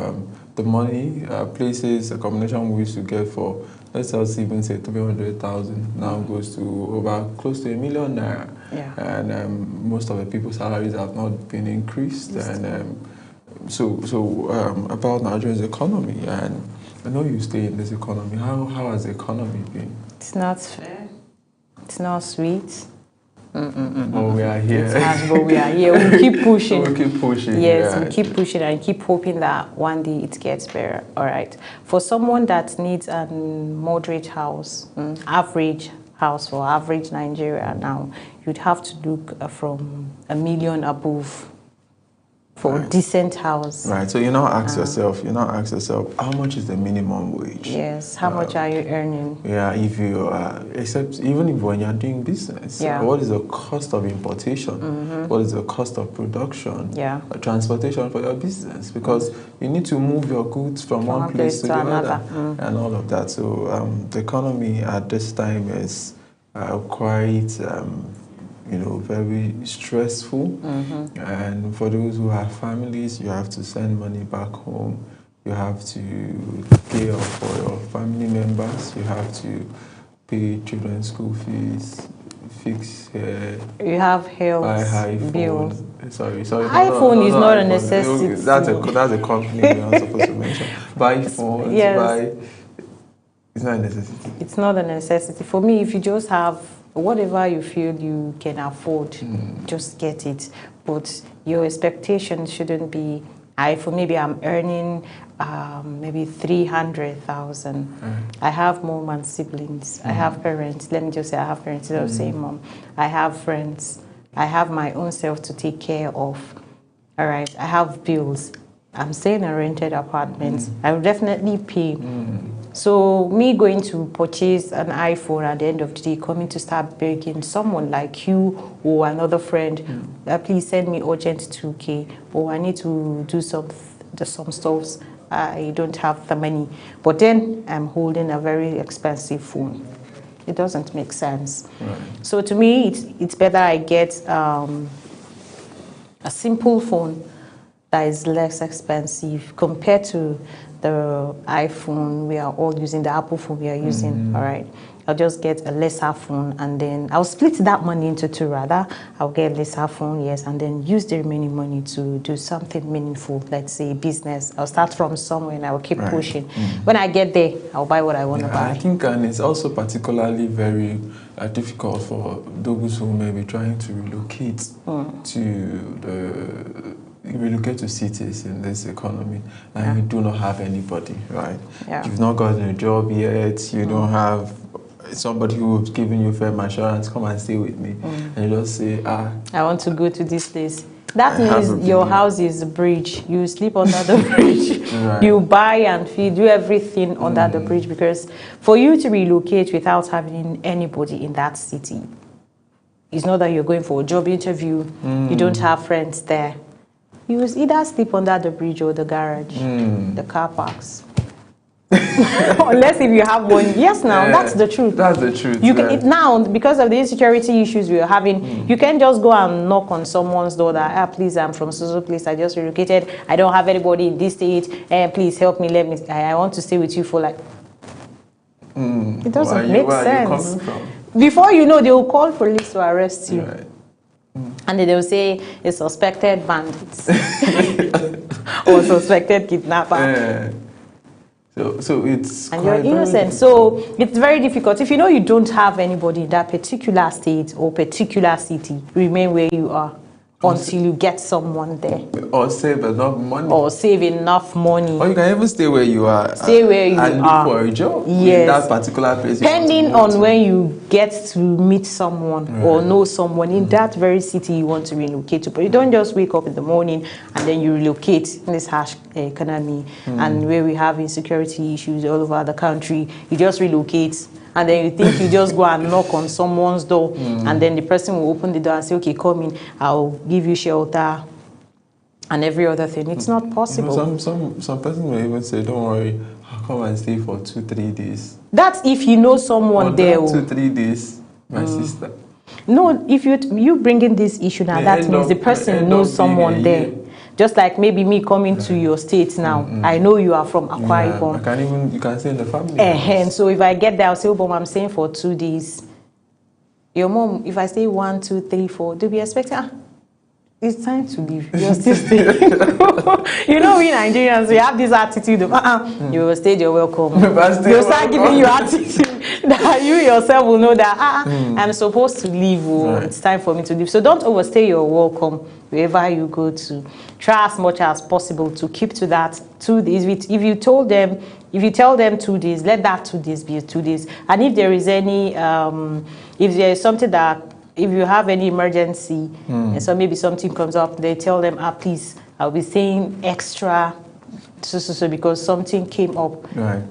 the money, places, accommodation we used to get for, let's just even say 300,000, now goes to over close to 1 million naira. Yeah. And most of the people's salaries have not been increased. And so about Nigeria's economy, and I know you stay in this economy. How has the economy been? It's not fair. It's not sweet. But we are here. But we are here. We'll keep pushing. We'll keep pushing. Yes, yeah. we'll keep pushing and keep hoping that one day it gets better. All right. For someone that needs a moderate house, average house for average Nigeria now, you'd have to look from 1 million above for a decent house. Right. So you now ask yourself, how much is the minimum wage? Yes. How much are you earning? Yeah. If you except even if when you're doing business, what is the cost of importation? What is the cost of production? Yeah. Transportation for your business, because you need to move your goods from one place to the other, and all of that. So the economy at this time is quite. Very stressful. And for those who have families, you have to send money back home. You have to pay off for your family members. You have to pay children's school fees, fix hair. You have health bills. Sorry. iPhone is not a necessity. That's a company you're not supposed to mention. Buy phones. Yes. It's not a necessity. It's not a necessity. For me, if you just have whatever you feel you can afford, just get it. But your expectation shouldn't be high. For maybe I'm earning maybe 300,000. I have mom and siblings. I have parents. Let me just say I have parents. Instead of saying mom, I have friends. I have my own self to take care of. All right. I have bills. I'm staying in a rented apartment. I will definitely pay. So me going to purchase an iPhone at the end of the day, coming to start begging someone like you or another friend, please send me urgent 2K, or I need to do some stuff. I don't have the money. But then I'm holding a very expensive phone. It doesn't make sense. Right. So to me, it's better I get a simple phone that is less expensive compared to the iPhone we are all using, the Apple phone we are using, all right? I'll just get a lesser phone, and then I'll split that money into two rather. I'll get a lesser phone, yes, and then use the remaining money to do something meaningful, let's say business. I'll start from somewhere and I'll keep pushing. When I get there, I'll buy what I want to buy. I think, and it's also particularly very difficult for those who may be trying to relocate relocate to cities in this economy, and you do not have anybody, right? Yeah. You've not gotten a job yet, you don't have somebody who's giving you firm assurance, come and stay with me, and you just say, I want to go to this place. That means your house is a bridge. You sleep under the bridge. Right. You buy and feed, do everything under the bridge, because for you to relocate without having anybody in that city, it's not that you're going for a job interview, you don't have friends there. You will either sleep under the bridge or the garage, the car parks. Unless if you have one. Yes, that's the truth. That's the truth. You can now, because of the insecurity issues we are having, you can just go and knock on someone's door that, please, I'm from so place, I just relocated, I don't have anybody in this state, please help me, I want to stay with you for like... It doesn't make sense. Where are you coming from? Before you know, they will call police to arrest you. Right. And then they'll say it's suspected bandits or suspected kidnapper. So it's and you're innocent. So it's very difficult. If you know you don't have anybody in that particular state or particular city, remain where you are until you get someone there. Or save enough money. Or save enough money. Or you can even stay where you are. Stay where you and are. look for a job. Yes. In that particular place. Depending on when you get to meet someone or know someone in that very city you want to relocate to. But you don't just wake up in the morning and then you relocate in this harsh economy and where we have insecurity issues all over the country. You just relocate. And then you think you just go and knock on someone's door, and then the person will open the door and say, okay, come in, I'll give you shelter. and every other thing. It's not possible. You know, some person may even say, don't worry, I'll come and stay for 2-3 days. That's if you know someone there. 2-3 days, my sister. No, if you bring in this issue now, that means the person knows someone there. Just like maybe me coming to your state now, I know you are from Akwa Ibom. You can stay in the family. So if I get there, I'll say, oh, but I'm staying for 2 days. Your mom, if I stay 1, 2, 3, 4, they'll be expecting, it's time to leave. You're still staying. You know, we Nigerians, we have this attitude of, you will stay, you're welcome. They'll start giving you attitude that you yourself will know that, I'm supposed to leave. It's time for me to leave. So don't overstay your welcome wherever you go to. Try as much as possible to keep to that 2 days. If you tell them 2 days, let that 2 days be 2 days. And if there is any, if there is something that, if you have any emergency, and so maybe something comes up, they tell them, please, I'll be staying extra, so because something came up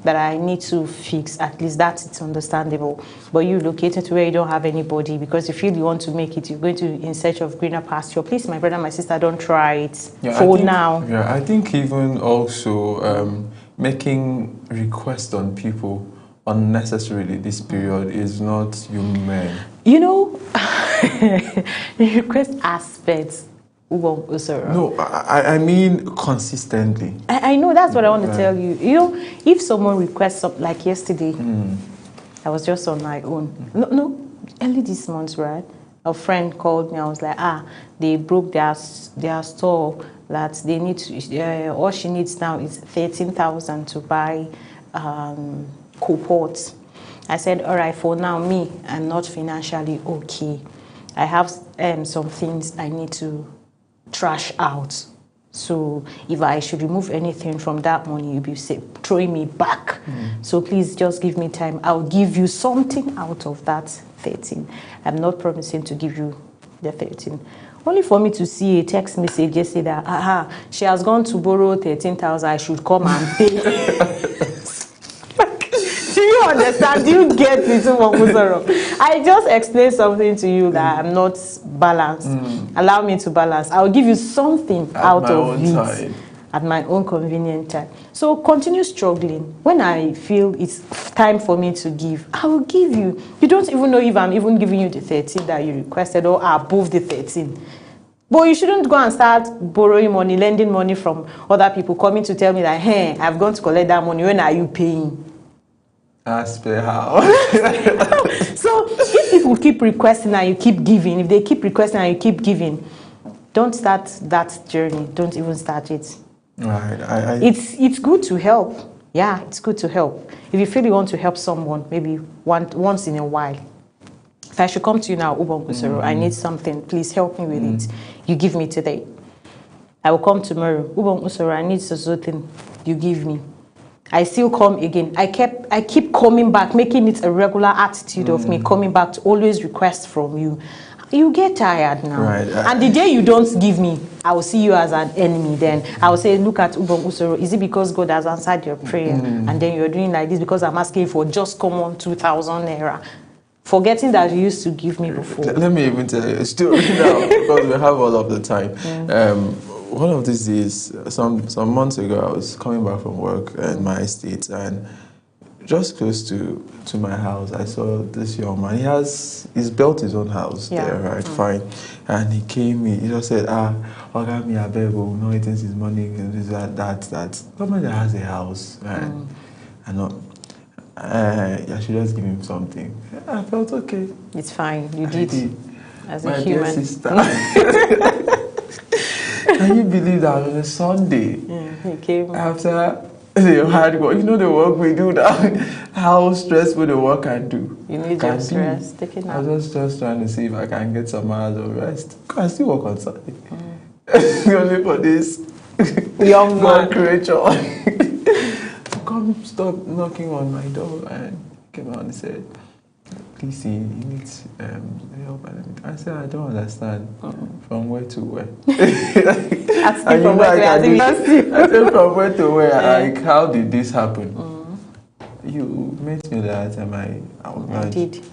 that I need to fix. At least it's understandable. But you locate it where you don't have anybody, because you feel you want to make it, you're going to in search of greener pasture. Please, my brother, my sister, don't try it now. Yeah, I think even also making requests on people unnecessarily this period is not human. You know, the request aspects. No, I mean consistently. I know, that's what I want to tell you. You know, if someone requests something like yesterday, I was just on my own. No, early this month, right? A friend called me. I was like, they broke their store. That they need to, all she needs now is 13,000 to buy coupons. I said, all right, for now, I'm not financially okay. I have some things I need to trash out. So if I should remove anything from that money, you'll be throwing me back. So please just give me time. I'll give you something out of that 13. I'm not promising to give you the 13. Only for me to see a text message just say that, she has gone to borrow 13,000, I should come and pay. Do you understand? Do you get it? I just explained something to you that I'm not balanced. Allow me to balance. I'll give you something out of it at my own convenient time. So continue struggling. When I feel it's time for me to give, I will give you. You don't even know if I'm even giving you the 13 that you requested or above the 13. But you shouldn't go and start borrowing money, lending money from other people, coming to tell me that, hey, I've gone to collect that money. When are you paying? As per how. So if people keep requesting and you keep giving, if they keep requesting and you keep giving, don't start that journey. Don't even start it. Right. It's good to help. Yeah, it's good to help. If you feel you want to help someone, maybe once in a while. If I should come to you now, I need something. Please help me with it. You give me today. I will come tomorrow. I need something. You give me. I still come again. I keep coming back, making it a regular attitude of me coming back to always request from you. You get tired now. Right. And the day you don't give me, I will see you as an enemy then. I will say, look at Ubong Usoro. Is it because God has answered your prayer? And then you're doing like this because I'm asking for just common 2,000 naira. Forgetting that you used to give me before. Let me even tell you a story now, because we have all of the time. One of these days, some months ago, I was coming back from work in my estate, and just close to my house, I saw this young man. He's built his own house there, right? Fine. And he came in, he just said, Oga mi abego, no eating his money, that. Somebody that has a house, and I should just give him something. I felt okay. It's fine. You did. As a My human. dear sister. Can you believe that on a Sunday, he came after the hard work, you know the work we do now, how stressful the work can do. You need your stress. Take it now. I was just trying to see if I can get some hours of rest. I still work on Sunday. Only for this young man creature. Come stop knocking on my door, and came out and said, please, he needs help. I said, I don't understand. From where to where? I said, from where to where? Like, how did this happen? you met me the other time I did.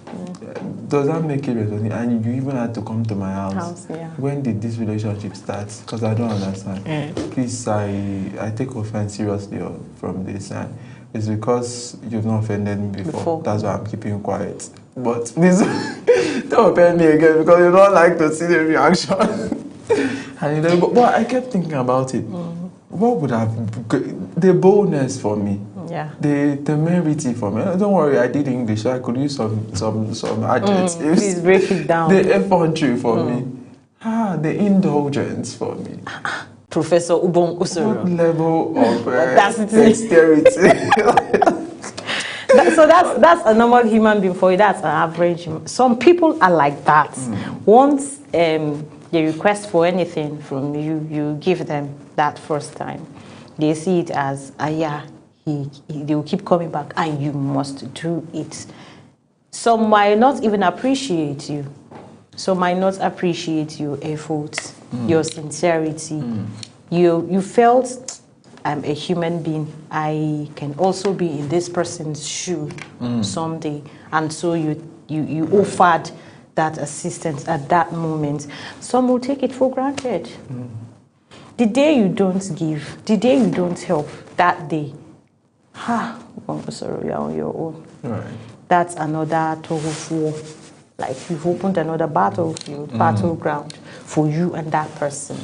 Does that make it responsible? And you even had to come to my house. Yeah. When did this relationship start? Because I don't understand. Please, I take offense seriously from this, and it's because you've not offended me before. That's why I'm keeping quiet. But please, don't offend me again because you don't like to see the reaction. And but I kept thinking about it. What would have the boldness for me? Yeah. The temerity for me. Don't worry, I did English. So I could use some adjectives. Please break it down. The effrontery for me. The indulgence for me. Professor Ubong Usoro. What level of dexterity? So that's a normal human being for you. That's an average. Some people are like that. Once they request for anything from you, you give them that first time. They see it as, they will keep coming back, and you must do it. Some might not even appreciate you. Some might not appreciate your efforts, your sincerity. You felt, I'm a human being. I can also be in this person's shoe someday. And so you offered that assistance at that moment. Some will take it for granted. The day you don't give, the day you don't help, that day, sorry, you're on your own. Right. That's another tohufu. Like you've opened another battlefield, battleground for you and that person.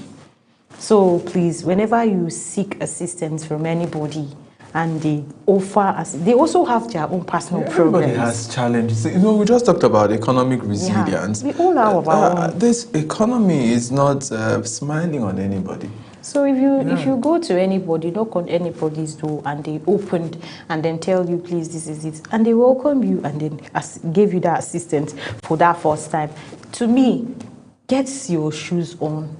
So please, whenever you seek assistance from anybody and they offer us, they also have their own personal problems. Everybody has challenges. We just talked about economic resilience. We all have our own. This economy is not smiling on anybody. So if you go to anybody, knock on anybody's door, and they opened and then tell you, please, this is it, and they welcome you and then give you that assistance for that first time, to me, get your shoes on,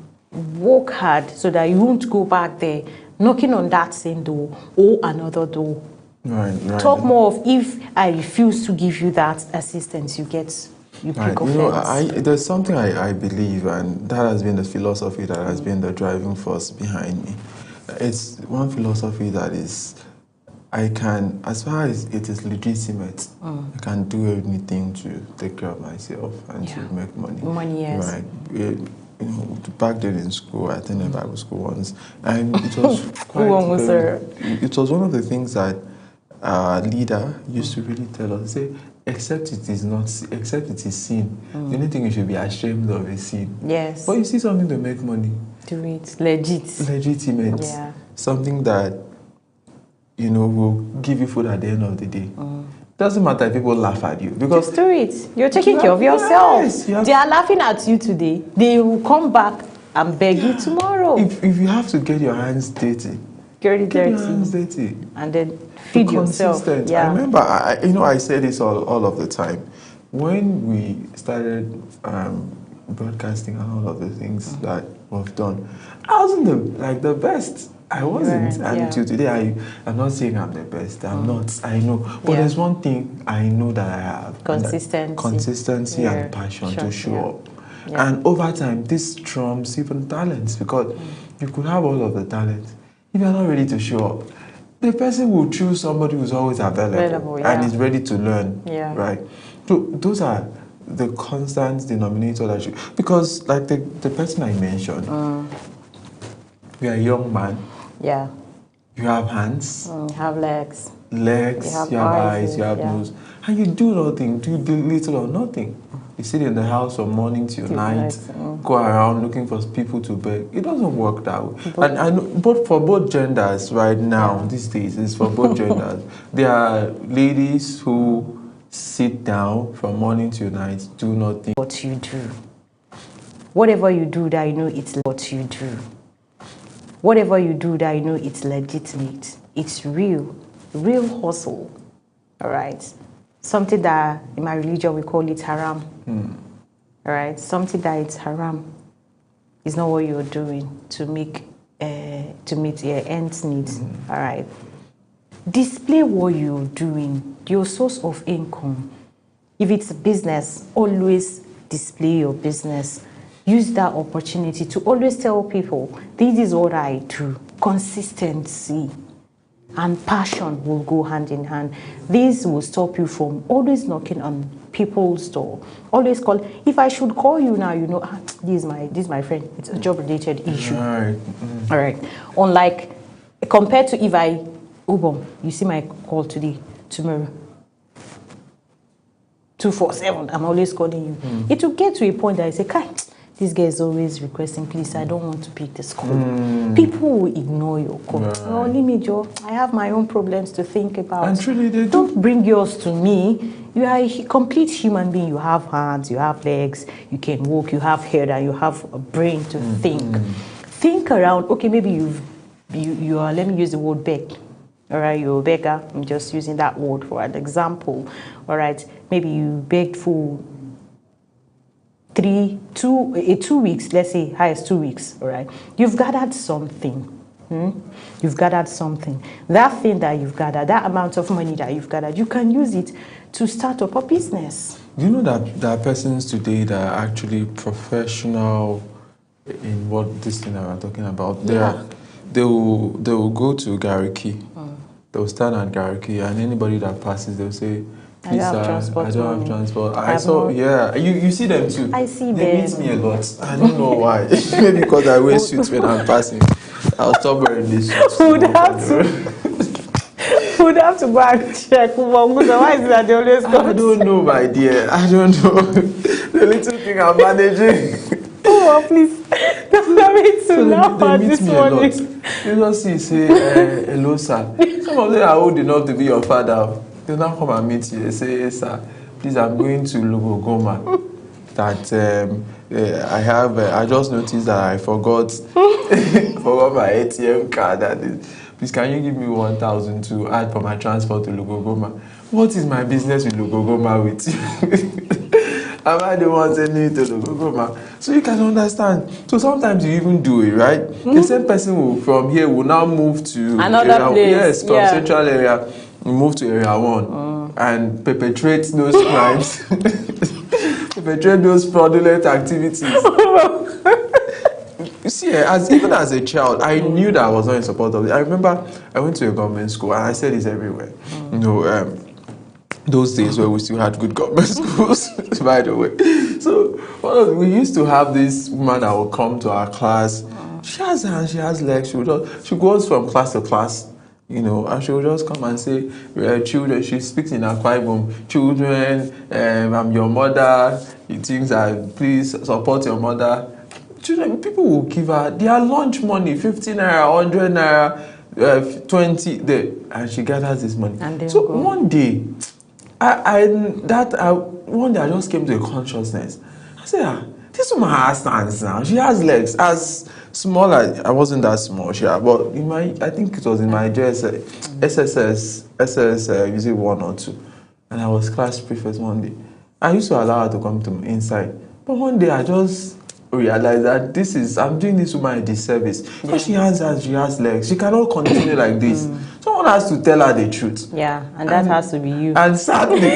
work hard so that you won't go back there knocking on that same door or another door. Right. Talk more of, if I refuse to give you that assistance, you pick offense. There's something I believe, and that has been the philosophy that has been the driving force behind me. It's one philosophy that is, I can, as far as it is legitimate, I can do anything to take care of myself and to make money. Money, yes. Right. Back then in school, I attended Bible school once, and it was quite. It was one of the things that our leader used to really tell us. Say, except it is sin. The only thing you should be ashamed of is sin. Yes. But you see something to make money. Do it. Legitimate. Yeah. Something that will give you food at the end of the day. Doesn't matter if people laugh at you, because just do it. You're taking care of yourself. Yes, they are laughing at you today. They will come back and beg you tomorrow. If you have to get your hands dirty, get your hands dirty, and then feed yourself. Yeah. I remember, I say this all of the time. When we started broadcasting and all of the things that we've done, I wasn't the best. I wasn't. Right. Until today, I'm not saying I'm the best. I'm not. I know. But there's one thing I know that I have. Consistency and passion to show up. Yeah. And over time, this trumps even talents, because you could have all of the talent. If you're not ready to show up, the person will choose somebody who's always available and is ready to learn. Yeah. Right? So those are the constant denominator that you... Because like the person I mentioned, you're a young man. Yeah. You have hands. You have legs. You have eyes, you have nose. And you do nothing, do little or nothing. You sit in the house from morning till night, go around looking for people to beg. It doesn't work that way. And I know, but for both genders right now, these days, it's for both genders. There are ladies who sit down from morning till night, do nothing. What you do. Whatever you do that it's what you do. Whatever you do that it's legitimate. It's real hustle. All right? Something that in my religion we call it haram. All right? Something that it's haram is not what you're doing to meet your ends needs. All right? Display what you're doing, your source of income. If it's a business, always display your business. Use that opportunity to always tell people, this is what I do. Consistency. and passion will go hand in hand. This will stop you from always knocking on people's door. Always call. If I should call you now, you know, this is my friend. It's a job-related issue. All right. All right. Unlike, compared to if you see my call today, tomorrow, 247, I'm always calling you. It will get to a point that I say, Kai, this guy is always requesting, please, I don't want to pick this call. People will ignore your call. Right. Oh, limit Joe, I have my own problems to think about. And truly they don't bring yours to me. You are a complete human being. You have hands, you have legs, you can walk, you have head, and you have a brain to think. Think around, okay, maybe you are, let me use the word beg. All right, you're a beggar. I'm just using that word for an example. All right, maybe you begged for 2 weeks, let's say highest 2 weeks. All right, you've gathered something. You've gathered something. That thing that you've gathered, that amount of money that you've gathered, you can use it to start up a business. You know that there are persons today that are actually professional in what this thing that we're talking about. They will go to Gariki. They'll stand at Gariki, and anybody that passes, they'll say, please, I don't have transport. I saw, you see them too. I see them. They meet me a lot. I don't know why. Maybe because I wear suits when I'm passing. I'll stop wearing these suits. Would have to go and check. Why is that they always go? I don't know, my dear. I don't know. The little thing I'm managing. Oh, please. They meet me a lot. You just say, hello, sir. Some of them are old enough to be your father. They now come and meet you. They say, hey, sir, please, I'm going to Lugogoma. That I just noticed that I forgot my ATM card. Please, can you give me 1,000 to add for my transport to Lugogoma? What is my business with Lugogoma with you? Am I the one sending you to Lugogoma? So you can understand. So sometimes you even do it, right? The same person from here will now move to another place. Yes, from central area, move to area 1 and perpetrate those crimes. Perpetrate those fraudulent activities. You see, even as a child, I knew that I was not in support of it. I remember I went to a government school, and I said this everywhere. You know, those days where we still had good government schools, by the way. So we used to have this woman that would come to our class. She has hands, she has legs. She goes from class to class, you know, and she will just come and say, children, she speaks in Akwa Ibom, children, I'm your mother, things that please support your mother. Children, people will give her their lunch money, 15 naira, 100 naira, 20 there, and she gathers this money. So one day, one day I just came to a consciousness. I said, this woman has hands now. She has legs. As small as I wasn't that small, but I think it was in my SSS, is it 1 or 2, and I was class prefect one day. I used to allow her to come to me inside, but one day I just realized that I'm doing this woman a disservice. Because she has hands, she has legs. She cannot continue like this. Someone has to tell her the truth. Yeah, and that has to be you. And sadly,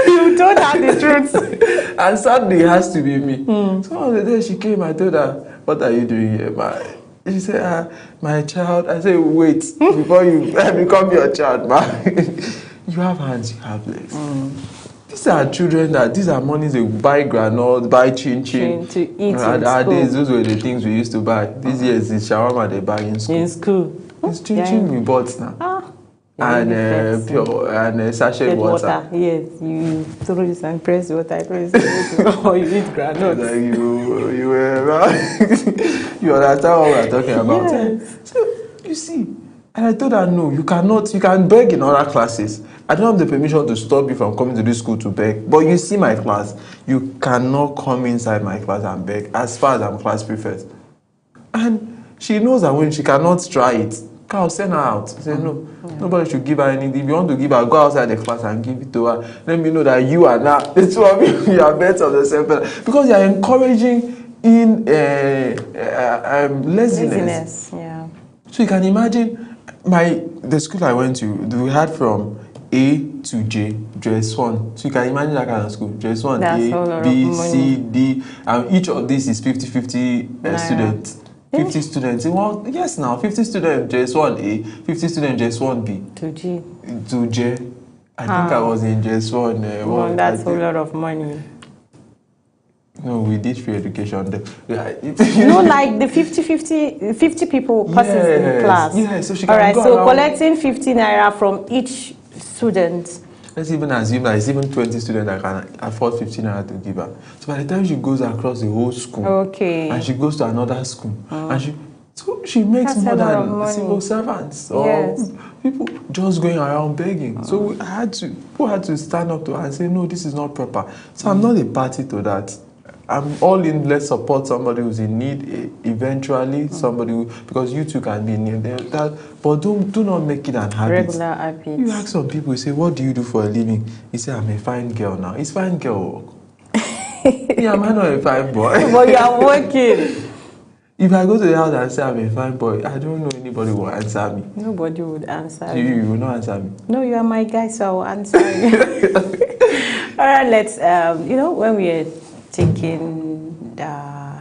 you don't have the truth. And sadly, it has to be me. So on the day she came, I told her, what are you doing here, She said, my child. I said, wait, before you become your child, you have hands, you have legs. These are children these are monies they buy granola, buy chin to eat those were the things we used to buy. These years, it's shawarma they buy in school. It's chin we bought now. And pure and sachet water. Yes, you throw this and press water, or you eat granola. You understand what we're talking about? Yes. So you see, and I told her, no, you can beg in other classes. I don't have the permission to stop you from coming to this school to beg. But you see my class, you cannot come inside my class and beg as far as I'm class prefect. And she knows that when she cannot try it, I'll send her out. Say, no, nobody should give her anything. If you want to give her, go outside the class and give it to her. Let me know that you are not. The two of you are better of the same person. Because you are encouraging in laziness. Yeah. So you can imagine the school I went to, we had from A to J, JS1. So you can imagine that kind of school. JS1, A, B, C, D. And each of these is 50-50 students. 50 students. Well, yes, now 50 students JS1A, 50 students JS1B. To G. To J. I think I was in JS1. Well, that's a lot of money. No, we did free education. Like the 50 people persons in the class. Yeah, so she all can right, go so around. collecting 50 naira from each student. Let's even assume that it's even 20 students that can afford 15 naira to give her. So by the time she goes across the whole school, and she goes to another school, and she makes more than civil servants or people just going around begging. So people had to stand up to her and say, no, this is not proper. So I'm not a party to that. I'm all in, let's support somebody who's in need eventually, somebody who, because you too can be in need. But do not make it an habit. Regular habit. You ask some people, you say, what do you do for a living? You say, I'm a fine girl now. It's fine girl work. Yeah, I'm not a fine boy. But you are working. If I go to the house and say I'm a fine boy, I don't know anybody will answer me. Nobody would answer you. You will not answer me. No, you are my guy, so I will answer you. All right, let's, when we are taking the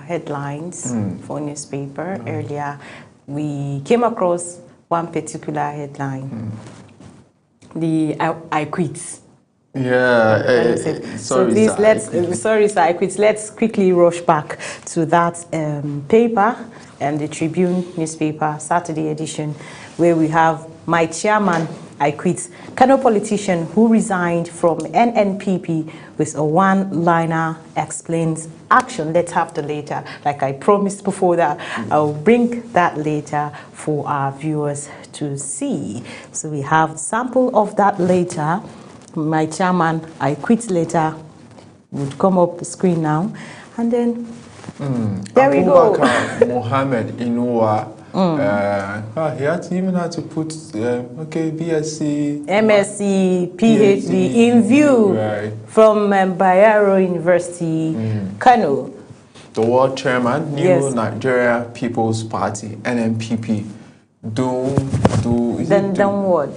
headlines for newspaper earlier, we came across one particular headline. I quit. Yeah. Sorry, sir, I quit. Let's quickly rush back to that paper, the Tribune newspaper, Saturday edition, where we have my chairman, I quit. Kano politician who resigned from NNPP with a one-liner explains action. Let's have the later. Like I promised before that, I'll bring that later for our viewers to see. So we have sample of that later. My chairman, I quit later, would come up the screen now. And then, there we go. Mohammed Inuwa. He even had to put, BSc, MSc, PhD in view from Bayero University, Kano. The world chairman, New Nigeria People's Party, NNPP. Downward.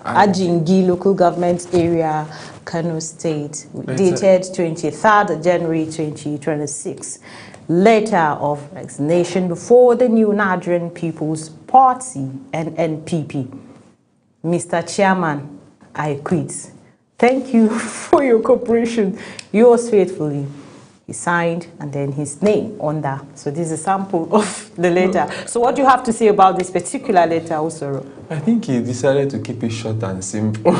Ajingi local government area, Kano State, dated 23rd January 2026. Letter of resignation before the New Nigerian People's Party, NNPP. Mr. Chairman, I quit. Thank you for your cooperation. Yours faithfully. He signed and then his name on that. So this is a sample of the letter. So what do you have to say about this particular letter, Osoro? I think he decided to keep it short and simple.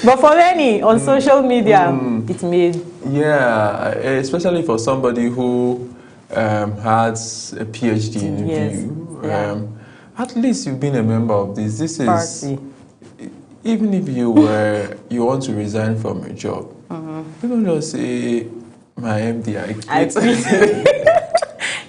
But for many on social media, it made... Yeah, especially for somebody who has a PhD in review. At least you've been a member of this. This is... Party. Even if you want to resign from a job, you don't just say, my MD, I quit.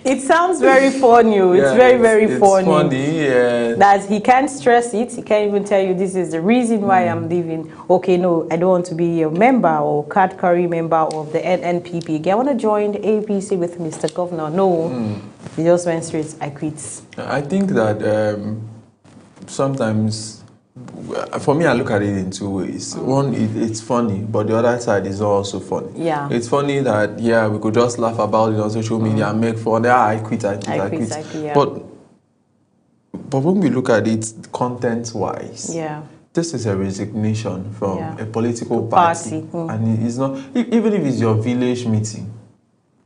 It sounds very funny. It's very, very funny. It's funny, yeah. That he can't stress it. He can't even tell you this is the reason why I'm leaving. Okay, no, I don't want to be a member or card carry member of the NNPP. I want to join the APC with Mr. Governor. No, he just went straight, I quit. I think that sometimes... For me, I look at it in two ways. One, it's funny, but the other side is also funny. Yeah. It's funny that, we could just laugh about it on social media and make fun. I quit. Yeah. But when we look at it content-wise, this is a resignation from a political party. And it's not, even if it's your village meeting,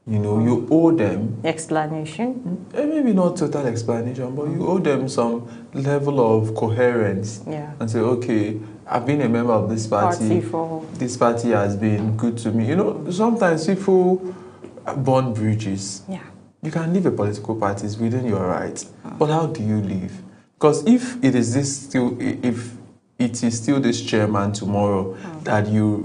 you owe them... Explanation? Maybe not total explanation, but you owe them some level of coherence. And say, okay, I've been a member of this party. This party has been good to me. Sometimes people burn bridges. You can leave a political party, it's within your rights. But how do you leave? Because if it is still this chairman tomorrow that you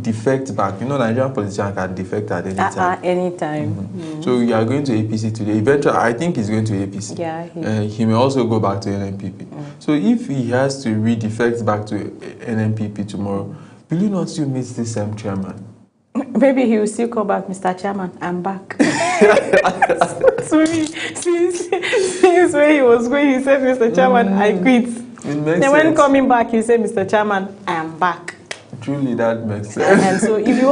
defect back. Nigerian politicians can defect at any time. Anytime. So you are going to APC today. Eventually, I think he's going to APC. He may also go back to NNPP. So if he has to defect back to NNPP tomorrow, will you not still meet the same chairman? Maybe he will still come back, Mr. Chairman, I'm back. So since where he was going, he said, Mr. Chairman, I quit. Then when coming back, you say, Mr. Chairman, I am back. Truly, that makes sense. And so if you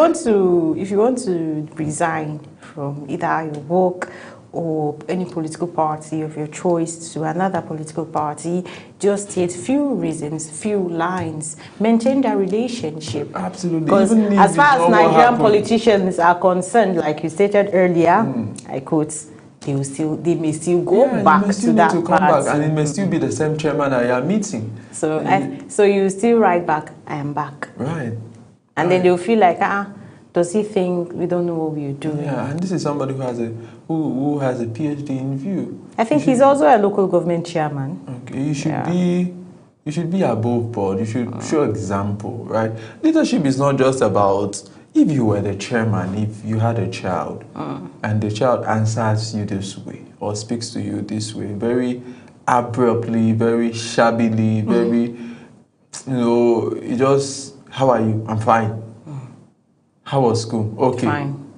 want to resign from either your work or any political party of your choice to another political party, just state few reasons, few lines, maintain that relationship. Absolutely. Because as far as Nigerian politicians are concerned, like you stated earlier, I quote, they may still go back to that party. And it may still be the same chairman that you are meeting. So you still write back, I am back. Right. And then they'll feel like, does he think we don't know what we're doing? Yeah, and this is somebody who has a PhD in view. I think he's also a local government chairman. Okay, you should be above board. You should show example, right? Leadership is not just about if you were the chairman, if you had a child, and the child answers you this way or speaks to you this way, very abruptly, very shabbily, very, you just, how are you? I'm fine. How was school? Okay. Fine.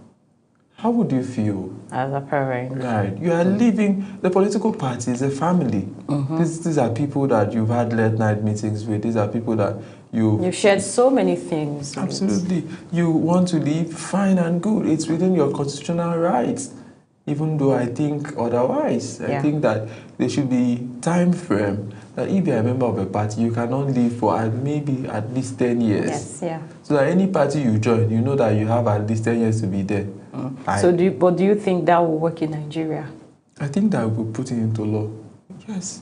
How would you feel? As a parent. Right. You are leaving, the political party is a family. These are people that you've had late night meetings with. These are people that you've shared so many things with. Absolutely. You want to live fine and good. It's within your constitutional rights. Even though I think otherwise. I think that there should be time frame that if you're a member of a party, you cannot live for maybe at least 10 years. Yes, yeah. So that any party you join, you know that you have at least 10 years to be there. So do you think that will work in Nigeria? I think that we will put it into law. Yes.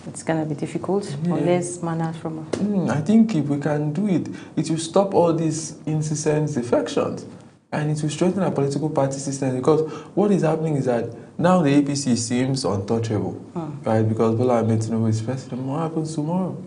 It's going to be difficult unless manners from... I think if we can do it, it will stop all these incessant defections. And it will strengthen our political party system, because what is happening is that now the APC seems untouchable, right? Because Bola Ahmed Tinubu is president. What happens tomorrow?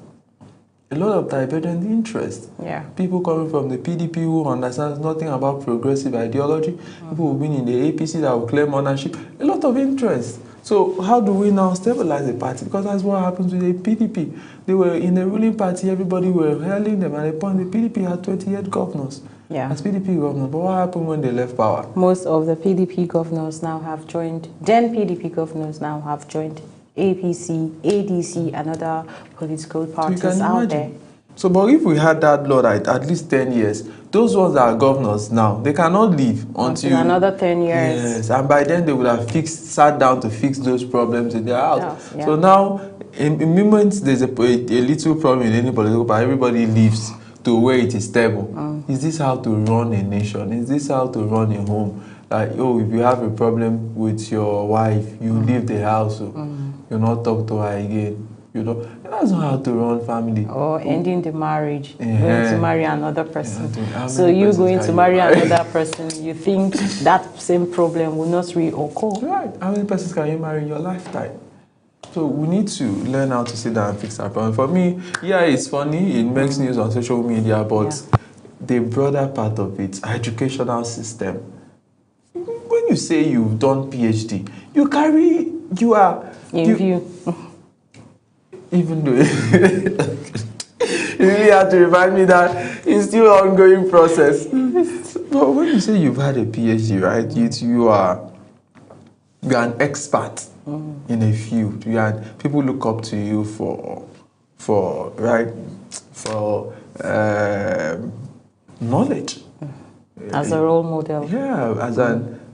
A lot of divergent interest. Yeah. People coming from the PDP who understands nothing about progressive ideology. People who've been in the APC that will claim ownership. A lot of interest. So how do we now stabilize the party? Because that's what happens with the PDP. They were in the ruling party, everybody were hailing them, and at the point the PDP had 28 governors. Yeah. As PDP governors. But what happened when they left power? Most of the PDP governors now have joined, then PDP governors now have joined APC, ADC, and other political parties out there. So, but if we had that law that at least 10 years, those ones that are governors now, they cannot leave until another 10 years. Yes, and by then they would have sat down to fix those problems in their house. Yeah. So now, in the moment there's a little problem in any political party, everybody leaves to where it is stable. Is this how to run a nation? Is this how to run a home? Like, if you have a problem with your wife, you leave the house, you not talk to her again. That's not how to run family. Or ending the marriage, going to marry another person. So you going to marry another person, you think that same problem will not reoccur. Right. How many persons can you marry in your lifetime? So we need to learn how to sit down and fix our problem. For me, it's funny, it makes news on social media, but the broader part of it, educational system. When you say you've done PhD, you are in view. Even though you really have to remind me that it's still an ongoing process. But when you say you've had a PhD, right, you are an expert in a field. People look up to you for knowledge. As a role model. Yeah,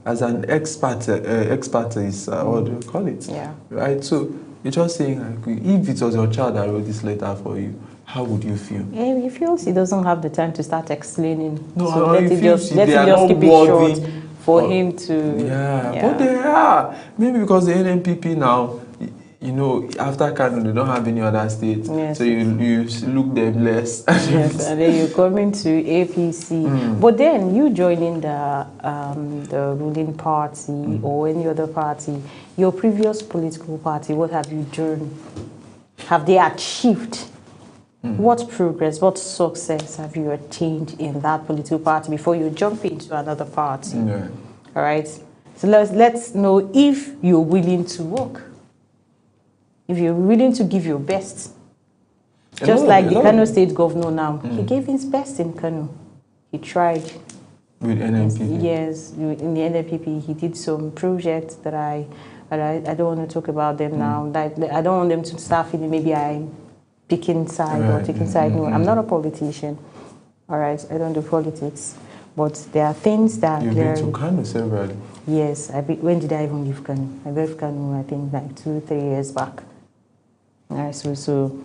as an expert, expertise, what do you call it? Yeah. Right. So you're just saying, if it was your child that wrote this letter for you, how would you feel? He feels he doesn't have the time to start explaining. No, so let him just keep it short for him to... Yeah, but they are. Maybe because the NNPP now, after Kano, they don't have any other state. Yes. So you look them less. Yes, and then you come into APC. But then you joining the ruling party or any other party, your previous political party, what have you done? Have they achieved? What progress, what success have you attained in that political party before you jump into another party? Yeah. All right. So let's know if you're willing to work. If you're willing to give your best. Just like the Kano State Governor now. He gave his best in Kano. He tried. With NNPP? Yes, in the NNPP. He did some projects that I don't want to talk about them now. I don't want them to start feeling maybe I'm picking side or taking side. No, I'm not a politician. All right, I don't do politics. But there are things that... You've been to Kano severally? Yes. When did I even leave Kano? I left Kano, I think, like 2-3 years back. So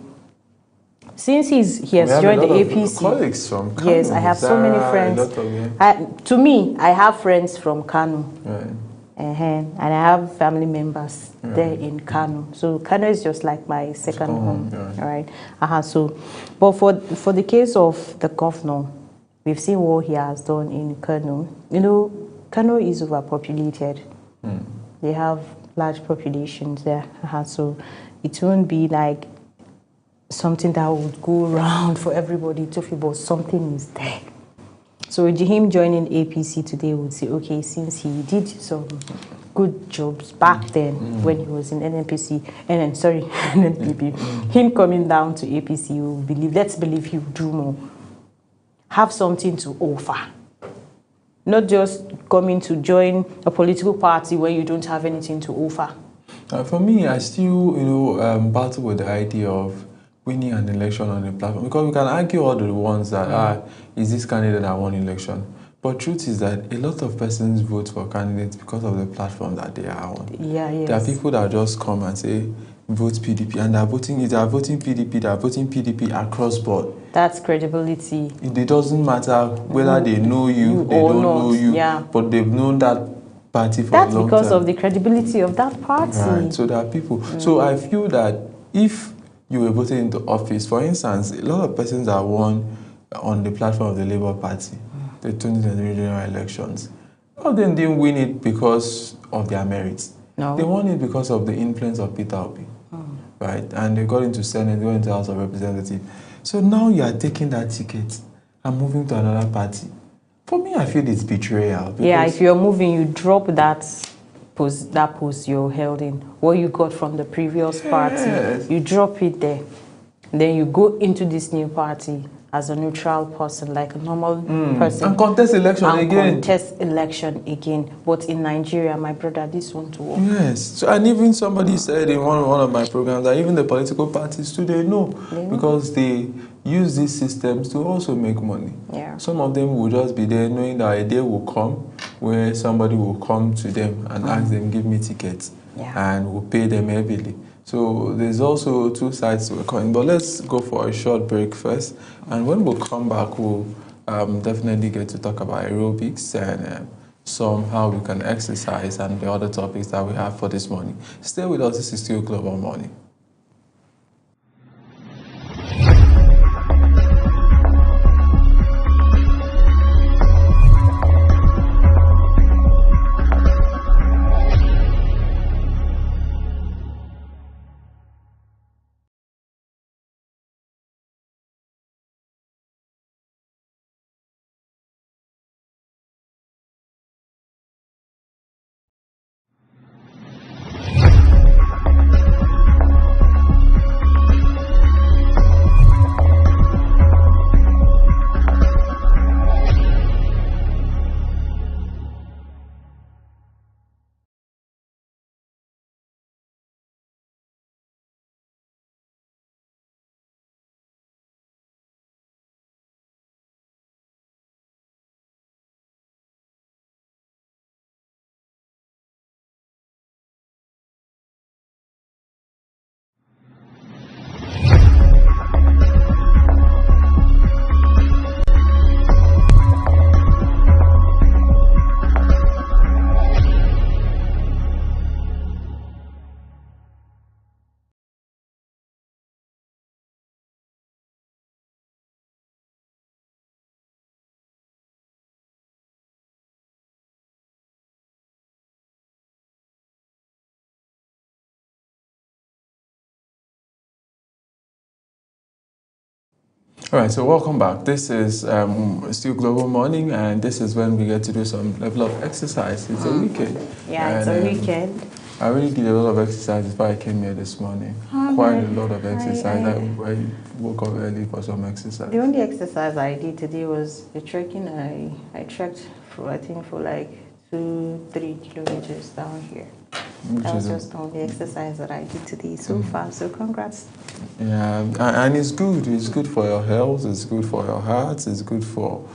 since he has joined the APC... colleagues from Kano. Yes, I have so many friends. To me, I have friends from Kano. Right. And I have family members there in Kano. So Kano is just like my second home. Right. So, but for the case of the governor, we've seen what he has done in Kano. You know, Kano is overpopulated. They have large populations there. So it won't be like something that would go around for everybody to feel, but something is there. So him joining APC today would say, okay, since he did some good jobs back then when he was in NNPP, him coming down to APC, let's believe he will do more. Have something to offer. Not just coming to join a political party when you don't have anything to offer. For me, I still, battle with the idea of winning an election on a platform, because we can argue all the ones that is this candidate that won election, but truth is that a lot of persons vote for candidates because of the platform that they are on. There are people that just come and say vote PDP, and they are voting PDP, they are voting PDP across board. That's credibility. It doesn't matter whether they know you, they don't know you, but they've known that party for a long time. That's because of the credibility of that party. Right. So there are people. So I feel that if you were voted into office, for instance, a lot of persons that won on the platform of the Labour Party, the 2023 general elections, all of them didn't win it because of their merits. No. They won it because of the influence of Peter Obi, right? And they got into Senate, they got into House of Representatives. So now you are taking that ticket and moving to another party. For me, I feel it's betrayal. Yeah, if you're moving, you drop that post you're held in, what you got from the previous party, you drop it there. Then you go into this new party as a neutral person, like a normal person. And contest election again. But in Nigeria, my brother, this won't work. Yes. So, and even somebody said in one of my programs that even the political parties too, they know. Because they use these systems to also make money. Yeah. Some of them will just be there knowing that a day will come where somebody will come to them and ask them, give me tickets, and will pay them heavily. So there's also two sides to a coin. But let's go for a short break first. And when we come back, we'll definitely get to talk about aerobics and how we can exercise and the other topics that we have for this morning. Stay with us. This is still Global Morning. All right, so welcome back. This is still Global Morning, and this is when we get to do some level of exercise. It's a weekend. Yeah, it's a weekend. I really did a lot of exercise before I came here this morning. Quite a lot of exercise. I woke up early for some exercise. The only exercise I did today was the trekking. I trekked for, I think, for like 2-3 kilometers down here. That was just the only exercise that I did today so far. So congrats. Yeah, and it's good. It's good for your health. It's good for your heart. It's good for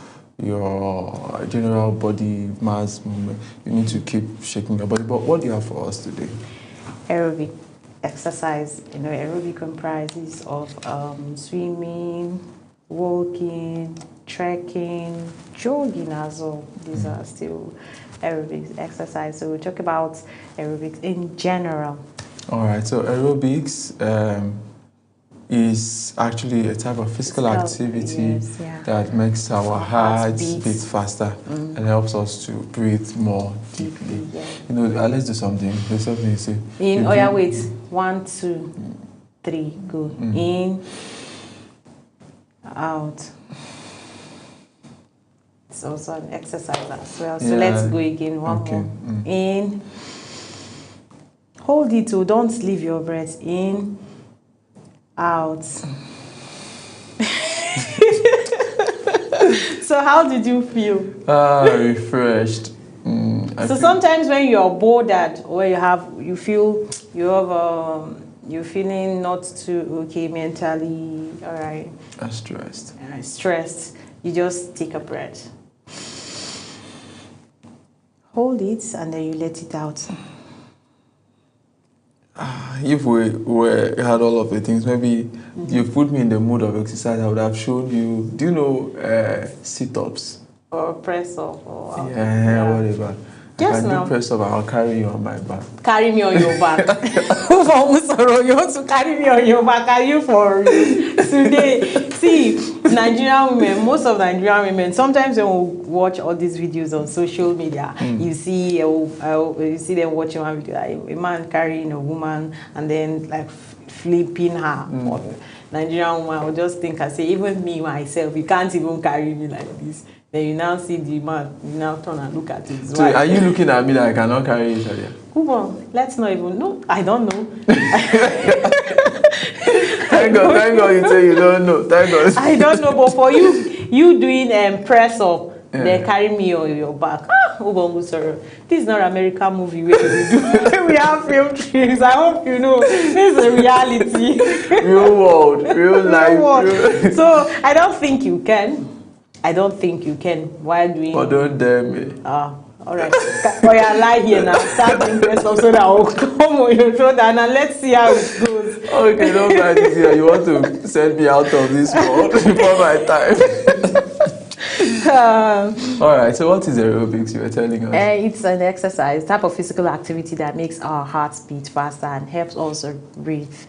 your general body mass movement. You need to keep shaking your body. But what do you have for us today? Aerobic exercise. Aerobic comprises of swimming, walking, trekking, jogging as well. These are still aerobics exercise. So we'll talk about aerobics in general. All right. So aerobics is actually a type of physical activity that makes our heart beat faster and helps us to breathe more deeply. Let's do something. There's something you say. Wait. 1, 2, 3, go. In, out. It's also an exercise as well. So let's go again. One more. In. Hold it, so don't leave your breath. In, out. So how did you feel? Refreshed. So sometimes when you're bored or you're feeling not too okay mentally, all right. Stressed. Stressed. You just take a breath. Hold it and then you let it out. If we had all of the things, maybe you put me in the mood of exercise, I would have shown you. Do you know sit-ups? Or press up? Or whatever. Yes, I can do press up. I'll carry you on my back. Carry me on your back. You want to carry me on your back? Are you for real? Today, see, Nigerian women, most of Nigerian women, sometimes when we watch all these videos on social media, you see them watching one video, like a man carrying a woman and then like flipping her. Nigerian woman, I would just think, I say, even me, myself, you can't even carry me like this. Then you now see the man, you now turn and look at his wife. So are you looking at me like I cannot carry each other? Come on, let's not even know. I don't know. Thank God you say you don't know. Thank God. I don't know, but for you doing press up, then carry me on your back. This is not an American movie where we do. We have film trips. I hope you know. This is a reality. Real world, real life. So I don't think you can. While doing. But don't dare me. All right. But you're alive here now. Start doing press up so that I'll come on your shoulder and let's see how it goes. Okay, don't mind this here. You want to send me out of this world before my time. All right, so what is aerobics you were telling us? It's an exercise, type of physical activity that makes our hearts beat faster and helps us breathe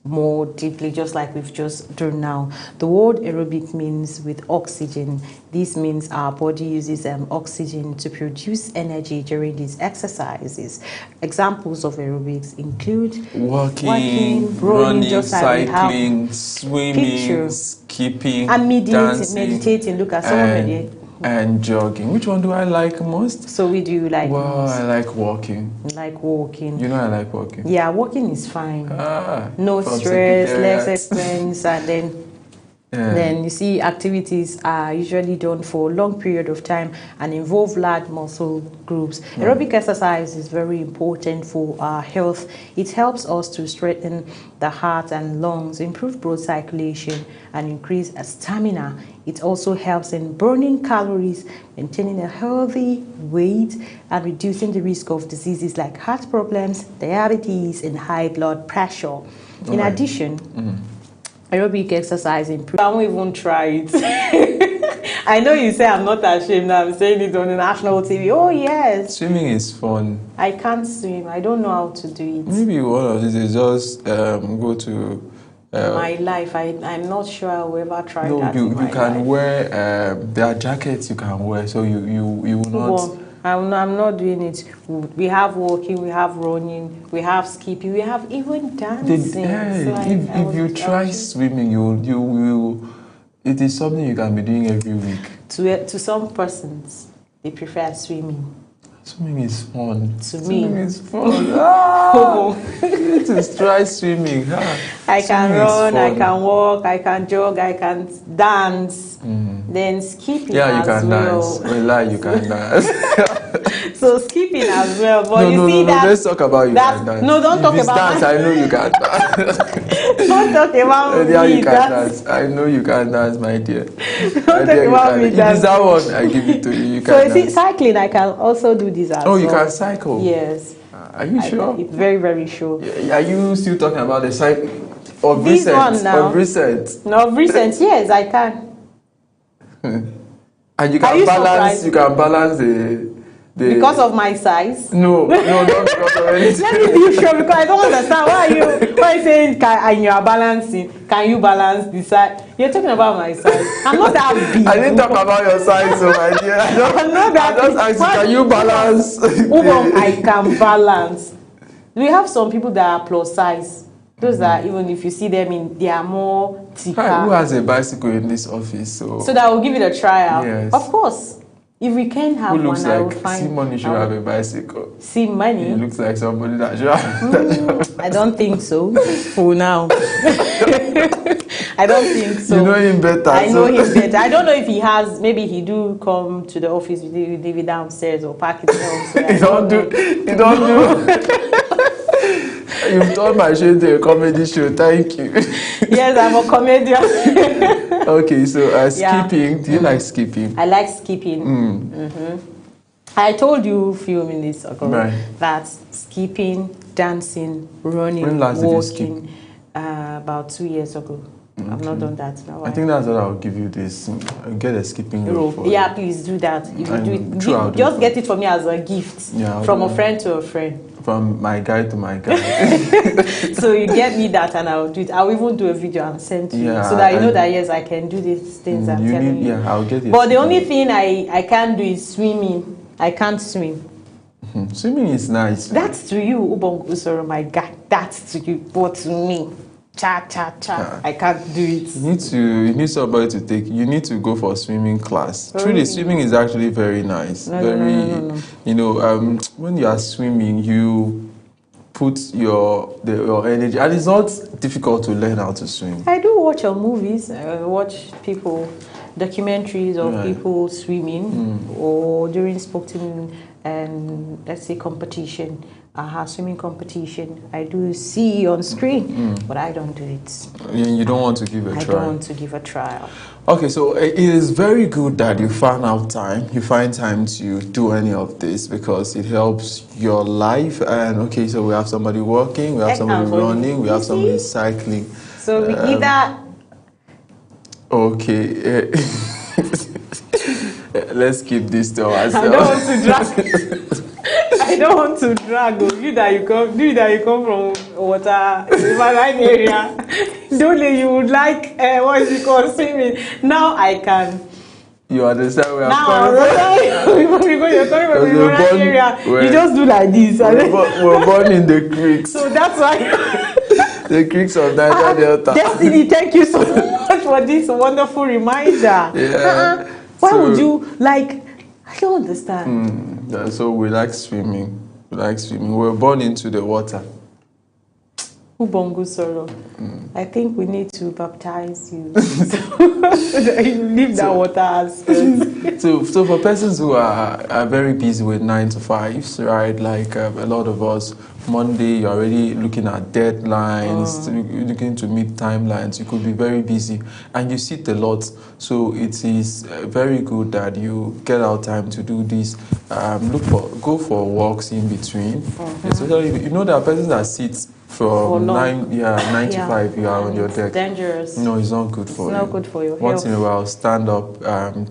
more deeply, just like we've just done now. The word aerobic means with oxygen. This means our body uses oxygen to produce energy during these exercises. Examples of aerobics include walking, running, just cycling, swimming, skipping, and dancing, meditating. Look at someone and jogging. Which one do I like most? So we do like most? I like walking. Like walking. You know I like walking. Yeah, walking is fine. No stress, less expense, and then you see activities are usually done for a long period of time and involve large muscle groups. Aerobic exercise is very important for our health. It helps us to strengthen the heart and lungs, improve blood circulation, and increase stamina. It also helps in burning calories, maintaining a healthy weight, and reducing the risk of diseases like heart problems, diabetes, and high blood pressure. In addition, aerobic exercise improves. I won't even try it. I know you say I'm not ashamed. I'm saying it on the national TV. Oh, yes. Swimming is fun. I can't swim. I don't know how to do it. Maybe one of these is just go to... my life, I'm not sure I'll ever try that. No, you can wear, there are jackets you can wear, so you will not... I'm not doing it. We have walking, we have running, we have skipping, we have even dancing. If you try swimming, you will. It is something you can be doing every week. To some persons, they prefer swimming. Swimming is fun. Swimming is fun. You need to try swimming. I can run, I can walk, I can jog, I can dance. Then skipping you can dance. You can dance. So skipping as well. But no, let's talk about you can dance. No, don't talk about dance. I know you can dance. Don't talk about Yeah, me. you can dance. I know you can dance, my dear. Don't talk about me. If it's that one, I give it to you. You So can is dance. it cycling? I can also do this as Oh, well. you can cycle? Yes. Are you sure? Very, very sure. Are you still talking about the cycle of This recent? one now. Of recent? No, of recent. Yes, I can. And you can balance. You can balance the. Because of my size? No, not because of anything. Let me be sure, because I don't understand. Why are you saying and you are balancing? Can you balance the size? You're talking about my size. I'm not that big. I didn't talk about your size, so my dear. I'm not that big. I just asked you, can you balance? I can balance. We have some people that are plus size. Those that even if you see them they are more thicker. Who has a bicycle in this office? So that will give it a trial. Yes. Of course. If we can have one, I will find. Simon should have a bicycle. See money. He looks like somebody that should have. I don't think so. For now. I don't think so. You know him better. I know him better. I don't know if he has. Maybe he do come to the office with David downstairs or park it downstairs. He don't do. You've turned my show into a comedy show. Thank you. Yes, I'm a comedian. Okay, so skipping. Do you like skipping? I like skipping. I told you a few minutes ago that skipping, dancing, running, walking, about 2 years ago. Okay. I've not done that now. I think that's what I'll give you this. I'll get a skipping rope for you. Please do that. If you do it, just get it for me as a gift from a friend to a friend. From my guy to my guy. So you get me that and I'll do it. I'll even do a video and send to you so that you know that yes, I can do these things I'm telling you. Yeah, I'll get it. But the only thing I can't do is swimming. I can't swim. Swimming is nice. That's to you, Ubongo Soro, my guy. That's to you. But to me, I can't do it. You need somebody to take. You need to go for a swimming class. Truly, swimming is actually very nice. No. You know, when you are swimming, you put your energy, and it's not difficult to learn how to swim. I do watch movies. I watch documentaries of people swimming or during sporting and let's say competition. Swimming competition. I do see on screen, but I don't do it. You don't want to give a trial? I don't want to give a trial. Okay, so it is very good that you find time to do any of this because it helps your life. And okay, so we have somebody walking, we have somebody running, we have somebody cycling. So we either... Okay. Let's keep this to ourselves. I don't want to drag. I don't want to drag you that you come from water riverine area. Don't you would like what is it called swimming? Now I can. You understand where I'm coming from? You're coming from the riverine area. You just do like this. We're born in the creeks. So that's why. The creeks of Niger Delta. Destiny, thank you so much for this wonderful reminder. Yeah. Why would you like? I don't understand. So we like swimming. We're born into the water. Ubongo Soro. I think we need to baptize you so that you leave that water as so for persons who are very busy with 9 to 5s, right? Like a lot of us, Monday you're already looking at deadlines, looking to meet timelines. You could be very busy and you sit a lot. So it is very good that you get out time to do this. Go for walks in between. Especially, you know, there are persons that sit from 9 to 5, you are on your deck. It's dangerous. No, it's not good for you. It's not good for your health. Once in a while, stand up,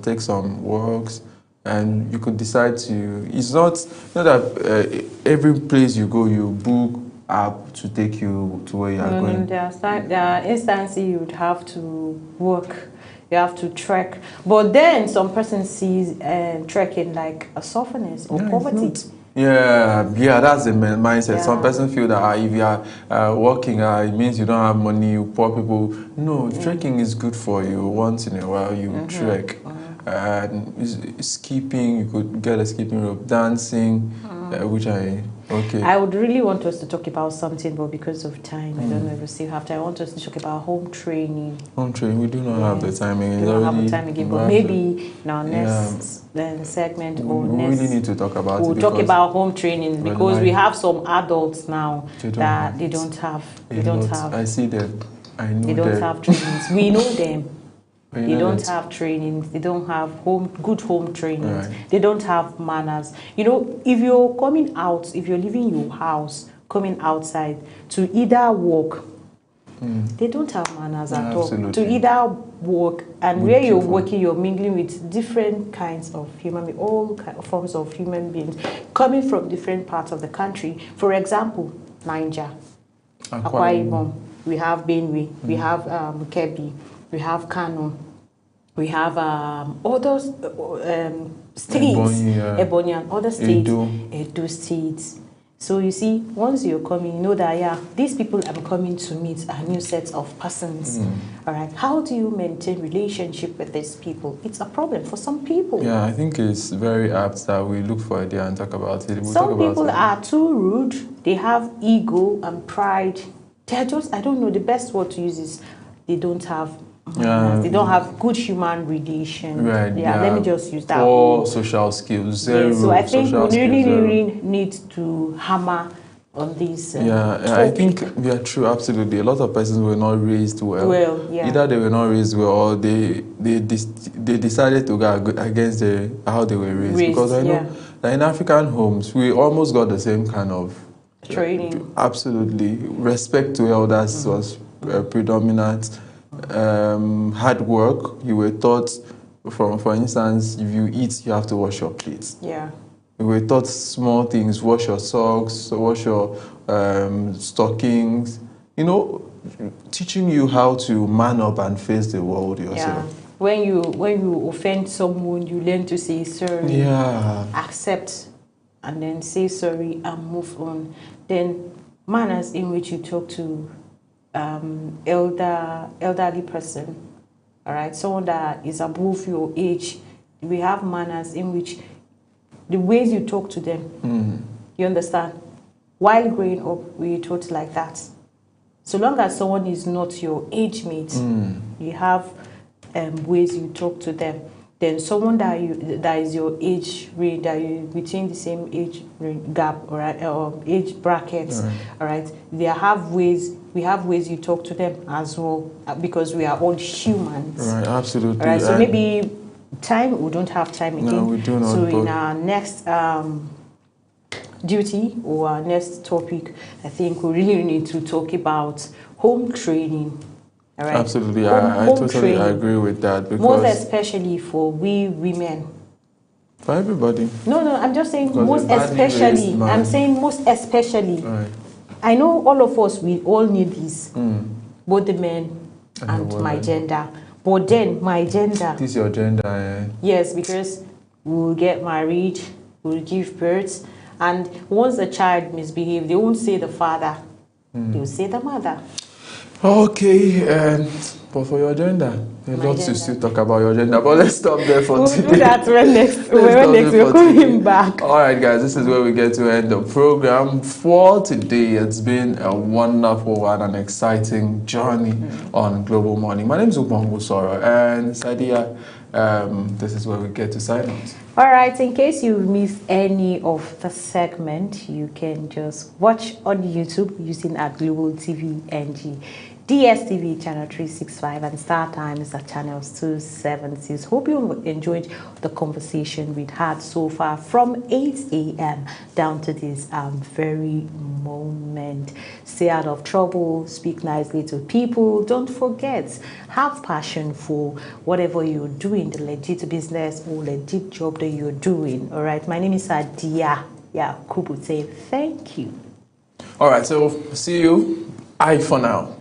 take some walks, and you could decide to. It's not that every place you go, you book app to take you to where you are going. There are instances you would have to work. You have to trek. But then some person sees trekking like a softness or poverty. Yeah, that's the mindset. Yeah. Some person feel that if you are working, it means you don't have money, you poor people. No, trekking is good for you. Once in a while, you trek. And skipping, you could get a skipping rope, dancing, which I would really want us to talk about something, but because of time, I don't know if we still have time. I want us to talk about home training. Home training, we do not have the time again. We don't have the time again, but maybe in our next segment or we really need to talk about we'll talk about home training because we have some adults now that they don't have. I see them. I know they don't them. have trainings. We know them. You They know don't that. have trainings. They don't have good home trainings. Right. They don't have manners. You know, if you're coming out, if you're leaving your house, coming outside to either walk, they don't have manners at all. Absolutely. To either work, and Good where you're people. working, you're mingling with different kinds of human beings, all forms of human beings, coming from different parts of the country. For example, Niger, Akwa Ibom, we have Benue, we have Kebbi, we have Kano, we have other states, Ebonyi and other states, Edo states. So you see, once you're coming, you know that, yeah, these people I'm coming to meet are new sets of persons. All right. How do you maintain relationship with these people? It's a problem for some people. Yeah, I think it's very apt that we look for it there and talk about it. Some people are too rude. They have ego and pride. They're just, I don't know, the best word to use is they don't have they don't have good human relation. Right. Yeah, let me just use that poor word. social skills. Zero. Yeah, so I think we really, really need to hammer on this. I think true, absolutely. A lot of persons were not raised well. Either they were not raised well, or they decided to go against how they were raised. Because I know that in African homes, we almost got the same kind of training. Absolutely, respect to elders was predominant. Hard work. You were taught, for instance, if you eat, you have to wash your plates. Yeah. We were taught small things: wash your socks, wash your stockings. You know, teaching you how to man up and face the world yourself. Yeah. When you offend someone, you learn to say sorry. Yeah. Accept, and then say sorry and move on. Then manners in which you talk to elderly person, all right, someone that is above your age. We have manners in which the ways you talk to them, you understand? While growing up, we taught like that. So long as someone is not your age mate, you have ways you talk to them. Then someone that is your age range, that you within the same age gap, all right, or age brackets, all right. We have ways you talk to them as well, because we are all humans. Right, absolutely. All right, so maybe we don't have time again. No, we do not. So in our next duty or our next topic, I think we really need to talk about home training. All right. Absolutely, I totally agree with that. Because most especially for we women. For everybody. No, I'm just saying Because most especially. I'm saying most especially. Right. I know all of us, we all need this, both the men and my gender. But then my gender. This is your gender, Yes, because we'll get married, we'll give birth, and once a child misbehaves, they won't say the father, they'll say the mother. Okay, but for your gender, I'd love to still talk about your gender, but let's stop there for today. We'll do that when next we're coming back. All right, guys, this is where we get to end the program for today. It's been a wonderful and an exciting journey on Global Morning. My name is Ubongo Soro, and Sadia, this is where we get to sign out. All right, in case you missed any of the segment, you can just watch on YouTube using our Global TV NG, DSTV channel 365, and Star Times at channels 276. Hope you enjoyed the conversation we've had so far from 8 a.m. down to this very moment. Stay out of trouble, speak nicely to people. Don't forget, have passion for whatever you're doing, the legit business or legit job that you're doing. All right, my name is Adia Yakubu. Thank you. All right, so see you. Bye for now.